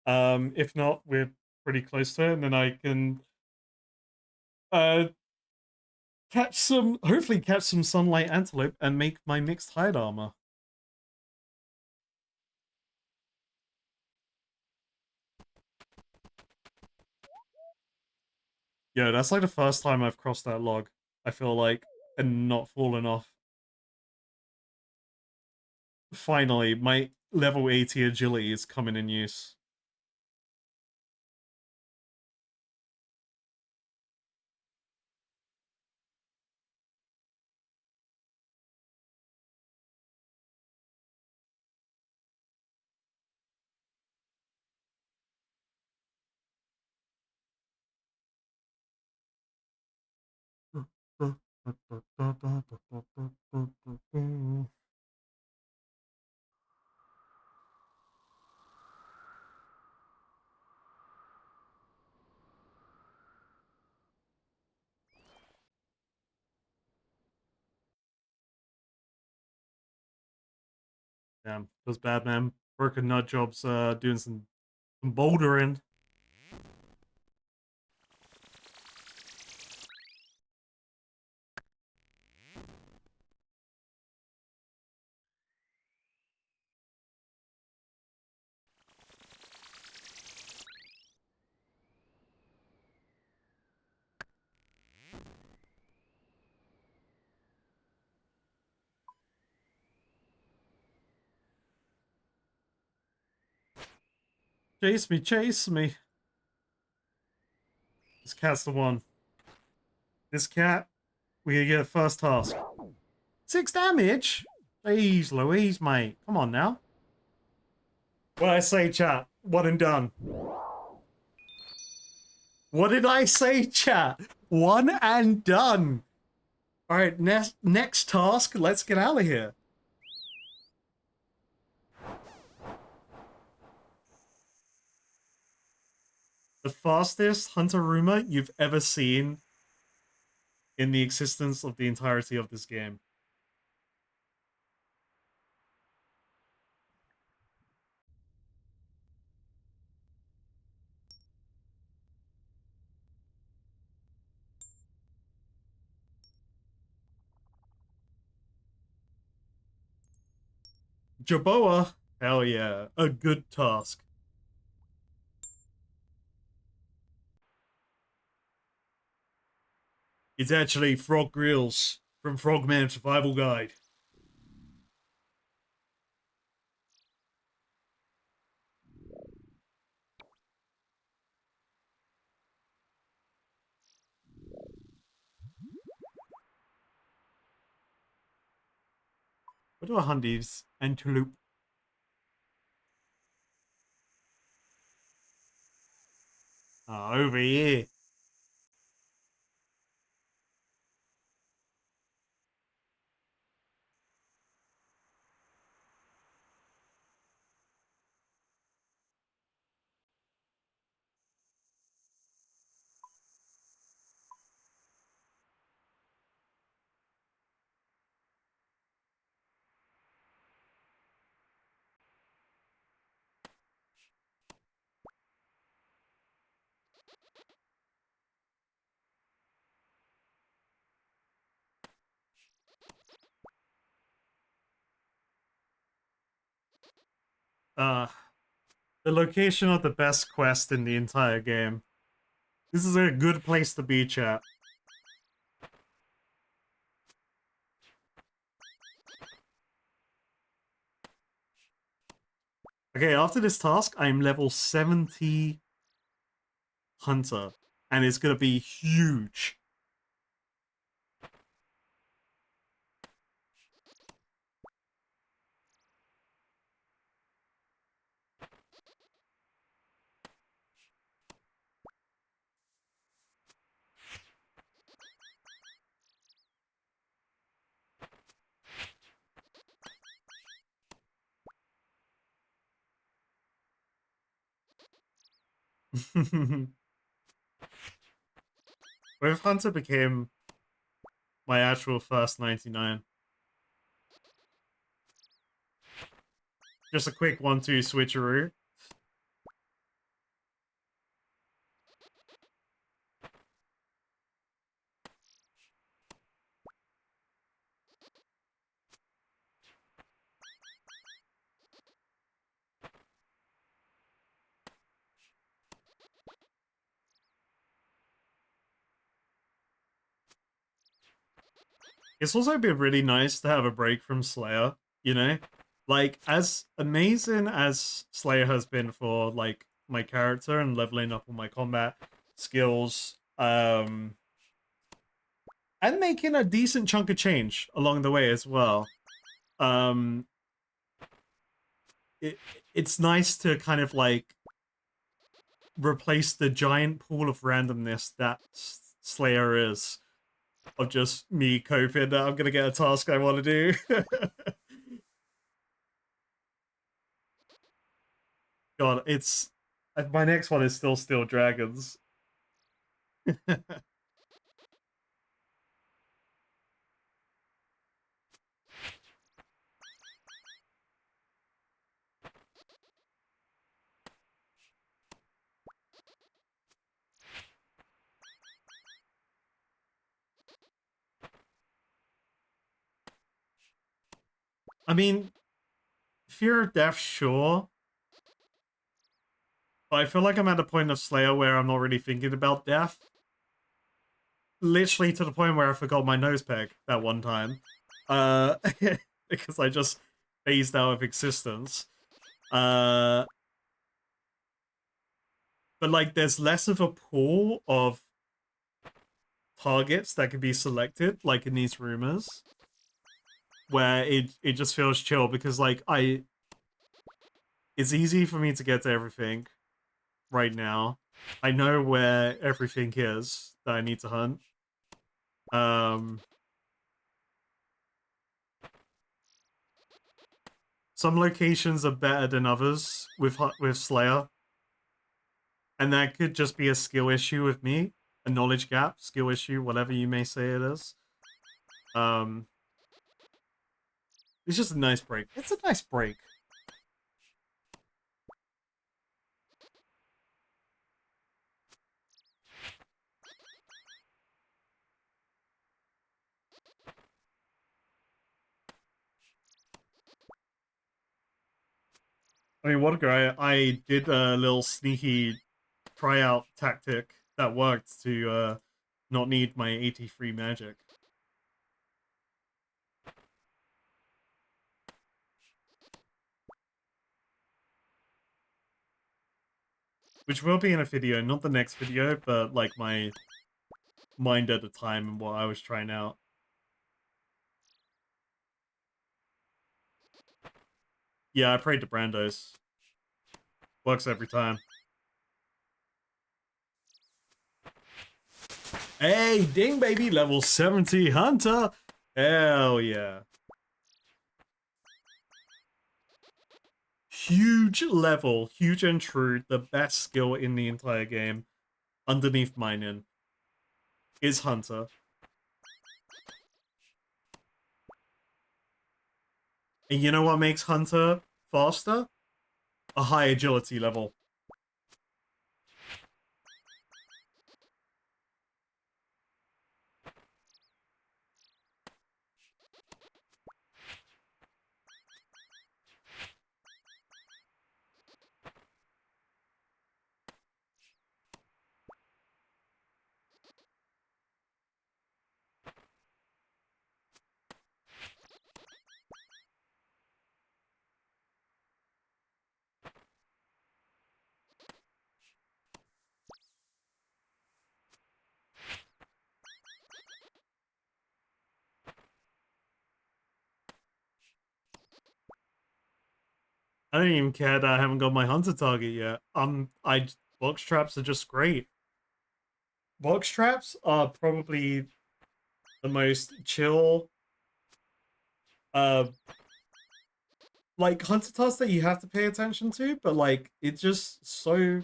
[SPEAKER 2] If not, we're pretty close to it, and then I can hopefully catch some sunlight antelope and make my mixed hide armor. Yeah, that's like the first time I've crossed that log, I feel like, and not fallen off. Finally, my level 80 agility is coming in use. Damn, feels bad, man. Working nut jobs, doing some bouldering. Chase me, chase me. This cat's the one. This cat, we gotta get a first task. 6 damage? Jeez Louise, mate. Come on now. What did I say, chat? One and done. What did I say, chat? One and done. Alright, next task. Let's get out of here. The fastest hunter rumor you've ever seen in the existence of the entirety of this game. Jaboa, hell yeah, a good task. It's actually Frog Grills from Frogman Survival Guide. What do I hunt these? Antelope. Oh, over here. The location of the best quest in the entire game. This is a good place to be, chat. Okay, after this task, I'm level 70 Hunter. And it's gonna be huge. What if Hunter became my actual first 99? Just a quick 1-2 switcheroo. It's also been really nice to have a break from Slayer, you know? Like, as amazing as Slayer has been for, like, my character and leveling up on my combat skills, and making a decent chunk of change along the way as well. Um, it's nice to kind of, like, replace the giant pool of randomness that Slayer is, of just me coping that I'm gonna get a task I want to do. God, it's my next one is still dragons. I mean, fear of death, sure. But I feel like I'm at a point of Slayer where I'm not really thinking about death. Literally to the point where I forgot my nose peg that one time. Because I just phased out of existence. But like, there's less of a pool of targets that can be selected, like in these rumors, where it just feels chill because like it's easy for me to get to everything right now. I know where everything is that I need to hunt. Some locations are better than others with Slayer, and that could just be a skill issue with me, a knowledge gap, skill issue, whatever you may say it is. It's just a nice break. It's a nice break. I mean, what a guy! I did a little sneaky tryout tactic that worked to not need my 83 magic. Which will be in a video, not the next video, but like my mind at the time and what I was trying out. Yeah, I prayed to Brandos. Works every time. Hey, ding baby, level 70 Hunter! Hell yeah. Huge level, huge and true, the best skill in the entire game, underneath mining, is Hunter. And you know what makes Hunter faster? A high agility level. I don't even care that I haven't got my hunter target yet. I box traps are just great. Box traps are probably the most chill, uh, like hunter tasks that you have to pay attention to, but like it's so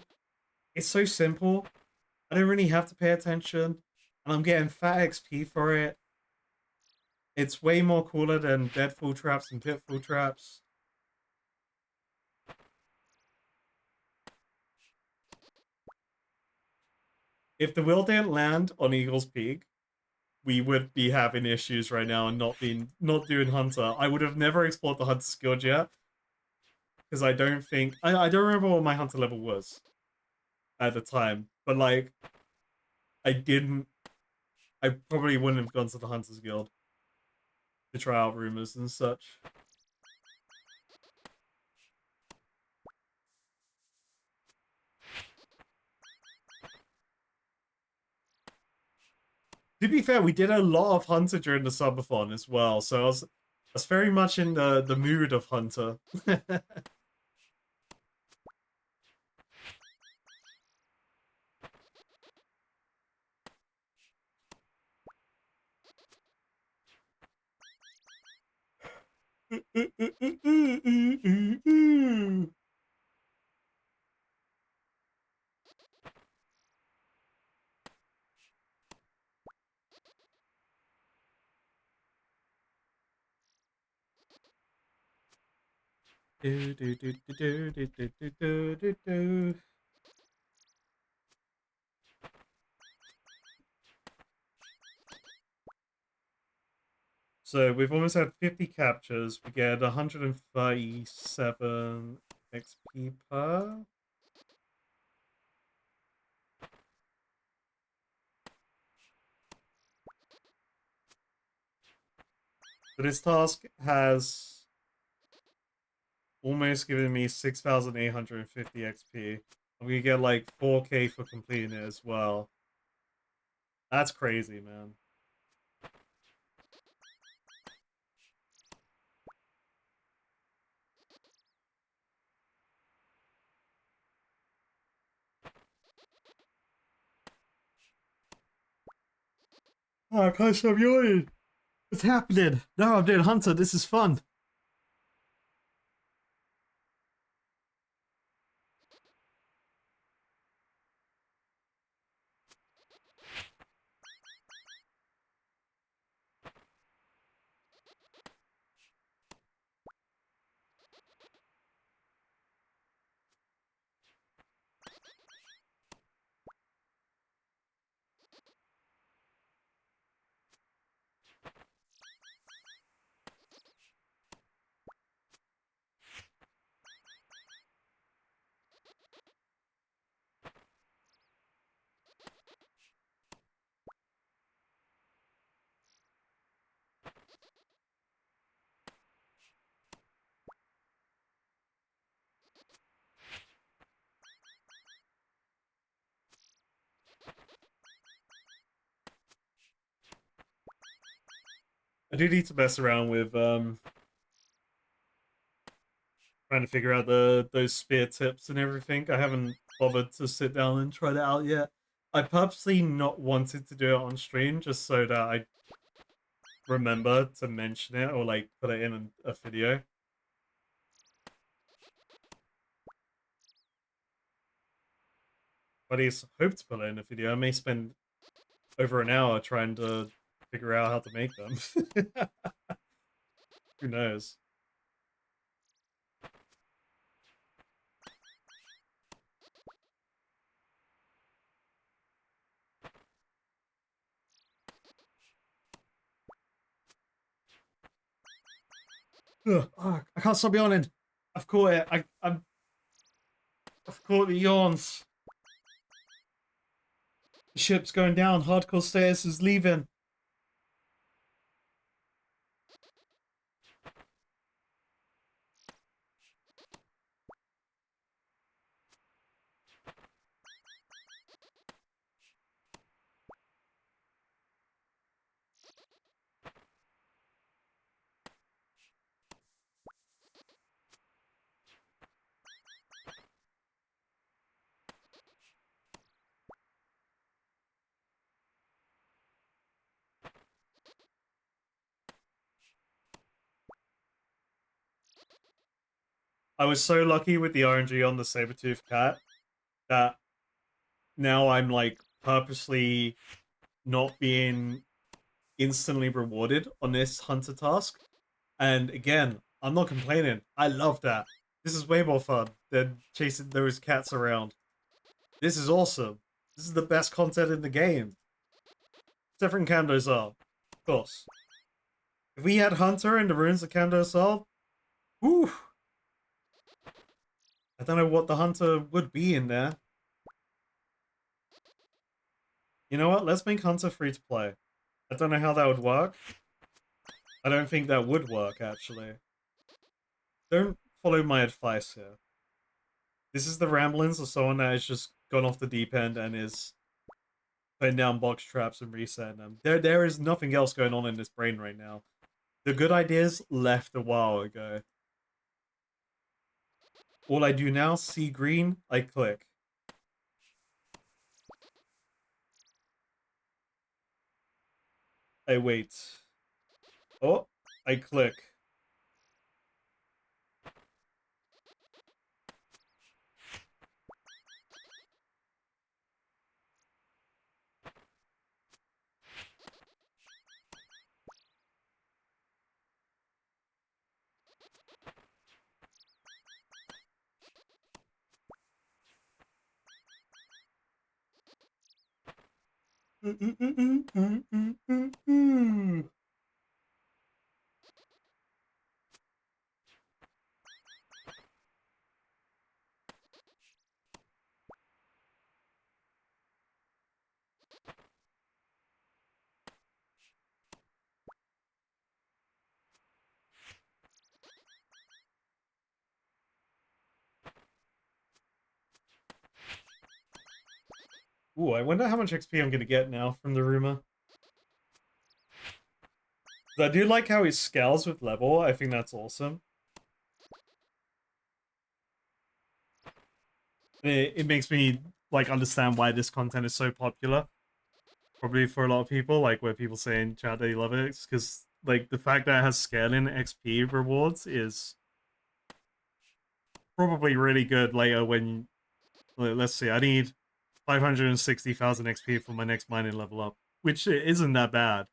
[SPEAKER 2] simple. I don't really have to pay attention, and I'm getting fat XP for it. It's way more cooler than deadfall traps and pitfall traps. If the wheel didn't land on Eagle's Peak, we would be having issues right now and not doing hunter. I would have never explored the hunter skill yet because I don't think I don't remember what my hunter level was at the time, but like I didn't. I probably wouldn't have gone to the Hunters Guild to try out rumors and such. To be fair, we did a lot of Hunter during the subathon as well, so I was very much in the mood of Hunter. So we've almost had 50 captures. We get 137 XP per. So this task has almost given me 6,850 XP. I'm gonna get like 4K for completing it as well. That's crazy, man. Oh, I can't stop yawning. What's happening? No, I'm doing Hunter. This is fun. I do need to mess around with trying to figure out those spear tips and everything. I haven't bothered to sit down and try that out yet. I purposely not wanted to do it on stream just so that I remember to mention it or like put it in a video. But I at least hope to put it in a video. I may spend over an hour trying to figure out how to make them. Who knows? Ugh, oh, I can't stop yawning. I've caught it. I've caught the yawns. The ship's going down. Hardcore Stairs is leaving. I was so lucky with the RNG on the saber-tooth cat that now I'm like purposely not being instantly rewarded on this hunter task. And again, I'm not complaining. I love that. This is way more fun than chasing those cats around. This is awesome. This is the best content in the game. Different Kandos are, of course. If we had Hunter in the ruins of Kandos are, whew, I don't know what the Hunter would be in there. You know what? Let's make Hunter free to play. I don't know how that would work. I don't think that would work, actually. Don't follow my advice here. This is the ramblings of someone that has just gone off the deep end and is putting down box traps and resetting them. There is nothing else going on in this brain right now. The good ideas left a while ago. All I do now, see green, I click. I wait. Oh, I click. Ooh, I wonder how much XP I'm gonna get now from the rumor. I do like how he scales with level. I think that's awesome. It makes me like understand why this content is so popular. Probably for a lot of people, like where people say in chat they love it, because like the fact that it has scaling XP rewards is probably really good later when let's see, I need 560,000 XP for my next mining level up, which isn't that bad.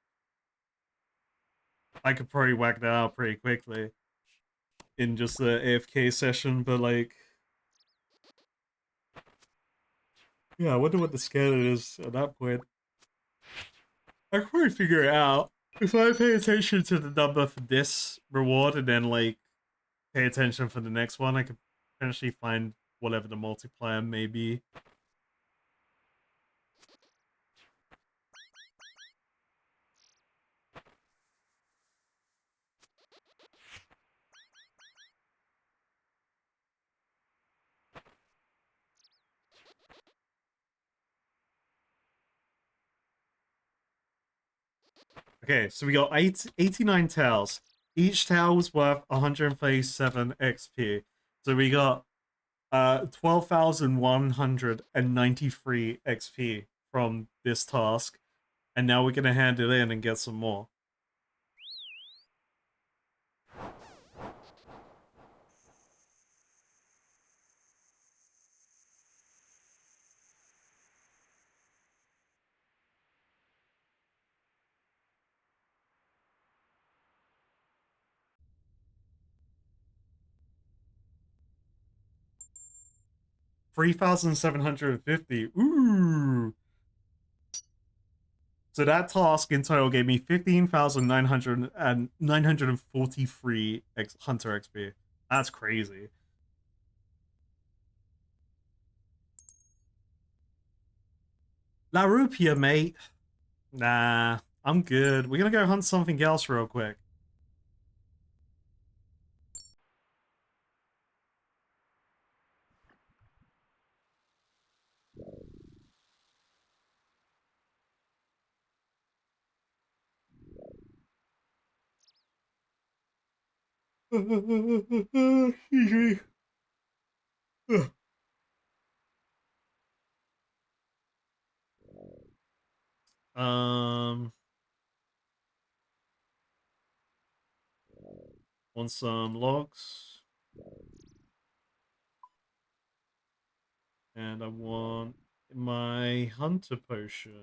[SPEAKER 2] I could probably whack that out pretty quickly in just the AFK session, but like, yeah, I wonder what the scale is at that point. I could probably figure it out. If I pay attention to the number for this reward and then like pay attention for the next one, I could potentially find whatever the multiplier may be. Okay, so we got 89 tails. Each tail was worth 137 XP. So we got 12,193 XP from this task. And now we're going to hand it in and get some more. $3,750. Ooh. So that task in total gave me 15,943 Hunter XP. That's crazy. La Rupia, mate. Nah, I'm good. We're gonna go hunt something else real quick. Excuse me. Um, want some logs? And I want my hunter potion.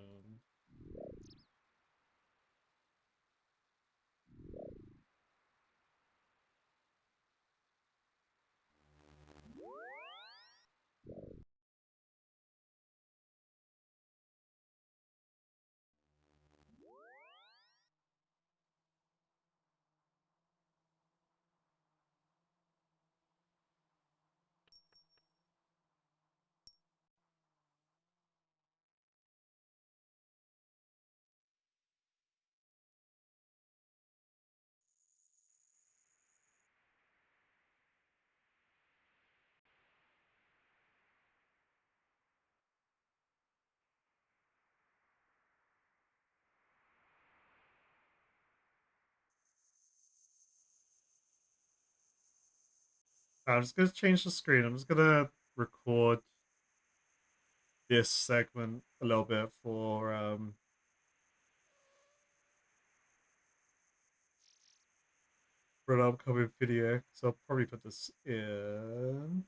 [SPEAKER 2] I'm just gonna change the screen. I'm just gonna record this segment a little bit for an upcoming video. So I'll probably put this in.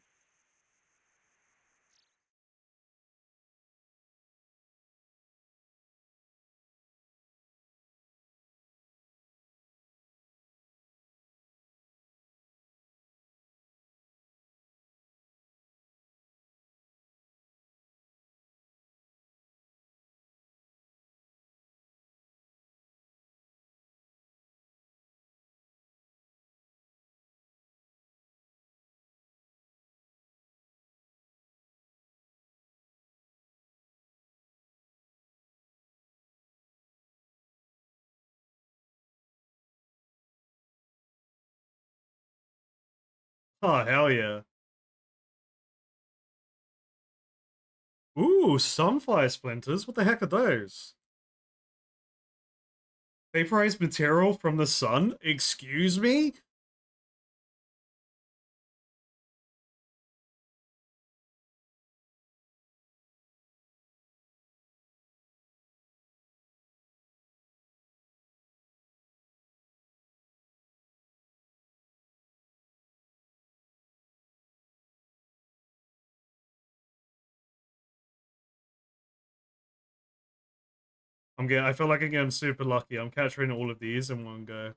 [SPEAKER 2] Oh, hell yeah. Ooh, sunfire splinters? What the heck are those? Vaporized material from the sun? Excuse me? I feel like I'm getting super lucky. I'm capturing all of these in one go.